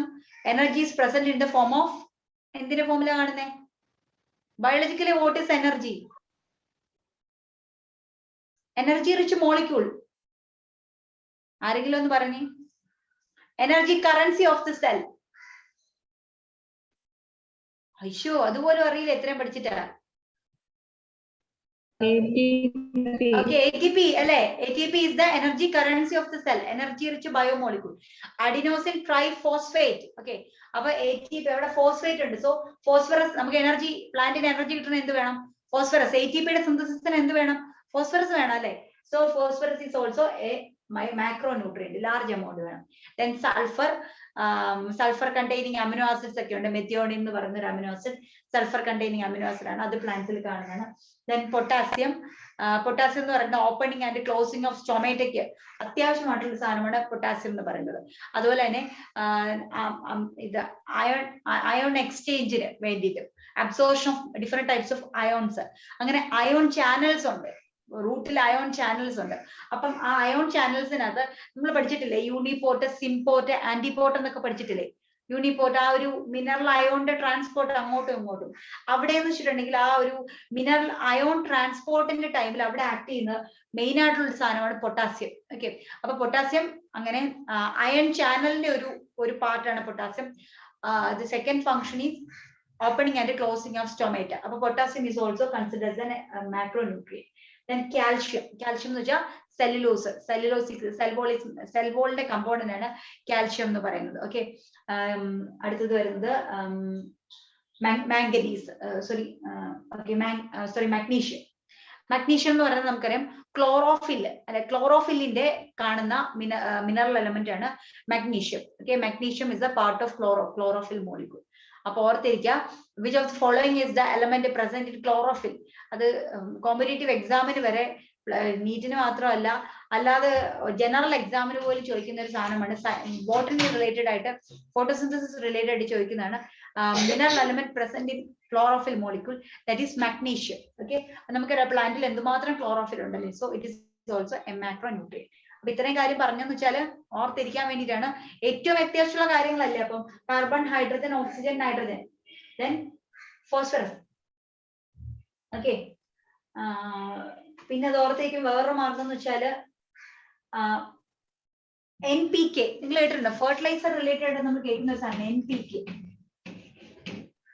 energy is present in the form of, എന്തിന്റെ ഫോമിലാണ് കാണുന്നേ? Biologically what is energy? Energy rich molecule. ആരെങ്കിലും ഒന്ന് പറഞ്ഞേ. Energy currency of the cell. അയ്യോ, അതുപോലും അറിയില്ല, എത്രയും പഠിച്ചിട്ടാ. Okay, ATP അല്ലെ. ATP is the energy currency of the cell, energy rich biomolecule. Adenosine triphosphate. Okay, അപ്പൊ ATP അവിടെ ഫോസ്ഫേറ്റ് ഉണ്ട്. സോ ഫോസ്ഫറസ് നമുക്ക് എനർജി, പ്ലാന്റിന് എനർജി കിട്ടുന്ന എന്ത് വേണം? ഫോസ്ഫറസ്. ATPയുടെ സിന്തസിസിന് എന്ത് വേണം? ഫോസ്ഫറസ് വേണം അല്ലെ. So phosphorus is also a macronutrient, large amount വേണം. Then sulphur containing amino acids ഒക്കെ ഉണ്ട്. മെത്തിയോണിൻ എന്ന് പറയുന്ന ഒരു amino acid sulphur containing amino acid ആണ്, അത് പ്ലാന്റ്സിൽ കാണുന്നതാണ്. ദെൻ പൊട്ടാസ്യം എന്ന് പറയുന്ന ഓപ്പണിംഗ് ആൻഡ് ക്ലോസിംഗ് ഓഫ് സ്റ്റൊമാറ്റയ്ക്ക് അത്യാവശ്യമായിട്ടുള്ള സാധനമാണ് പൊട്ടാസ്യം എന്ന് പറയുന്നത്. അതുപോലെ തന്നെ ഇത് അയോൺ എക്സ്ചേഞ്ചിന് വേണ്ടിയിട്ട് absorption of different types of ions. അങ്ങനെ അയോൺ ചാനൽസ് ഉണ്ട്, റൂട്ടിൽ അയോൺ ചാനൽസ് ഉണ്ട്. അപ്പം ആ അയോൺ ചാനൽസിനകത്ത് നമ്മൾ പഠിച്ചിട്ടില്ലേ, യൂണിപോർട്ട്, സിംപോർട്ട്, ആന്റിപോർട്ട് എന്നൊക്കെ പഠിച്ചിട്ടില്ലേ? യൂണിപോർട്ട് ആ ഒരു മിനറൽ അയോണിന്റെ ട്രാൻസ്പോർട്ട് അങ്ങോട്ടും ഇങ്ങോട്ടും. അവിടെ എന്ന് വെച്ചിട്ടുണ്ടെങ്കിൽ ആ ഒരു മിനറൽ അയോൺ ട്രാൻസ്പോർട്ടിന്റെ ടൈമിൽ അവിടെ ആക്ട് ചെയ്യുന്ന മെയിൻ ആയിട്ടുള്ള സാധനമാണ് പൊട്ടാസ്യം. ഓക്കെ, അപ്പൊ പൊട്ടാസ്യം അങ്ങനെ അയൺ ചാനലിന്റെ ഒരു പാർട്ടാണ് potassium. The second function is opening and closing of stomata. അപ്പൊ potassium is also considered as a macronutrient. Then calcium എന്ന് വെച്ചാൽ സെൽ വോളിന്റെ കമ്പോണന്റ് ആണ് കാൽഷ്യം എന്ന് പറയുന്നത്. ഓക്കെ, അടുത്തത് വരുന്നത് മാംഗനീസ് മാഗ്നീഷ്യം. മാഗ്നീഷ്യം എന്ന് പറയുന്നത് നമുക്കറിയാം ക്ലോറോഫിൽ അല്ലെ, ക്ലോറോഫില്ലിന്റെ കാണുന്ന മിനറൽ എലമെന്റ് ആണ് magnesium. Okay, magnesium is A part of chlorophyll molecule. അപ്പൊ ഓർത്തിരിക്കുക, which of the following is the element present in chlorophyll. അത് കോമ്പറ്റേറ്റീവ് എക്സാമിന് വരെ, നീറ്റിന് മാത്രമല്ല അല്ലാതെ ജനറൽ എക്സാമിന് പോലും ചോദിക്കുന്ന ഒരു സാധനമാണ്. ബോട്ടണി റിലേറ്റഡ് ആയിട്ട്, ഫോട്ടോസിന്തസിസ് റിലേറ്റഡ് ആയിട്ട് ചോദിക്കുന്നതാണ് mineral element present in chlorophyll molecule, that is magnesium. Okay, നമുക്ക് പ്ലാന്റിൽ എന്തുമാത്രം ക്ലോറോഫിൽ ഉണ്ടല്ലേ, so it is also a macronutrient. അപ്പൊ ഇത്രയും കാര്യം പറഞ്ഞെന്ന് വെച്ചാൽ ഓർത്തിരിക്കാൻ വേണ്ടിയിട്ടാണ്. ഏറ്റവും അത്യാവശ്യമുള്ള കാര്യങ്ങളല്ലേ. അപ്പം carbon, hydrogen, oxygen, nitrogen, then phosphorus. Okay, പിന്നെ അത് ഓർത്തേക്കും വേറൊരു മാർഗം എന്ന് വെച്ചാല് NPK. നിങ്ങൾ കേട്ടിട്ടുണ്ടോ? ഫെർട്ടിലൈസർ റിലേറ്റഡ് ആയിട്ട് നമ്മൾ കേൾക്കുന്ന ഒരു സാധനം NPK.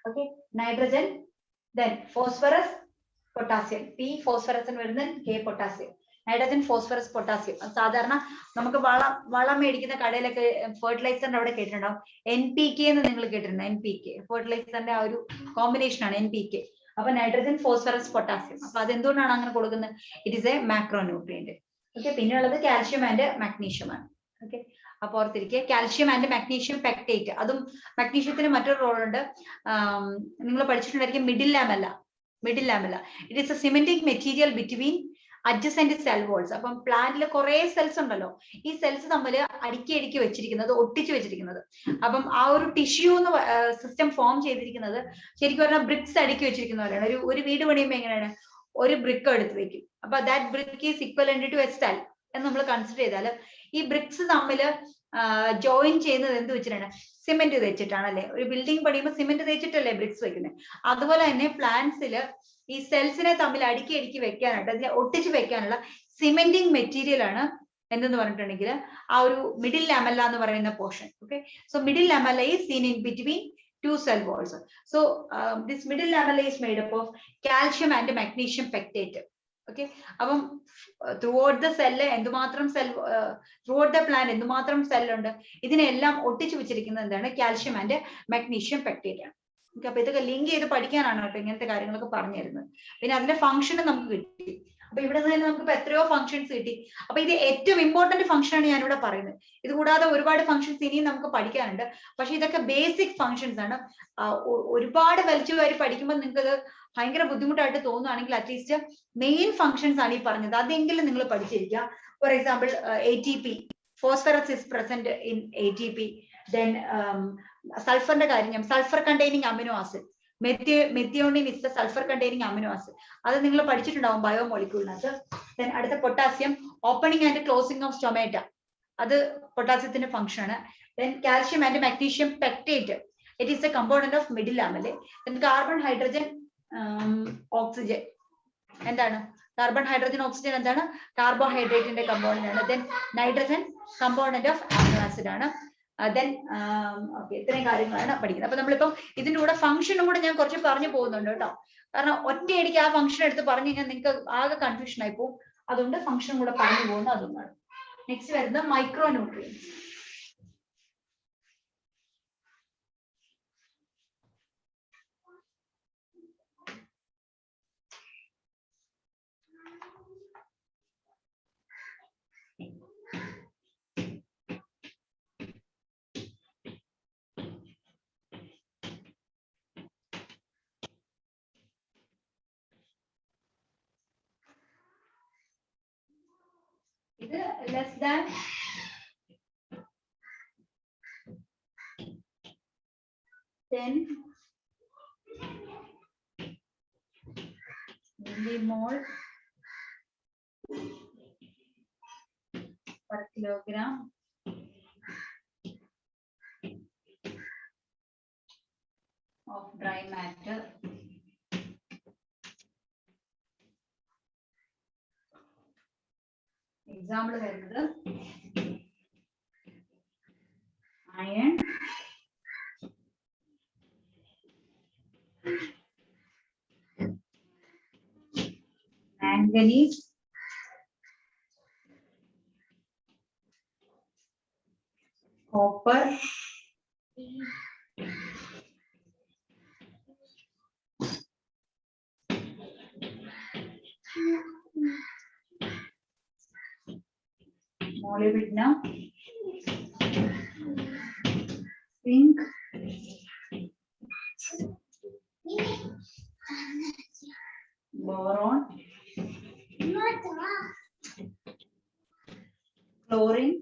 Okay, nitrogen, then phosphorus, potassium. P phosphorus വരുന്ന, K potassium. Nitrogen, phosphorus, potassium. സാധാരണ നമുക്ക് വളം മേടിക്കുന്ന കടയിലൊക്കെ ഫെർട്ടിലൈസറിന്റെ അവിടെ കേട്ടിട്ടുണ്ടാവും NPK എന്ന് നിങ്ങൾ കേട്ടിട്ടുണ്ടോ? NPK ഫെർട്ടിലൈസറിന്റെ ആ ഒരു കോമ്പിനേഷൻ ആണ് NPK. അപ്പൊ നൈട്രജൻ, ഫോസ്ഫറസ്, പൊട്ടാസ്യം. അപ്പൊ അതെന്തുകൊണ്ടാണ് അങ്ങനെ കൊടുക്കുന്നത്? It is a macronutrient. Okay, പിന്നെ ഉള്ളത് കാൽഷ്യം ആൻഡ് മാഗ്നീഷ്യം ആണ്. ഓക്കെ, അപ്പൊ ഓർത്തിരിക്കുക, കാൽഷ്യം ആൻഡ് മാഗ്നീഷ്യം പെക്ടേറ്റ്. അതും മാഗ്നീഷ്യത്തിന് മറ്റൊരു റോൾ ഉണ്ട്. നിങ്ങൾ പഠിച്ചിട്ടുണ്ടായിരിക്കും middle lamella. It is a cementic material between adjacent cell walls. അപ്പം പ്ലാന്റിൽ കുറെ സെൽസ് ഉണ്ടല്ലോ, ഈ സെൽസ് തമ്മിൽ അടുക്കി വെച്ചിരിക്കുന്നത്, ഒട്ടിച്ചു വെച്ചിരിക്കുന്നത്. അപ്പം ആ ഒരു ടിഷ്യൂ എന്ന് സിസ്റ്റം ഫോം ചെയ്തിരിക്കുന്നത് ശരിക്കും പറഞ്ഞാൽ ബ്രിക്സ് അടുക്കി വെച്ചിരിക്കുന്ന പോലെയാണ്. ഒരു വീട് പണിയുമ്പോൾ എങ്ങനെയാണ്, ഒരു ബ്രിക്ക് എടുത്ത് വെക്കും. അപ്പൊ that brick is equivalent to a cell എന്ന് നമ്മൾ കൺസിഡർ ചെയ്താൽ, ഈ ബ്രിക്സ് തമ്മിൽ ജോയിൻ ചെയ്യുന്നത് എന്ത് വെച്ചിട്ടാണ്? സിമെന്റ് തേച്ചിട്ടാണ് അല്ലെ. ഒരു ബിൽഡിംഗ് പണിയുമ്പോൾ സിമെന്റ് തേച്ചിട്ടല്ലേ ബ്രിക്സ് വെക്കുന്നത്. അതുപോലെ തന്നെ പ്ലാന്റ്സിൽ ഈ സെൽസിനെ തമ്മിൽ അടുക്കി വെക്കാനായിട്ട്, അതിനെ ഒട്ടിച്ച് വെക്കാനുള്ള സിമെന്റിങ് മെറ്റീരിയൽ ആണ് എന്തെന്ന് പറഞ്ഞിട്ടുണ്ടെങ്കിൽ ആ ഒരു മിഡിൽ ലാമെല്ല എന്ന് പറയുന്ന portion. Okay, so middle lamella is seen in between two cell walls. So this middle lamella is made up of calcium and magnesium pectate. Okay, അപ്പം ത്രൂഔട്ട് ദ സെല്ല് എന്തുമാത്രം ത്രൂഔട്ട് ദ പ്ലാന്റ് എന്തുമാത്രം സെല്ലുണ്ട്, ഇതിനെല്ലാം ഒട്ടിച്ചു വെച്ചിരിക്കുന്നത് എന്താണ്? കാൽഷ്യം ആൻഡ് മാഗ്നീഷ്യം പെക്ടേറ്റ് ആണ്. ഓക്കെ, അപ്പൊ ഇതൊക്കെ ലിങ്ക് ചെയ്ത് പഠിക്കാനാണ് കേട്ടോ ഇങ്ങനത്തെ കാര്യങ്ങളൊക്കെ പറഞ്ഞു തരുന്നത്. പിന്നെ അതിന്റെ ഫംഗ്ഷൻ നമുക്ക് കിട്ടി. അപ്പൊ ഇവിടെ നിന്ന് നമുക്ക് ഇപ്പൊ എത്രയോ ഫംഗ്ഷൻസ് കിട്ടി. അപ്പൊ ഇത് ഏറ്റവും ഇമ്പോർട്ടന്റ് ഫംഗ്ഷൻ ആണ് ഞാനിവിടെ പറയുന്നത്. ഇത് കൂടാതെ ഒരുപാട് ഫംഗ്ഷൻസ് ഇനിയും നമുക്ക് പഠിക്കാനുണ്ട്. പക്ഷെ ഇതൊക്കെ ബേസിക് ഫംഗ്ഷൻസ് ആണ്. ഒരുപാട് വലിച്ചു വാരി പഠിക്കുമ്പോൾ നിങ്ങൾക്ക് ഇത് ഭയങ്കര ബുദ്ധിമുട്ടായിട്ട് തോന്നുകയാണെങ്കിൽ അറ്റ്ലീസ്റ്റ് മെയിൻ ഫംഗ്ഷൻസ് ആണ് ഈ പറഞ്ഞത്, അതെങ്കിലും നിങ്ങൾ പഠിച്ചിരിക്കുക. For example ATP, phosphorus is present in ATP. Then സൾഫറിന്റെ കാര്യം, sulphur containing amino acid, methionine is the sulphur containing amino acid. അത് നിങ്ങൾ പഠിച്ചിട്ടുണ്ടാവും ബയോമോളിക്യൂളിനകത്ത്. ദെൻ അടുത്ത potassium, opening and closing of stomata, അത് പൊട്ടാസ്യത്തിന്റെ ഫംഗ്ഷൻ ആണ്. Then calcium and magnesium pectate, it is a component of middle lamella. Then carbon, hydrogen, oxygen എന്താണ്? കാർബൺ, ഹൈഡ്രജൻ, ഓക്സിജൻ എന്താണ്? കാർബോഹൈഡ്രേറ്റിന്റെ കമ്പോണന്റ് ആണ്. Then nitrogen component of amino acid ആണ്. ദെൻ ഓക്കെ, ഇത്രയും കാര്യങ്ങളാണ് പഠിക്കുന്നത്. അപ്പൊ നമ്മളിപ്പം ഇതിന്റെ കൂടെ ഫംഗ്ഷനും കൂടെ ഞാൻ കുറച്ച് പറഞ്ഞു പോകുന്നുണ്ട് കേട്ടോ. കാരണം ഒറ്റയടിക്ക് ആ ഫംഗ്ഷൻ എടുത്ത് പറഞ്ഞു കഴിഞ്ഞാൽ നിങ്ങൾക്ക് ആകെ കൺഫ്യൂഷൻ ആയി പോകും. അതുകൊണ്ട് ഫംഗ്ഷനും കൂടെ പറഞ്ഞു പോകുന്നത് അതുകൊണ്ടാണ്. നെക്സ്റ്റ് വരുന്നത് മൈക്രോ ന്യൂട്രിയൻസ്. ഇത് less than 10 millimole per kilogram of dry matter. Example വരുന്നത് manganese, copper, molybdenum, zinc, boron, chlorine,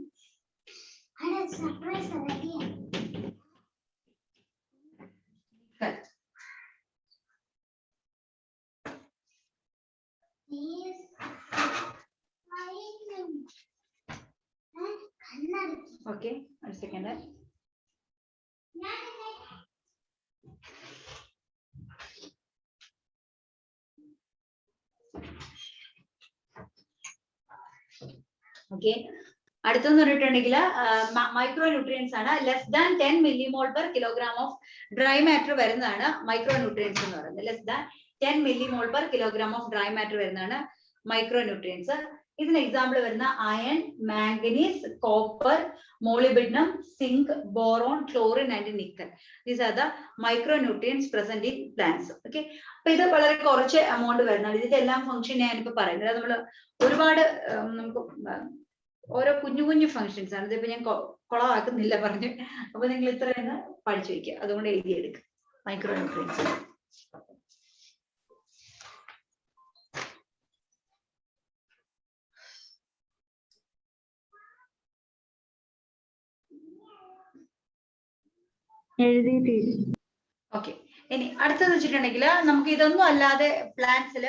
nickel. Okay, 1 second. Okay. അടുത്തെന്ന് പറഞ്ഞിട്ടുണ്ടെങ്കിൽ മൈക്രോ ന്യൂട്രിയൻസ് ആണ്. Less than 10 millimole per kilogram of dry matter വരുന്നതാണ് മൈക്രോ ന്യൂട്രിയൻസ് എന്ന് പറയുന്നത്. Less than 10 millimole per kilogram of dry matter വരുന്നതാണ് മൈക്രോ ന്യൂട്രിയൻസ്. ഇതിന് എക്സാമ്പിൾ വരുന്ന iron, manganese, copper, molybdenum, zinc, boron, chlorine and nickel. These are the micronutrients present in plants. Okay, അപ്പൊ ഇത് വളരെ കുറച്ച് എമൗണ്ട് വരുന്നതാണ്. ഇതിന്റെ എല്ലാം ഫംഗ്ഷൻ ഞാനിപ്പോ പറയുന്നത്. നമ്മൾ ഒരുപാട് നമുക്ക് ഓരോ കുഞ്ഞു കുഞ്ഞു ഫംഗ്ഷൻസ് ആണ്. ഇതിപ്പോ ഞാൻ കുളമാക്കുന്നില്ല പറഞ്ഞു. അപ്പൊ നിങ്ങൾ ഇത്ര തന്നെ പഠിച്ചു വയ്ക്കുക. അതുകൊണ്ട് എഴുതിയെടുക്കുക മൈക്രോ ന്യൂട്രിയൻസ്. ഓക്കെ, ഇനി അടുത്തെന്ന് വെച്ചിട്ടുണ്ടെങ്കിൽ നമുക്ക് ഇതൊന്നും അല്ലാതെ പ്ലാന്റ്സിൽ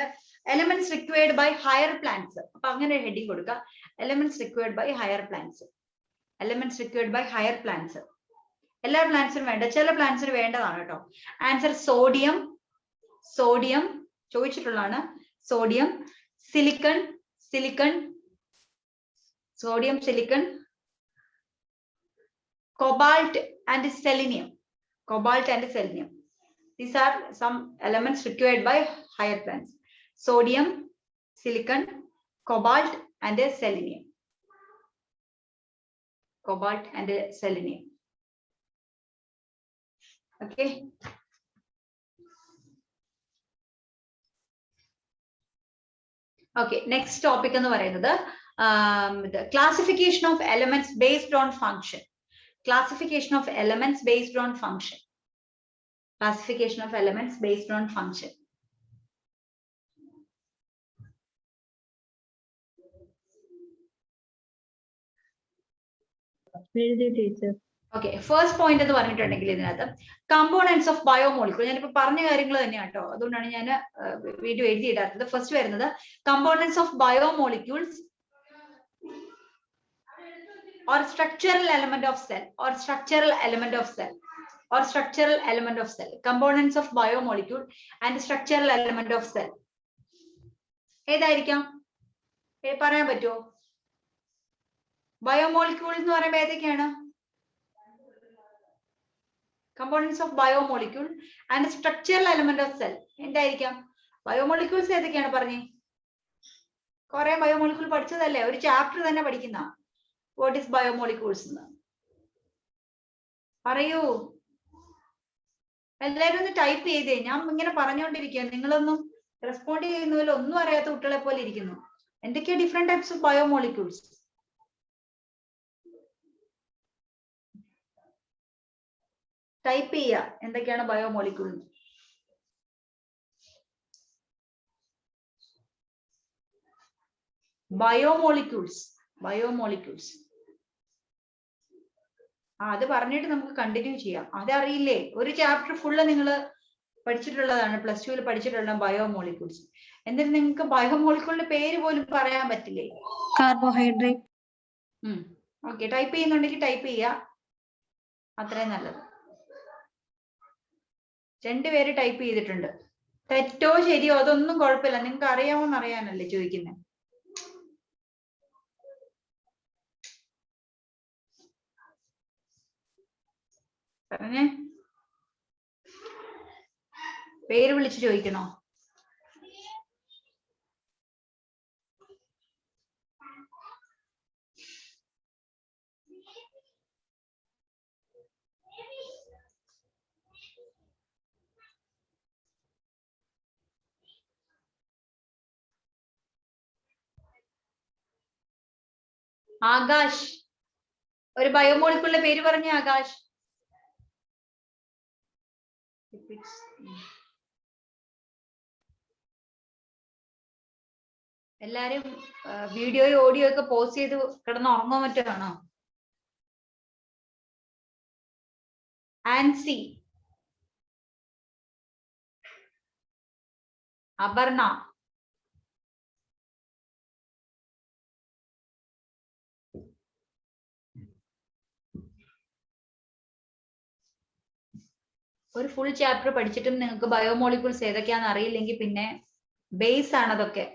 elements required by higher plants. അപ്പൊ അങ്ങനെ ഹെഡിങ് കൊടുക്കാം, elements required by higher plants. Elements required by higher plants. എല്ലാ പ്ലാന്റ്സിനും വേണ്ട, ചില പ്ലാന്റ്സിന് വേണ്ടതാണ് കേട്ടോ. ആൻസർ സോഡിയം, സോഡിയം ചോദിച്ചിട്ടുള്ളതാണ്. Sodium, silicon, silicon, sodium, silicon, cobalt and selenium, cobalt and selenium. These are some elements required by higher plants. Sodium, silicon, cobalt and selenium. Cobalt and selenium. Okay. Okay, next topic എന്ന് പറയുന്നത് the classification of elements based on function. Classification of elements based on function. Classification of elements based on function. Okay, first point എന്ന് പറഞ്ഞിട്ടുണ്ടെങ്കിൽ ഇതിനകത്ത് കമ്പോണൻസ് ഓഫ് ബയോമോളിക്യൂൾ. ഞാനിപ്പോ പറഞ്ഞ കാര്യങ്ങൾ തന്നെയാണ് കേട്ടോ, അതുകൊണ്ടാണ് ഞാൻ വീഡിയോ എഴുതിയിടാത്തത്. ഫസ്റ്റ് വരുന്നത് components of biomolecules or structural element of cell, or structural element of cell, or structural element of cell. Components of biomolecule and structural element of cell. ഏതായിരിക്കാം പറയാൻ പറ്റുമോ? ബയോമോളിക്യൂൾ എന്ന് പറയുമ്പോൾ ഏതൊക്കെയാണ്? Components of biomolecule and structural element of cell. എന്തായിരിക്കാം? ബയോമോളിക്യൂൾസ് ഏതൊക്കെയാണ് പറഞ്ഞേ? കുറെ ബയോമോളിക്യൂൾ പഠിച്ചതല്ലേ, ഒരു ചാപ്റ്റർ തന്നെ പഠിക്കുന്ന. What is biomolecules? പറയൂ, എല്ലാവരും ഒന്ന് ടൈപ്പ് ചെയ്തേ. ഞാൻ ഇങ്ങനെ പറഞ്ഞുകൊണ്ടിരിക്കുക, നിങ്ങളൊന്നും റെസ്പോണ്ട് ചെയ്യുന്നതിൽ ഒന്നും അറിയാത്ത കുട്ടികളെ പോലെ ഇരിക്കുന്നു. എന്തൊക്കെയാ different types of biomolecules? Type ചെയ്യുക എന്തൊക്കെയാണ് ബയോമോളിക്യൂൾ. Biomolecules, biomolecules. അത് പറഞ്ഞിട്ട് നമുക്ക് കണ്ടിന്യൂ ചെയ്യാം. അതറിയില്ലേ, ഒരു ചാപ്റ്റർ ഫുള്ള് നിങ്ങൾ പഠിച്ചിട്ടുള്ളതാണ്, പ്ലസ് ടുവിൽ പഠിച്ചിട്ടുള്ള ബയോമോളിക്യൂൾസ്. എന്നിട്ട് നിങ്ങൾക്ക് ബയോമോളിക്യൂളിന്റെ പേര് പോലും പറയാൻ പറ്റില്ലേ? കാർബോഹൈഡ്രേറ്റ്. ഓക്കെ, ടൈപ്പ് ചെയ്യുന്നുണ്ടെങ്കിൽ ടൈപ്പ് ചെയ്യുക, അത്രയും നല്ലത്. 2 പേര് ടൈപ്പ് ചെയ്തിട്ടുണ്ട്. തെറ്റോ ശരിയോ അതൊന്നും കുഴപ്പമില്ല, നിങ്ങൾക്ക് അറിയാമോന്ന് അറിയാനല്ലേ ചോദിക്കുന്നത്. പറഞ്ഞേ, പേര് വിളിച്ച് ചോദിക്കണോ? ആകാശ്, ഒരു ബയോമോളിക്യൂളിന്റെ പേര് പറഞ്ഞേ ആകാശ്. എല്ലാരും വീഡിയോയും ഓഡിയോ ഒക്കെ പോസ്റ്റ് ചെയ്ത് കിടന്ന് ഉറങ്ങോ മറ്റോ ആണോ? ആൻസി, അപർണ, ഒരു ഫുൾ ചാപ്റ്റർ പഠിച്ചിട്ടും നിങ്ങൾക്ക് ബയോമോളിക്യൂൾസ് ഏതൊക്കെയാണെന്ന് അറിയില്ലെങ്കിൽ പിന്നെ ബേസ് ആണ് അതൊക്കെ.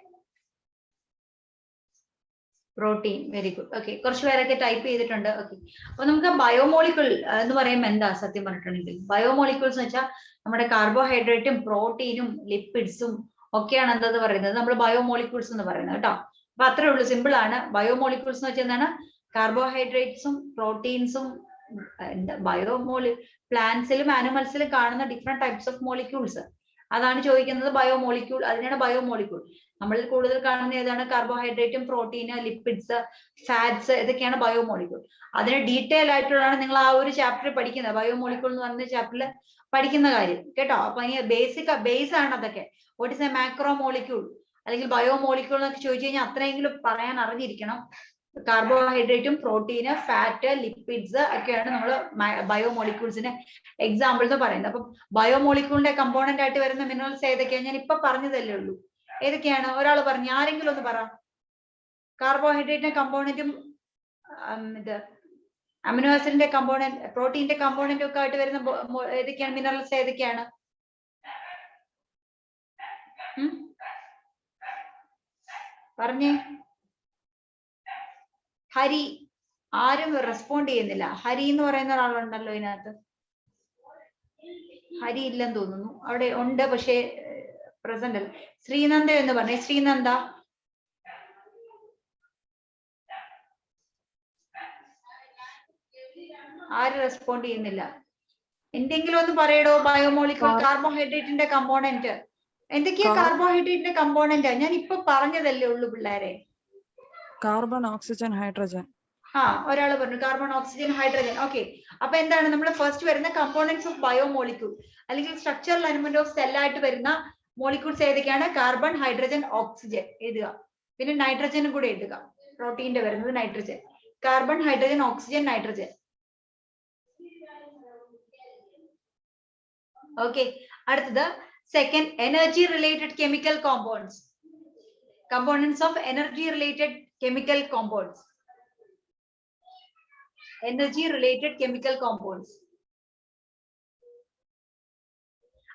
Protein, very good. ഓക്കെ, കുറച്ച് പേരൊക്കെ ടൈപ്പ് ചെയ്തിട്ടുണ്ട്. ഓക്കെ, അപ്പൊ നമുക്ക് ബയോമോളിക്യൂൾ എന്ന് പറയുമ്പോൾ എന്താ സത്യം പറഞ്ഞിട്ടുണ്ടെങ്കിൽ ബയോമോളിക്യൂൾസ് എന്ന് വെച്ചാൽ നമ്മുടെ കാർബോഹൈഡ്രേറ്റും പ്രോട്ടീനും ലിപ്പിഡ്സും ഒക്കെയാണ് എന്താന്ന് പറയുന്നത് നമ്മൾ ബയോമോളിക്യൂൾസ് എന്ന് പറയുന്നത് കേട്ടോ. അപ്പൊ അത്രേ ഉള്ളൂ, സിമ്പിൾ ആണ്. ബയോമോളിക്യൂൾസ് എന്ന് വെച്ചാൽ എന്താണ്? കാർബോഹൈഡ്രേറ്റ്സും പ്രോട്ടീൻസും പ്ലാന്റ്സിലും ആനിമൽസിലും കാണുന്ന ഡിഫറെന്റ് ടൈപ്സ് ഓഫ് മോളിക്യൂൾസ്, അതാണ് ചോദിക്കുന്നത് ബയോമോളിക്യൂൾ. അതിനാണ് ബയോമോളിക്യൂൾ. നമ്മളിൽ കൂടുതൽ കാണുന്ന ഏതാണ്? കാർബോഹൈഡ്രേറ്റും പ്രോട്ടീന്, ലിപ്പിഡ്സ്, ഫാറ്റ്സ്, ഇതൊക്കെയാണ് ബയോമോളിക്യൂൾ. അതിന് ഡീറ്റെയിൽ ആയിട്ടുള്ളതാണ് നിങ്ങൾ ആ ഒരു ചാപ്റ്റർ പഠിക്കുന്നത്, ബയോമോളിക്യൂൾ എന്ന് പറഞ്ഞ ചാപ്റ്ററിൽ പഠിക്കുന്ന കാര്യം കേട്ടോ. അപ്പൊ ഈ ബേസ് ആണ് അതൊക്കെ. വാട്ട് ഇസ് എ മാക്രോമോളിക്യൂൾ അല്ലെങ്കിൽ ബയോമോളിക്യൂൾ എന്നൊക്കെ ചോദിച്ചു കഴിഞ്ഞാൽ അത്രയെങ്കിലും പറയാൻ അറിഞ്ഞിരിക്കണം. കാർബോഹൈഡ്രേറ്റും പ്രോട്ടീന്, ഫാറ്റ്, ലിപ്പിഡ്സ് ഒക്കെയാണ് നമ്മൾ ബയോമോളിക്യൂൾസിന് എക്സാമ്പിൾ എന്ന് പറയുന്നത്. അപ്പം ബയോമോളിക്യൂളിന്റെ കമ്പോണന്റ് ആയിട്ട് വരുന്ന മിനറൽസ് ഏതൊക്കെയാണ്? ഞാൻ ഇപ്പൊ പറഞ്ഞതല്ലേ ഉള്ളൂ. ഏതൊക്കെയാണ്? ഒരാൾ പറഞ്ഞു, ആരെങ്കിലും ഒന്ന് പറ. കാർബോഹൈഡ്രേറ്റിന്റെ കമ്പോണന്റും ഇത് അമിനോ ആസിഡിന്റെ കമ്പോണന്റ്, പ്രോട്ടീന്റെ കമ്പോണന്റും ഒക്കെ ആയിട്ട് വരുന്ന ഏതൊക്കെയാണ് മിനറൽസ്? ഏതൊക്കെയാണ്? പറഞ്ഞേ. ഹരി, ആരും റെസ്പോണ്ട് ചെയ്യുന്നില്ല. ഹരി എന്ന് പറയുന്ന ഒരാളുണ്ടല്ലോ ഇതിനകത്ത്. ഹരി ഇല്ലെന്ന് തോന്നുന്നു. അവിടെ ഉണ്ട് പക്ഷേ പ്രസന്റ് അല്ല. ശ്രീനന്ദ എന്ന് പറഞ്ഞേ. ശ്രീനന്ദ, ആരും റെസ്പോണ്ട് ചെയ്യുന്നില്ല. എന്തെങ്കിലും ഒന്ന് പറയടോ. ബയോമോളിക്യൂൾ കാർബോഹൈഡ്രേറ്റിന്റെ കമ്പോണന്റ് എന്തൊക്കെയാ? കാർബോഹൈഡ്രേറ്റിന്റെ കമ്പോണന്റ് ഞാൻ ഇപ്പൊ പറഞ്ഞതല്ലേ ഉള്ളൂ പിള്ളേരെ. Carbon, oxygen, hydrogen. ഒരാൾ പറഞ്ഞു കാർബൺ, ഓക്സിജൻ, ഹൈഡ്രജൻ. ഓക്കെ, അപ്പൊ എന്താണ് നമ്മൾ ഫസ്റ്റ് വരുന്ന കമ്പോണന്റ്സ് ഓഫ് ബയോമോളിക്യൂൾ അല്ലെങ്കിൽ സ്ട്രക്ചറൽ എലമെന്റ് ഓഫ് സെൽ ആയിട്ട് വരുന്ന മോളിക്യൂൾസ് ഏതൊക്കെയാണ്? കാർബൺ, ഹൈഡ്രജൻ, ഓക്സിജൻ എഴുതുക. പിന്നെ നൈട്രജനും കൂടെ എഴുതുക. പ്രോട്ടീന്റെ വരുന്നത് nitrogen. Carbon, hydrogen, oxygen, nitrogen. Okay, അടുത്തത് second, energy related chemical compounds. Components of energy related chemical compounds. Energy related chemical compounds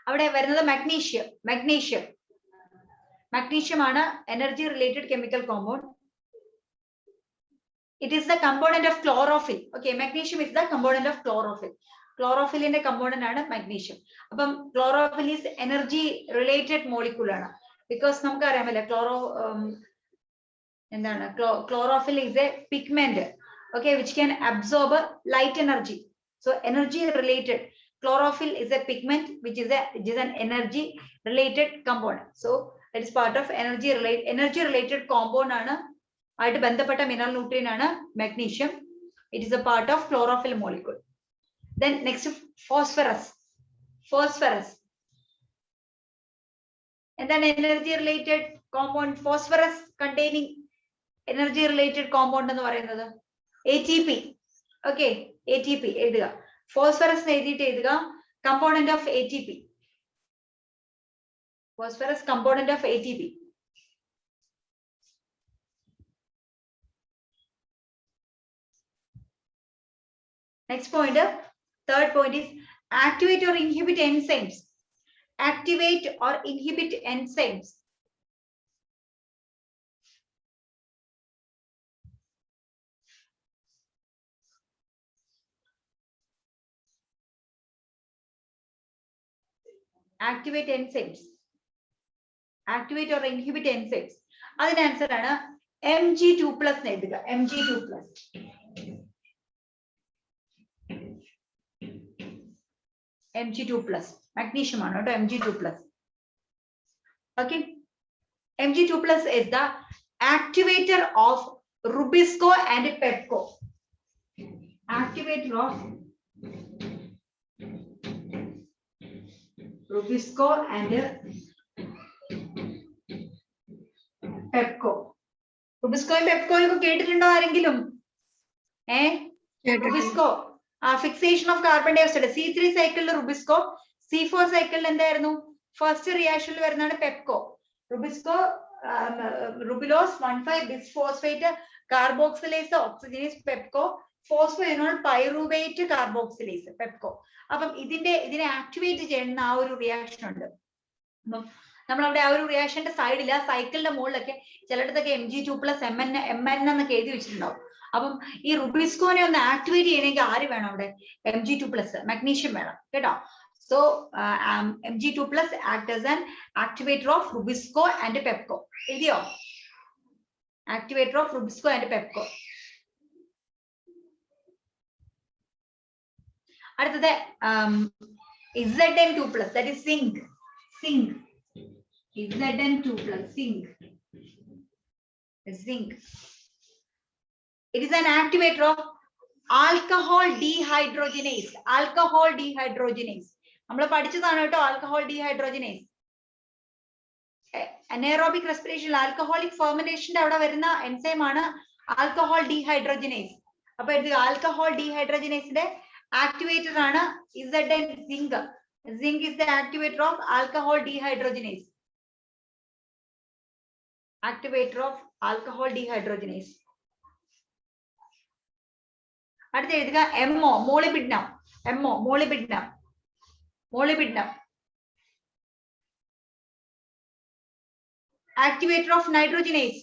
അവിടെ വരുന്നത് മഗ്നീഷ്യം. മഗ്നീഷ്യം ആണ് energy related chemical compound. It is the component of chlorophyll. Okay, magnesium is the component of chlorophyll. ക്ലോറോഫിലിന്റെ കമ്പോണന്റ് ആണ് മഗ്നീഷ്യം. അപ്പം chlorophyll is energy related molecule ആണ്. ബിക്കോസ് നമുക്കറിയാമല്ലോ എന്താണ് chlorophyll is a pigment, okay, which can absorb light energy. So energy related, chlorophyll is a pigment which is an energy related component. So it is part of energy related compound ആണ്. ആയിട്ട് ബന്ധപ്പെട്ട മിനറൽ ന്യൂട്രിയൻ ആണ് magnesium. It is a part of chlorophyll molecule. Then next, phosphorus എന്താണ് energy related compound? phosphorus containing energy related compound എന്ന് പറയുന്നത് ATP. Okay, ATP എഴുതുക. ഫോസ്ഫറസ് എഴുതിയിട്ട് എഴുതുക. Component of ATP. Phosphorus component of ATP. Next point, third point is activate or inhibit enzymes. Activate or inhibit enzymes. Activate enzymes. Activate or inhibit enzymes. അതിന്റെ ആൻസർ ആണ് Mg2+ എഴുതുക. Mg2+. Mg2+. Magnesium ആണ് കേട്ടോ. Mg2+. Okay. Mg2+ is the activator of Rubisco and Pepco. Activator of Rubisco and Pepco. Rubisco and Pepco ഒക്കെ കേട്ടിട്ടുണ്ടോ ആരെങ്കിലും? Rubisco. Fixation of carbon dioxide. C3 cycle Rubisco. C4 cycle എന്തായിരുന്നു? First reaction വരുന്നതാണ് Pepco. Rubisco, rubulose 1,5 bisphosphate carboxylase oxygenase Pepco. Phosphoenol pyruvate carboxylase Pepco. അപ്പം ഇതിനെ ആക്ടിവേറ്റ് ചെയ്യുന്ന ആ ഒരു റിയാക്ഷൻ ഉണ്ട്. നമ്മൾ അവിടെ ആ ഒരു റിയാക്ഷന്റെ സൈഡിൽ ആ സൈക്കിളിന്റെ മുകളിലൊക്കെ ചിലയിടത്തൊക്കെ Mg2+ Mn എന്നൊക്കെ എഴുതി വെച്ചിട്ടുണ്ടാവും. അപ്പം ഈ റുബിസ്കോനെ ഒന്ന് ആക്ടിവേറ്റ് ചെയ്യണമെങ്കിൽ ആര് വേണം അവിടെ? Mg2+, magnesium വേണം കേട്ടോ. So Mg2+ act as an activator of Rubisco and Pepco. എഴുതിയോ? Activator of Rubisco and Pepco. അടുത്തത് Zn2+, that is zinc. Zn2+, zinc. It is an activator of alcohol dehydrogenase. നമ്മൾ പഠിച്ചതാണ് കേട്ടോ alcohol dehydrogenase. Anaerobic respiration alcoholic ഫെർമെന്റേഷന്റെ അവിടെ വരുന്ന എൻസൈം ആണ് ആൽക്കഹോൾ ഡീഹൈഡ്രോജനേസ്. അപ്പൊ ഇത് ആൽക്കഹോൾ ഡീഹൈഡ്രോജനേസിന്റെ ആക്ടിവേറ്റർ ആണ് Zn zinc. Zinc is the activator of alcohol dehydrogenase. Activator of alcohol dehydrogenase. അടുത്ത എഴുതുക MO, molybdenum. Activator of nitrogenase.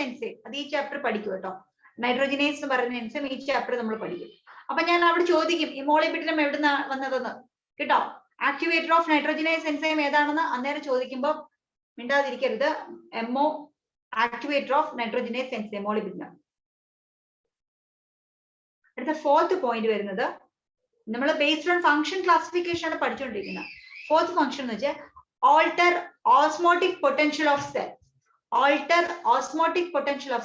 enzyme. അത് ഈ ചാപ്റ്റർ പഠിക്കും കേട്ടോ. നൈട്രോജനേസ് എന്ന് പറയുന്ന എൻസൈം ഈ ചാപ്റ്റർ നമ്മൾ പഠിക്കും. അപ്പൊ ഞാൻ അവിടെ ചോദിക്കും ഈ മോളിബിഡിനം എവിടുന്ന വന്നതെന്ന് കേട്ടോ. ആക്ടിവേറ്റർ ഓഫ് നൈട്രോജനേസ് എൻസൈം ഏതാണെന്ന് അന്നേരം ചോദിക്കുമ്പോൾ മിണ്ടാതിരിക്കരുത്. MO, activator of nitrogenase enzyme മോളിബിഡിനം. അടുത്ത ഫോർത്ത് പോയിന്റ് വരുന്നത് നമ്മൾ ബേസ്ഡ് ഓൺ ഫംഗ്ഷൻ ക്ലാസിഫിക്കേഷൻ ആണ് പഠിച്ചുകൊണ്ടിരിക്കുന്നത്. ഫോർത്ത് ഫംഗ്ഷൻ എന്ന് വെച്ചാൽ alter osmotic potential of cell. Alter osmotic potential of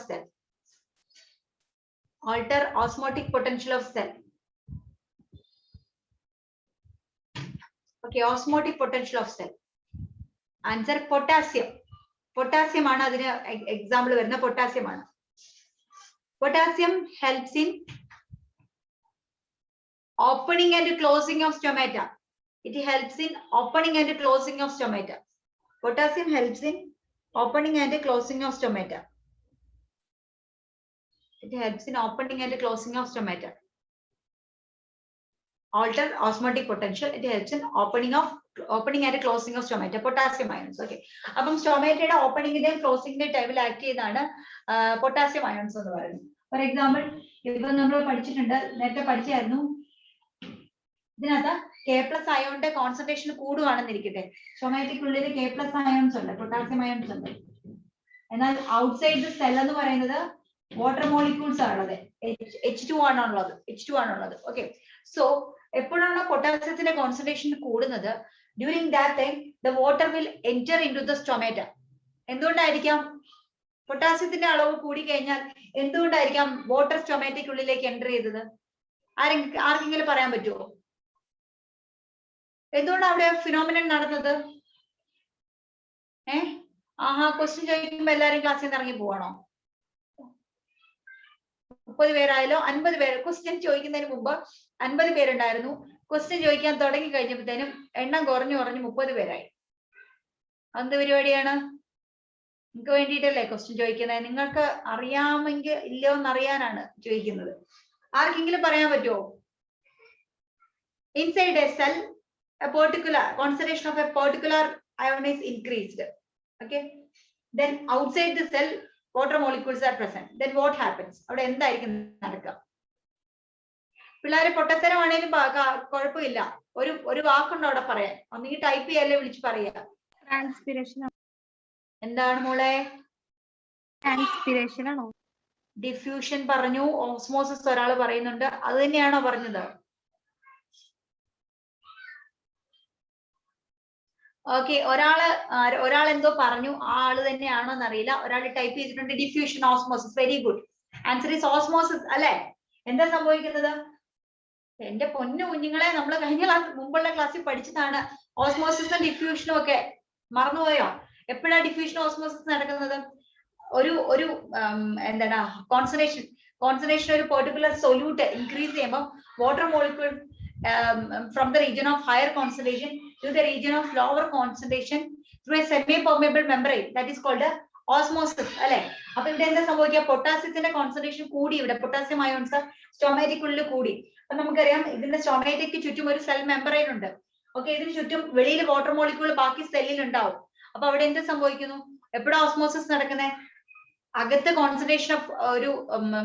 cell. Okay, osmotic potential of cell. Answer potassium. Potassium ആണ് അതിന് എക്സാമ്പിൾ വരുന്ന potassium ആണ്. Potassium helps in opening and closing of stomata. It helps in opening and closing of stomata. Potassium helps in opening and closing of stomata. It helps in opening and closing of stomata. Alter osmotic potential. It helps in opening and closing of stomata. Potassium ions. Okay. അപ്പം stomata opening closing ടൈമിൽ ആക്ട് ചെയ്താണ് potassium ions എന്ന് പറയുന്നത്. ഫോർ എക്സാമ്പിൾ ഇപ്പൊ നമ്മൾ പഠിച്ചിട്ടുണ്ട്, നേരത്തെ പഠിച്ചായിരുന്നു. ഇതിനകത്ത് K+ അയോണിന്റെ കോൺസെൻട്രേഷൻ കൂടുകയാണെന്നിരിക്കട്ടെ. സ്റ്റൊമാറ്റിക്കുള്ളിൽ K+ അയോൺസ് ഉണ്ട്, പൊട്ടാസ്യം അയോൺസ് ഉണ്ട്. എന്നാൽ ഔട്ട്സൈഡ് ദ സെൽ എന്ന് പറയുന്നത് വാട്ടർ മോളിക്യൂൾസ് ആണുള്ളത്. H2 ആണുള്ളത്. ഓക്കെ. സോ എപ്പോഴാണ് പൊട്ടാസ്യത്തിന്റെ കോൺസെൻട്രേഷൻ കൂടുന്നത്? During that time the water will enter into the stomata. എന്തുകൊണ്ടായിരിക്കാം? പൊട്ടാസ്യത്തിന്റെ അളവ് കൂടി കഴിഞ്ഞാൽ എന്തുകൊണ്ടായിരിക്കാം വാട്ടർ സ്റ്റൊമാറ്റയ്ക്കുള്ളിലേക്ക് എൻറ്റർ ചെയ്തത്? ആർക്കെങ്കിലും പറയാൻ പറ്റുമോ? എന്തുകൊണ്ടാണ് അവിടെ ഫിനോമിനൻ നടന്നത്? ക്വസ്റ്റ്യൻ ചോദിക്കുമ്പോ എല്ലാരും ക്ലാസ്സിൽ നിന്ന് ഇറങ്ങി പോവാണോ? 30 പേരായാലോ 50 പേര്. ക്വസ്റ്റ്യൻ ചോദിക്കുന്നതിന് മുമ്പ് 50 പേരുണ്ടായിരുന്നു. ക്വസ്റ്റ്യൻ ചോദിക്കാൻ തുടങ്ങി കഴിഞ്ഞപ്പോഴത്തേനും എണ്ണം കുറഞ്ഞു 30 പേരായി. എന്ത് പരിപാടിയാണ്? നിങ്ങൾക്ക് വേണ്ടിയിട്ടല്ലേ ക്വസ്റ്റ്യൻ ചോദിക്കുന്നത്? നിങ്ങൾക്ക് അറിയാമെങ്കിൽ ഇല്ലയോ എന്നറിയാനാണ് ചോദിക്കുന്നത്. ആർക്കെങ്കിലും പറയാൻ പറ്റുമോ? Inside a cell, a particular concentration of a particular ion is increased. Okay. Then outside the cell, water molecules are present. Then what happens? അവിടെ എന്തായിരിക്കും നടക്കുക? പിള്ളേരെ പൊട്ടത്തരമാണേലും കുഴപ്പമില്ല. ഒരു വാക്കുണ്ടോ അവിടെ പറയാൻ? ഒന്നെങ്കിൽ ടൈപ്പ് ചെയ്യാല്ലേ വിളിച്ച് പറയുക. ട്രാൻസ്പിരേഷൻ. എന്താണ് മോളെ? ട്രാൻസ്പിരേഷൻ ആണോ? ഡിഫ്യൂഷൻ പറഞ്ഞു. ഓസ്മോസിസ് ഒരാൾ പറയുന്നുണ്ട്. അത് തന്നെയാണോ പറഞ്ഞത്? ഓക്കെ, ഒരാൾ എന്തോ പറഞ്ഞു, ആ ആള് തന്നെയാണോ എന്നറിയില്ല. ഒരാൾ ടൈപ്പ് ചെയ്തിട്ടുണ്ട് diffusion osmosis. Very good, answer is osmosis അല്ലെ? എന്താ സംഭവിക്കുന്നത്? എന്റെ പൊന്നു കുഞ്ഞുങ്ങളെ, നമ്മൾ കഴിഞ്ഞ മുമ്പുള്ള ക്ലാസ്സിൽ പഠിച്ചതാണ് ഓസ്മോസിസും ഡിഫ്യൂഷനും ഒക്കെ. മറന്നുപോയോ? എപ്പോഴാ ഡിഫ്യൂഷൻ ഓസ്മോസിസ് നടക്കുന്നത്? ഒരു എന്താണ് കോൺസെൻട്രേഷൻ ഒരു പെർട്ടിക്കുലർ സൊല്യൂട്ട് ഇൻക്രീസ് ചെയ്യുമ്പോൾ water molecule from the region of higher concentration to the region of lower concentration through a semi permeable membrane, that is called osmosis അല്ലെ? അപ്പൊ ഇവിടെ എന്താ സംഭവിക്കുക? പൊട്ടാസ്യത്തിന്റെ കോൺസെൻട്രേഷൻ കൂടി, ഇവിടെ പൊട്ടാസ്യം അയോൺസ് സ്റ്റൊമാറ്റിക്കുള്ളിൽ കൂടി. അപ്പൊ നമുക്കറിയാം ഇതിന്റെ സ്റ്റൊമാറ്റിക്ക് ചുറ്റും ഒരു സെൽ മെംബ്രെയിൻ ഉണ്ട്. ഓക്കെ, ഇതിന് ചുറ്റും വെളിയിൽ വാട്ടർ മോളിക്യൂൾ ബാക്കി സെല്ലിൽ ഉണ്ടാവും. അപ്പൊ അവിടെ എന്ത് സംഭവിക്കുന്നു? എപ്പോഴാ ഓസ്മോസിസ് നടക്കുന്നത്? അകത്ത് കോൺസെൻട്രേഷൻ ഓഫ് ഒരു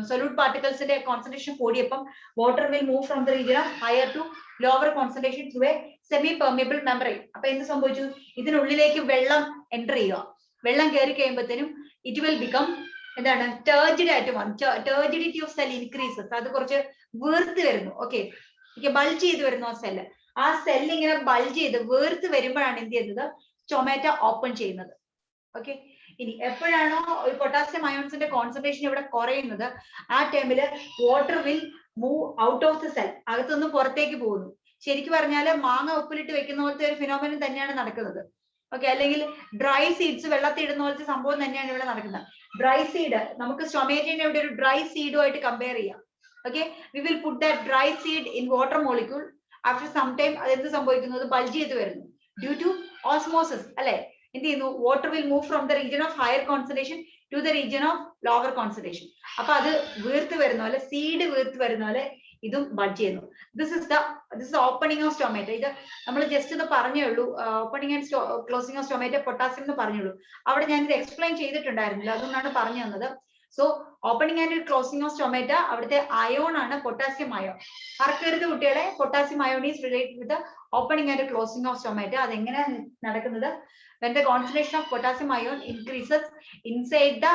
സൊല്യൂട്ട് പാർട്ടിക്കിൾസിന്റെ കോൺസെൻട്രേഷൻ കൂടിയപ്പം water will move from the region of higher to lower concentration through a semi permeable membrane. അപ്പൊ എന്ത് സംഭവിച്ചു? ഇതിനുള്ളിലേക്ക് വെള്ളം എൻ്റർ ചെയ്യുക. വെള്ളം കയറി കഴിയുമ്പോഴത്തേനും ഇറ്റ് വിൽ ബിക്കം എന്താണ്? ടേർജിഡ് ആയിട്ട് മാറും. ടേർജിഡിറ്റി ഓഫ് സെൽ ഇൻക്രീസസ്. അത് കുറച്ച് വീർത്ത് വരുന്നു. ഓക്കെ, ബൾജ് ചെയ്ത് വരുന്നു ആ സെല്ല്. ആ സെല്ല് ഇങ്ങനെ ബൾജ് ചെയ്ത് വീർത്ത് വരുമ്പോഴാണ് എന്ത് ചെയ്യുന്നത്? സ്റ്റൊമാറ്റ ഓപ്പൺ ചെയ്യുന്നത്. ഓക്കെ, ഇനി എപ്പോഴാണോ ഒരു പൊട്ടാസ്യം അയോൺസിന്റെ കോൺസെൻട്രേഷൻ ഇവിടെ കുറയുന്നത്, ആ ടൈമില് water will move out of the cell, അകത്തുനിന്ന് പുറത്തേക്ക് പോകുന്നു. ശരിക്കും പറഞ്ഞാല് മാങ്ങ ഉപ്പിലിട്ട് വെക്കുന്ന പോലത്തെ ഒരു ഫിനോമിനൻ തന്നെയാണ് നടക്കുന്നത്. ഓക്കെ, അല്ലെങ്കിൽ ഡ്രൈ സീഡ്സ് വെള്ളത്തിൽ ഇടുന്ന പോലത്തെ സംഭവം തന്നെയാണ് ഇവിടെ നടക്കുന്നത്. ഡ്രൈ സീഡ് നമുക്ക് സ്റ്റൊമാറ്റിനെ ഇവിടെ ഒരു ഡ്രൈ സീഡുമായിട്ട് കമ്പയർ ചെയ്യാം. Okay, we will put that dry seed in water molecule. After some time അതെന്ത് സംഭവിക്കുന്നത്? ബൾജ് ചെയ്ത് വരുന്നു ഡ്യൂ ടു ഓസ്മോസിസ് അല്ലെ? എന്ത് ചെയ്യുന്നു? Water will move from the region of higher concentration to the region of lower concentration. അപ്പൊ അത് വീർത്ത് വരുന്ന പോലെ, സീഡ് വീർത്ത് വരുന്ന പോലെ ഇതും ബൾജ് ചെയ്യുന്നു. This is opening of stomata. ഇത് നമ്മൾ ജസ്റ്റ് ഇത് പറഞ്ഞേ ഉള്ളൂ. Opening and closing of stomata potassium എന്ന് പറഞ്ഞുള്ളൂ. അവിടെ ഞാൻ ഇത് എക്സ്പ്ലെയിൻ ചെയ്തിട്ടുണ്ടായിരുന്നില്ല, അതുകൊണ്ടാണ് പറഞ്ഞു തന്നത്. So opening and closing of stomata, അവിടുത്തെ അയോൺ ആണ് പൊട്ടാസ്യം അയോൺ. മറക്കരുത് കുട്ടികളെ, potassium ion is related with opening and closing of stomata. അതെങ്ങനെയാണ് നടക്കുന്നത്? When the concentration of potassium ion increases inside the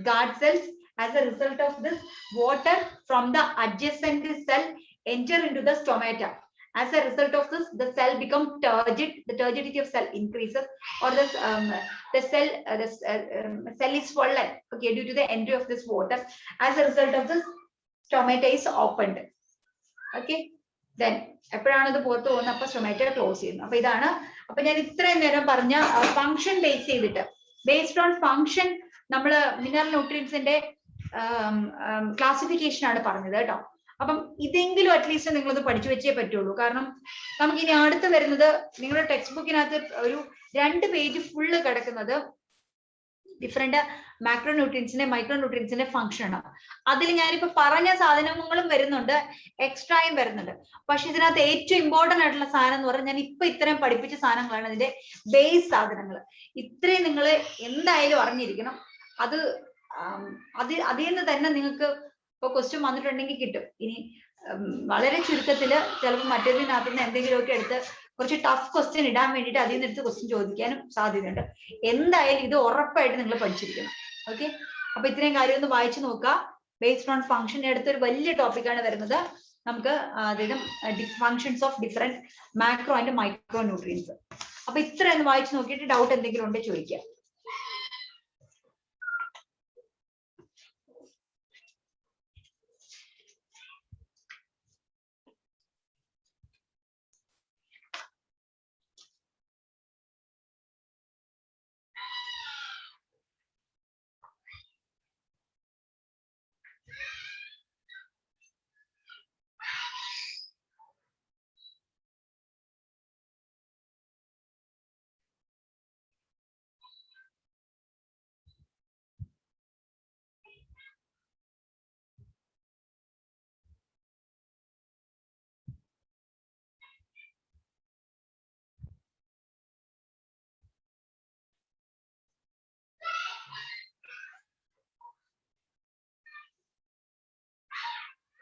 guard cells, as a result of this, water from the adjacent cell enter into the stomata. As a result of this, the cell becomes turgid. The turgidity of cell increases, or the cell is swollen. Okay, due to the entry of this water. As a result of this, stomata is opened. Okay, then എപ്പോഴാണ് ഇത് പുറത്ത് പോകുന്നത്? അപ്പൊ സ്റ്റൊമാറ്റ ക്ലോസ് ചെയ്യുന്നു. അപ്പൊ ഇതാണ്. അപ്പൊ ഞാൻ ഇത്രയും നേരം പറഞ്ഞ ഫംഗ്ഷൻ ബേസ് ചെയ്തിട്ട്, ബേസ്ഡ് ഓൺ ഫംഗ്ഷൻ, നമ്മൾ മിനറൽ ന്യൂട്രിയൻസിന്റെ ക്ലാസിഫിക്കേഷൻ ആണ് പറഞ്ഞത് കേട്ടോ. അപ്പം ഇതെങ്കിലും അറ്റ്ലീസ്റ്റ് നിങ്ങളത് പഠിച്ചു വെച്ചേ പറ്റുള്ളൂ. കാരണം നമുക്ക് ഇനി അടുത്ത് വരുന്നത്, നിങ്ങളുടെ ടെക്സ്റ്റ് ബുക്കിനകത്ത് ഒരു 2 പേജ് ഫുള്ള് കിടക്കുന്നത് ഡിഫറെന്റ് മാക്രോ ന്യൂട്രിയൻസിന്റെ മൈക്രോ ന്യൂട്രിയൻസിന്റെ ഫംഗ്ഷൻ ആണ്. അതിൽ ഞാനിപ്പോ പറഞ്ഞ സാധനങ്ങളും വരുന്നുണ്ട്, എക്സ്ട്രായും വരുന്നുണ്ട്. പക്ഷെ ഇതിനകത്ത് ഏറ്റവും ഇമ്പോർട്ടന്റ് ആയിട്ടുള്ള സാധനം എന്ന് പറഞ്ഞാൽ, ഞാൻ ഇപ്പൊ ഇത്രയും പഠിപ്പിച്ച സാധനങ്ങളാണ് ഇതിന്റെ ബേസ് സാധനങ്ങൾ. ഇത്രയും നിങ്ങൾ എന്തായാലും അറിഞ്ഞിരിക്കണം. അതിൽ നിന്ന് തന്നെ നിങ്ങൾക്ക് ഇപ്പൊ ക്വസ്റ്റ്യൻ വന്നിട്ടുണ്ടെങ്കിൽ കിട്ടും. ഇനി വളരെ ചുരുക്കത്തില് ചിലപ്പോൾ മറ്റേതിനകത്ത് നിന്ന് എന്തെങ്കിലുമൊക്കെ എടുത്ത് കുറച്ച് ടഫ് ക്വസ്റ്റ്യൻ ഇടാൻ വേണ്ടിയിട്ട് അതിൽ നിന്ന് എടുത്ത് ക്വസ്റ്റ്യൻ ചോദിക്കാനും സാധ്യതയുണ്ട്. എന്തായാലും ഇത് ഉറപ്പായിട്ട് നിങ്ങൾ പഠിച്ചിരിക്കണം. ഓക്കെ, അപ്പൊ ഇത്രയും കാര്യം ഒന്ന് വായിച്ചു നോക്കുക. ബേസ്ഡ് ഓൺ ഫംഗ്ഷൻ അടുത്തൊരു വലിയ ടോപ്പിക്കാണ് വരുന്നത് നമുക്ക്, അതായത് functions of different macro and micro nutrients. അപ്പൊ ഇത്രയൊന്ന് വായിച്ചു നോക്കിയിട്ട് ഡൗട്ട് എന്തെങ്കിലും ഉണ്ടെങ്കിൽ ചോദിക്കുക.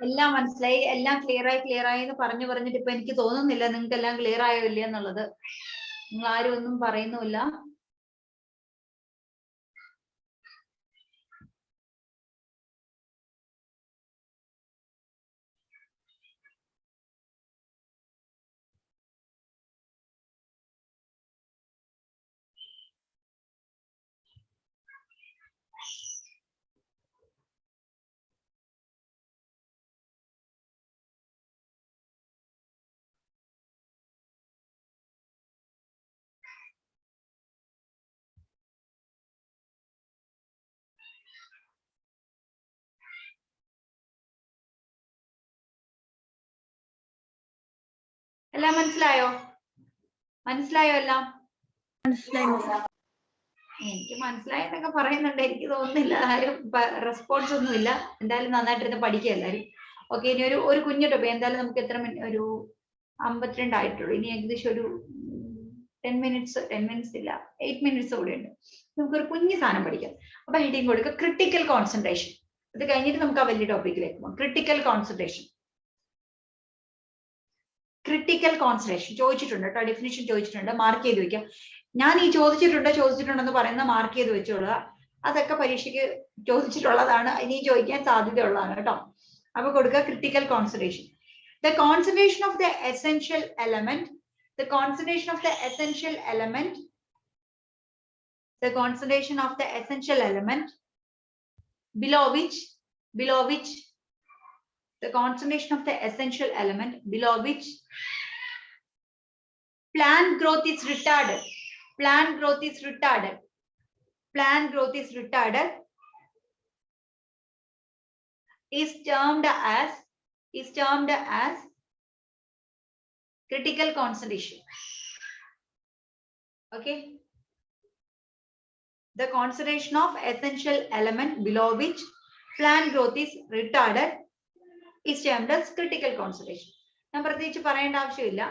എല്ലാം മനസ്സിലായി, എല്ലാം ക്ലിയർ ആയി എന്ന് പറഞ്ഞിട്ട് ഇപ്പൊ എനിക്ക് തോന്നുന്നില്ല നിങ്ങൾക്ക് എല്ലാം ക്ലിയർ ആയോ ഇല്ല എന്നുള്ളത്. നിങ്ങൾ ആരും ഒന്നും പറയുന്നുമില്ല. എല്ലാം മനസ്സിലായോ? മനസ്സിലായോ എല്ലാം? എനിക്ക് മനസ്സിലായെന്നൊക്കെ പറയുന്നുണ്ട്, എനിക്ക് തോന്നുന്നില്ല ആരും റെസ്പോൺസ് ഒന്നുമില്ല. എന്തായാലും നന്നായിട്ടിരുന്ന് പഠിക്കുക എല്ലാവരും. ഓക്കെ, ഇനി ഒരു കുഞ്ഞു ടോപ്പിക്. എന്തായാലും നമുക്ക് എത്ര ഒരു 52 ആയിട്ടുള്ളൂ. ഇനി ഏകദേശം ഒരു 10 മിനിറ്റ്സ് ഇല്ല, 8 മിനിറ്റ്സ് കൂടെ ഉണ്ട്. നമുക്കൊരു കുഞ്ഞു സാധനം പഠിക്കാം. അപ്പൊ ഹെഡിങ് കൊടുക്കുക ക്രിട്ടിക്കൽ കോൺസെൻട്രേഷൻ. ഇത് കഴിഞ്ഞിട്ട് നമുക്ക് ആ വലിയ ടോപ്പിക്കിലേക്ക് പോകാം. Critical concentration. ക്രിട്ടിക്കൽ കോൺസെൻട്രേഷൻ ചോദിച്ചിട്ടുണ്ട് കേട്ടോ, ഡെഫിനിഷൻ ചോദിച്ചിട്ടുണ്ട്, മാർക്ക് ചെയ്ത് വെക്കാം. ഞാൻ ഈ ചോദിച്ചിട്ടുണ്ടെന്ന് പറയുന്ന മാർക്ക് ചെയ്ത് വെച്ചോളുക. അതൊക്കെ പരീക്ഷയ്ക്ക് ചോദിച്ചിട്ടുള്ളതാണ്, ഇനി ചോദിക്കാൻ സാധ്യതയുള്ളതാണ് കേട്ടോ. അപ്പൊ കൊടുക്കുക critical concentration. The concentration of the essential element, the concentration of the essential element, the concentration of the essential element below which the concentration of the essential element below which plant growth is retarded. Plant growth is retarded. Plant growth is retarded is termed as critical concentration. Okay. The concentration of essential element below which plant growth is retarded is termed as critical concentration. ഞാൻ പ്രത്യേകിച്ച് പറയേണ്ട ആവശ്യമില്ല.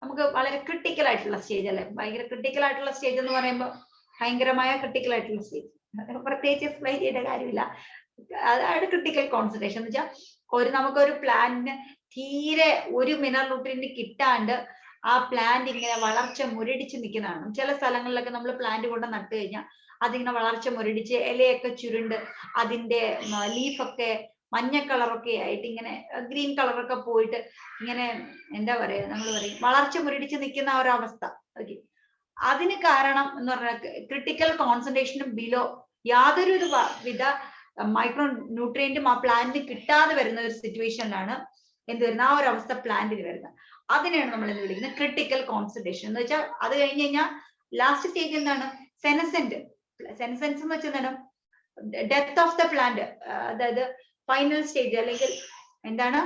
നമുക്ക് വളരെ ക്രിട്ടിക്കൽ ആയിട്ടുള്ള സ്റ്റേജ് അല്ലെ, ഭയങ്കര ക്രിട്ടിക്കൽ ആയിട്ടുള്ള സ്റ്റേജ് എന്ന് പറയുമ്പോൾ ഭയങ്കരമായ ക്രിട്ടിക്കൽ ആയിട്ടുള്ള സ്റ്റേജ്, പ്രത്യേകിച്ച് എക്സ്പ്ലെയിൻ ചെയ്യേണ്ട കാര്യമില്ല. അതാണ് ക്രിട്ടിക്കൽ കോൺസെൻട്രേഷൻ എന്ന് വെച്ചാൽ നമുക്കൊരു പ്ലാന്റിന് തീരെ ഒരു മിനറൽ ന്യൂട്രിയന്റ് കിട്ടാണ്ട് ആ പ്ലാന്റ് ഇങ്ങനെ വളർച്ച മുരടിച്ച് നിൽക്കുന്നതാണ്. ചില സ്ഥലങ്ങളിലൊക്കെ നമ്മൾ പ്ലാന്റ് കൊണ്ട് നട്ടു കഴിഞ്ഞാൽ അതിങ്ങനെ വളർച്ച മുരടിച്ച് ഇലയൊക്കെ ചുരുണ്ട് അതിന്റെ ലീഫൊക്കെ മഞ്ഞ കളറൊക്കെ ആയിട്ട് ഇങ്ങനെ ഗ്രീൻ കളറൊക്കെ പോയിട്ട് ഇങ്ങനെ എന്താ പറയാ, നമ്മൾ പറയും വളർച്ച മുരടിച്ച് നിൽക്കുന്ന ആ ഒരു അവസ്ഥ. ഓക്കെ, അതിന് കാരണം എന്ന് പറഞ്ഞാൽ ക്രിട്ടിക്കൽ കോൺസെൻട്രേഷനും ബിലോ യാതൊരു വിധ മൈക്രോ ന്യൂട്രിയന്റും ആ പ്ലാന്റിന് കിട്ടാതെ വരുന്ന ഒരു സിറ്റുവേഷനിലാണ് എന്ത് വരുന്നത്, ആ ഒരു അവസ്ഥ പ്ലാന്റിന് വരുന്നത്. അതിനെയാണ് നമ്മൾ എന്ത് വിളിക്കുന്നത് ക്രിട്ടിക്കൽ കോൺസെൻട്രേഷൻ എന്ന് വെച്ചാൽ. അത് കഴിഞ്ഞ് കഴിഞ്ഞാൽ ലാസ്റ്റ് സ്റ്റേജ് എന്താണ്, സെനസെന്റ്. സെനസെൻസ് എന്ന് വെച്ചാൽ എന്താണ്, ഡെത്ത് ഓഫ് ദ പ്ലാന്റ്. അതായത് ഫൈനൽ സ്റ്റേജ് അല്ലെങ്കിൽ എന്താണ്,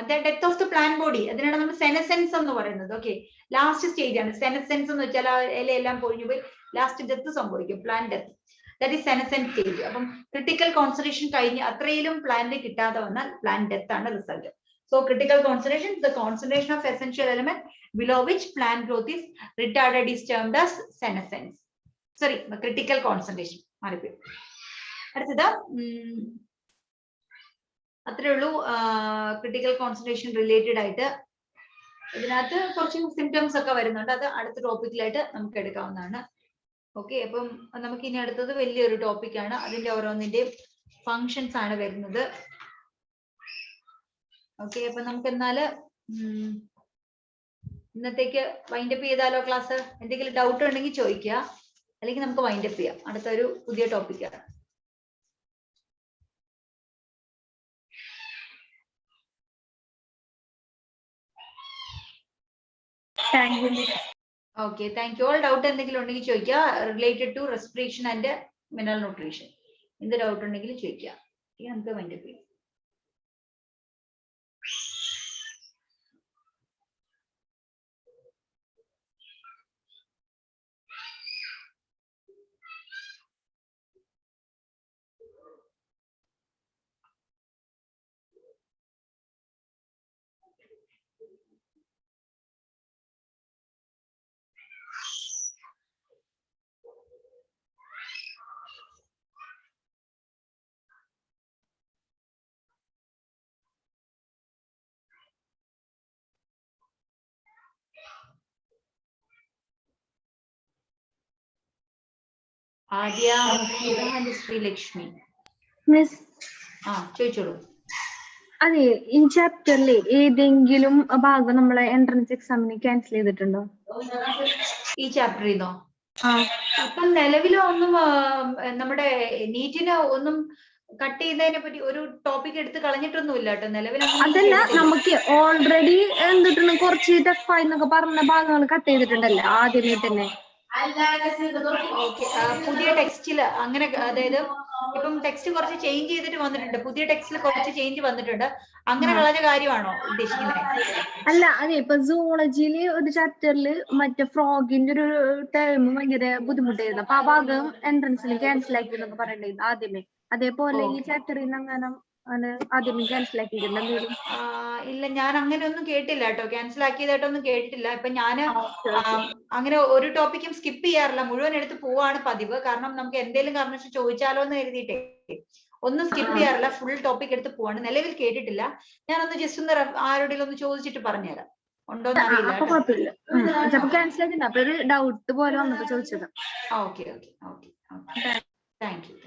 death of the plant body. അതിനാണ് നമ്മൾ സെനസെൻസ് എന്ന് പറയുന്നത്. ഓക്കെ, ലാസ്റ്റ് സ്റ്റേജ് ആണ് സെനസെൻസ് എന്ന് വെച്ചാൽ ആ ഇലയെല്ലാം പൊഴിഞ്ഞു പോയി ലാസ്റ്റ് ഡെത്ത് സംഭവിക്കും, plant death. That is senescent stage. അപ്പം ക്രിട്ടിക്കൽ കോൺസെൻട്രേഷൻ കഴിഞ്ഞ് അത്രയിലും പ്ലാന്റ് കിട്ടാതെ വന്നാൽ പ്ലാന്റ് ഡെത്ത് ആണ് result. So critical concentration, the concentration of essential element below which plant growth is retarded is termed as senescence. Sorry, critical concentration. മാറിപ്പോയി. അടുത്തത് അത്രേ ഉള്ളൂ ക്രിട്ടിക്കൽ കോൺസെൻട്രേഷൻ റിലേറ്റഡ് ആയിട്ട്. ഇതിനകത്ത് കുറച്ച് സിംറ്റംസ് ഒക്കെ വരുന്നുണ്ട്, അത് അടുത്ത ടോപ്പിക്കിലായിട്ട് നമുക്ക് എടുക്കാവുന്നതാണ്. ഓക്കെ, അപ്പം നമുക്ക് ഇനി അടുത്തത് വലിയൊരു ടോപ്പിക്കാണ്, അതിന്റെ ഓരോന്നിന്റെയും ഫങ്ഷൻസ് ആണ് വരുന്നത്. ഓക്കെ, അപ്പൊ നമുക്ക് എന്നാല് ഇന്നത്തേക്ക് വൈൻഡപ്പ് ചെയ്താലോ ക്ലാസ്? എന്തെങ്കിലും ഡൗട്ട് ഉണ്ടെങ്കിൽ ചോദിക്കുക, അല്ലെങ്കിൽ നമുക്ക് വൈൻഡപ്പ് ചെയ്യാം. അടുത്തൊരു പുതിയ ടോപ്പിക്കാണ്. Okay, thank you all. Doubt എന്തെങ്കിലും ഉണ്ടെങ്കിൽ ചോദിക്കുക, related to respiration and mineral nutrition. എന്ത് ഡൗട്ട് ഉണ്ടെങ്കിലും ചോദിക്കുക, നമുക്ക് വൈൻഡപ്പ് ചെയ്യാം. ആദ്യ, ശ്രീലക്ഷ്മി. മിസ്, ചോദിച്ചോളൂ. അതെ, ഈ ചാപ്റ്ററിൽ ഏതെങ്കിലും ഭാഗം നമ്മളെ എൻട്രൻസ് എക്സാമിന് ക്യാൻസൽ ചെയ്തിട്ടുണ്ടോ? ഈ ചാപ്റ്ററിന്നോ? ഇപ്പം നിലവിലൊന്നും നമ്മുടെ നീറ്റിന് ഒന്നും കട്ട് ചെയ്തതിനെ പറ്റി ഒരു ടോപ്പിക് എടുത്ത് കളഞ്ഞിട്ടൊന്നും ഇല്ല കേട്ടോ നിലവിൽ. അതല്ല, നമുക്ക് ഓൾറെഡി എന്തിട്ടുണ്ട് കുറച്ച് ടഫായി എന്നൊക്കെ പറഞ്ഞ ഭാഗങ്ങൾ കട്ട് ചെയ്തിട്ടുണ്ടല്ലോ ആദ്യമേ തന്നെ. പുതിയ ടെക്സ്റ്റില് അങ്ങനെ, അതായത് ഇപ്പം ടെക്സ്റ്റ് കുറച്ച് ചേഞ്ച് ചെയ്തിട്ട് വന്നിട്ടുണ്ട്, പുതിയ ടെക്സ്റ്റിൽ കുറച്ച് ചേഞ്ച് വന്നിട്ടുണ്ട്. അങ്ങനെ കളഞ്ഞ കാര്യമാണോ ഉദ്ദേശിക്കുന്നത്? അല്ല അതെ, ഇപ്പൊ സൂളജിയില് ഒരു ചാപ്റ്ററില് മറ്റേ ഫ്രോഗിന്റെ ഒരു ടേം ഭയങ്കര ബുദ്ധിമുട്ടായിരുന്നു. അപ്പൊ ആ ഭാഗം എൻട്രൻസിൽ ക്യാൻസൽ ആക്കിയെന്നൊക്കെ പറയണ്ടായിരുന്നു ആദ്യമേ. അതേപോലെ ഈ ചാപ്റ്ററിൽ നിന്ന് അങ്ങനെ ആദ്യമേ ക്യാൻസൽ ആക്കിയിട്ടുണ്ട്. ഇല്ല, ഞാൻ അങ്ങനെ ഒന്നും കേട്ടില്ല കേട്ടോ, ക്യാൻസൽ ആക്കിയതായിട്ടൊന്നും കേട്ടിട്ടില്ല. ഇപ്പൊ ഞാന് അങ്ങനെ ഒരു ടോപ്പിക്കും സ്കിപ്പ് ചെയ്യാറില്ല, മുഴുവൻ എടുത്ത് പോവാണ് പതിവ്. കാരണം നമുക്ക് എന്തെങ്കിലും കാരണം വെച്ച് ചോദിച്ചാലോ എന്ന് കരുതിയിട്ടേ ഒന്നും സ്കിപ്പ് ചെയ്യാറില്ല, ഫുൾ ടോപ്പിക് എടുത്ത് പോവാണ്. നിലവിൽ കേട്ടിട്ടില്ല. ഞാനൊന്ന് ജസ്റ്റ് ഒന്ന് ആരോടെങ്കിലും ഒന്ന് ചോദിച്ചിട്ട് പറഞ്ഞുതരാം, ഉണ്ടോന്ന് അറിയില്ല. അപ്പൊ കുഴപ്പമില്ല, ക്യാൻസൽ ആക്കിയിട്ടുണ്ട്. അപ്പൊ ഒരു ഡൗട്ട് പോലെ വന്നപ്പോ ചോദിച്ചത്. Okay okay okay, thank U.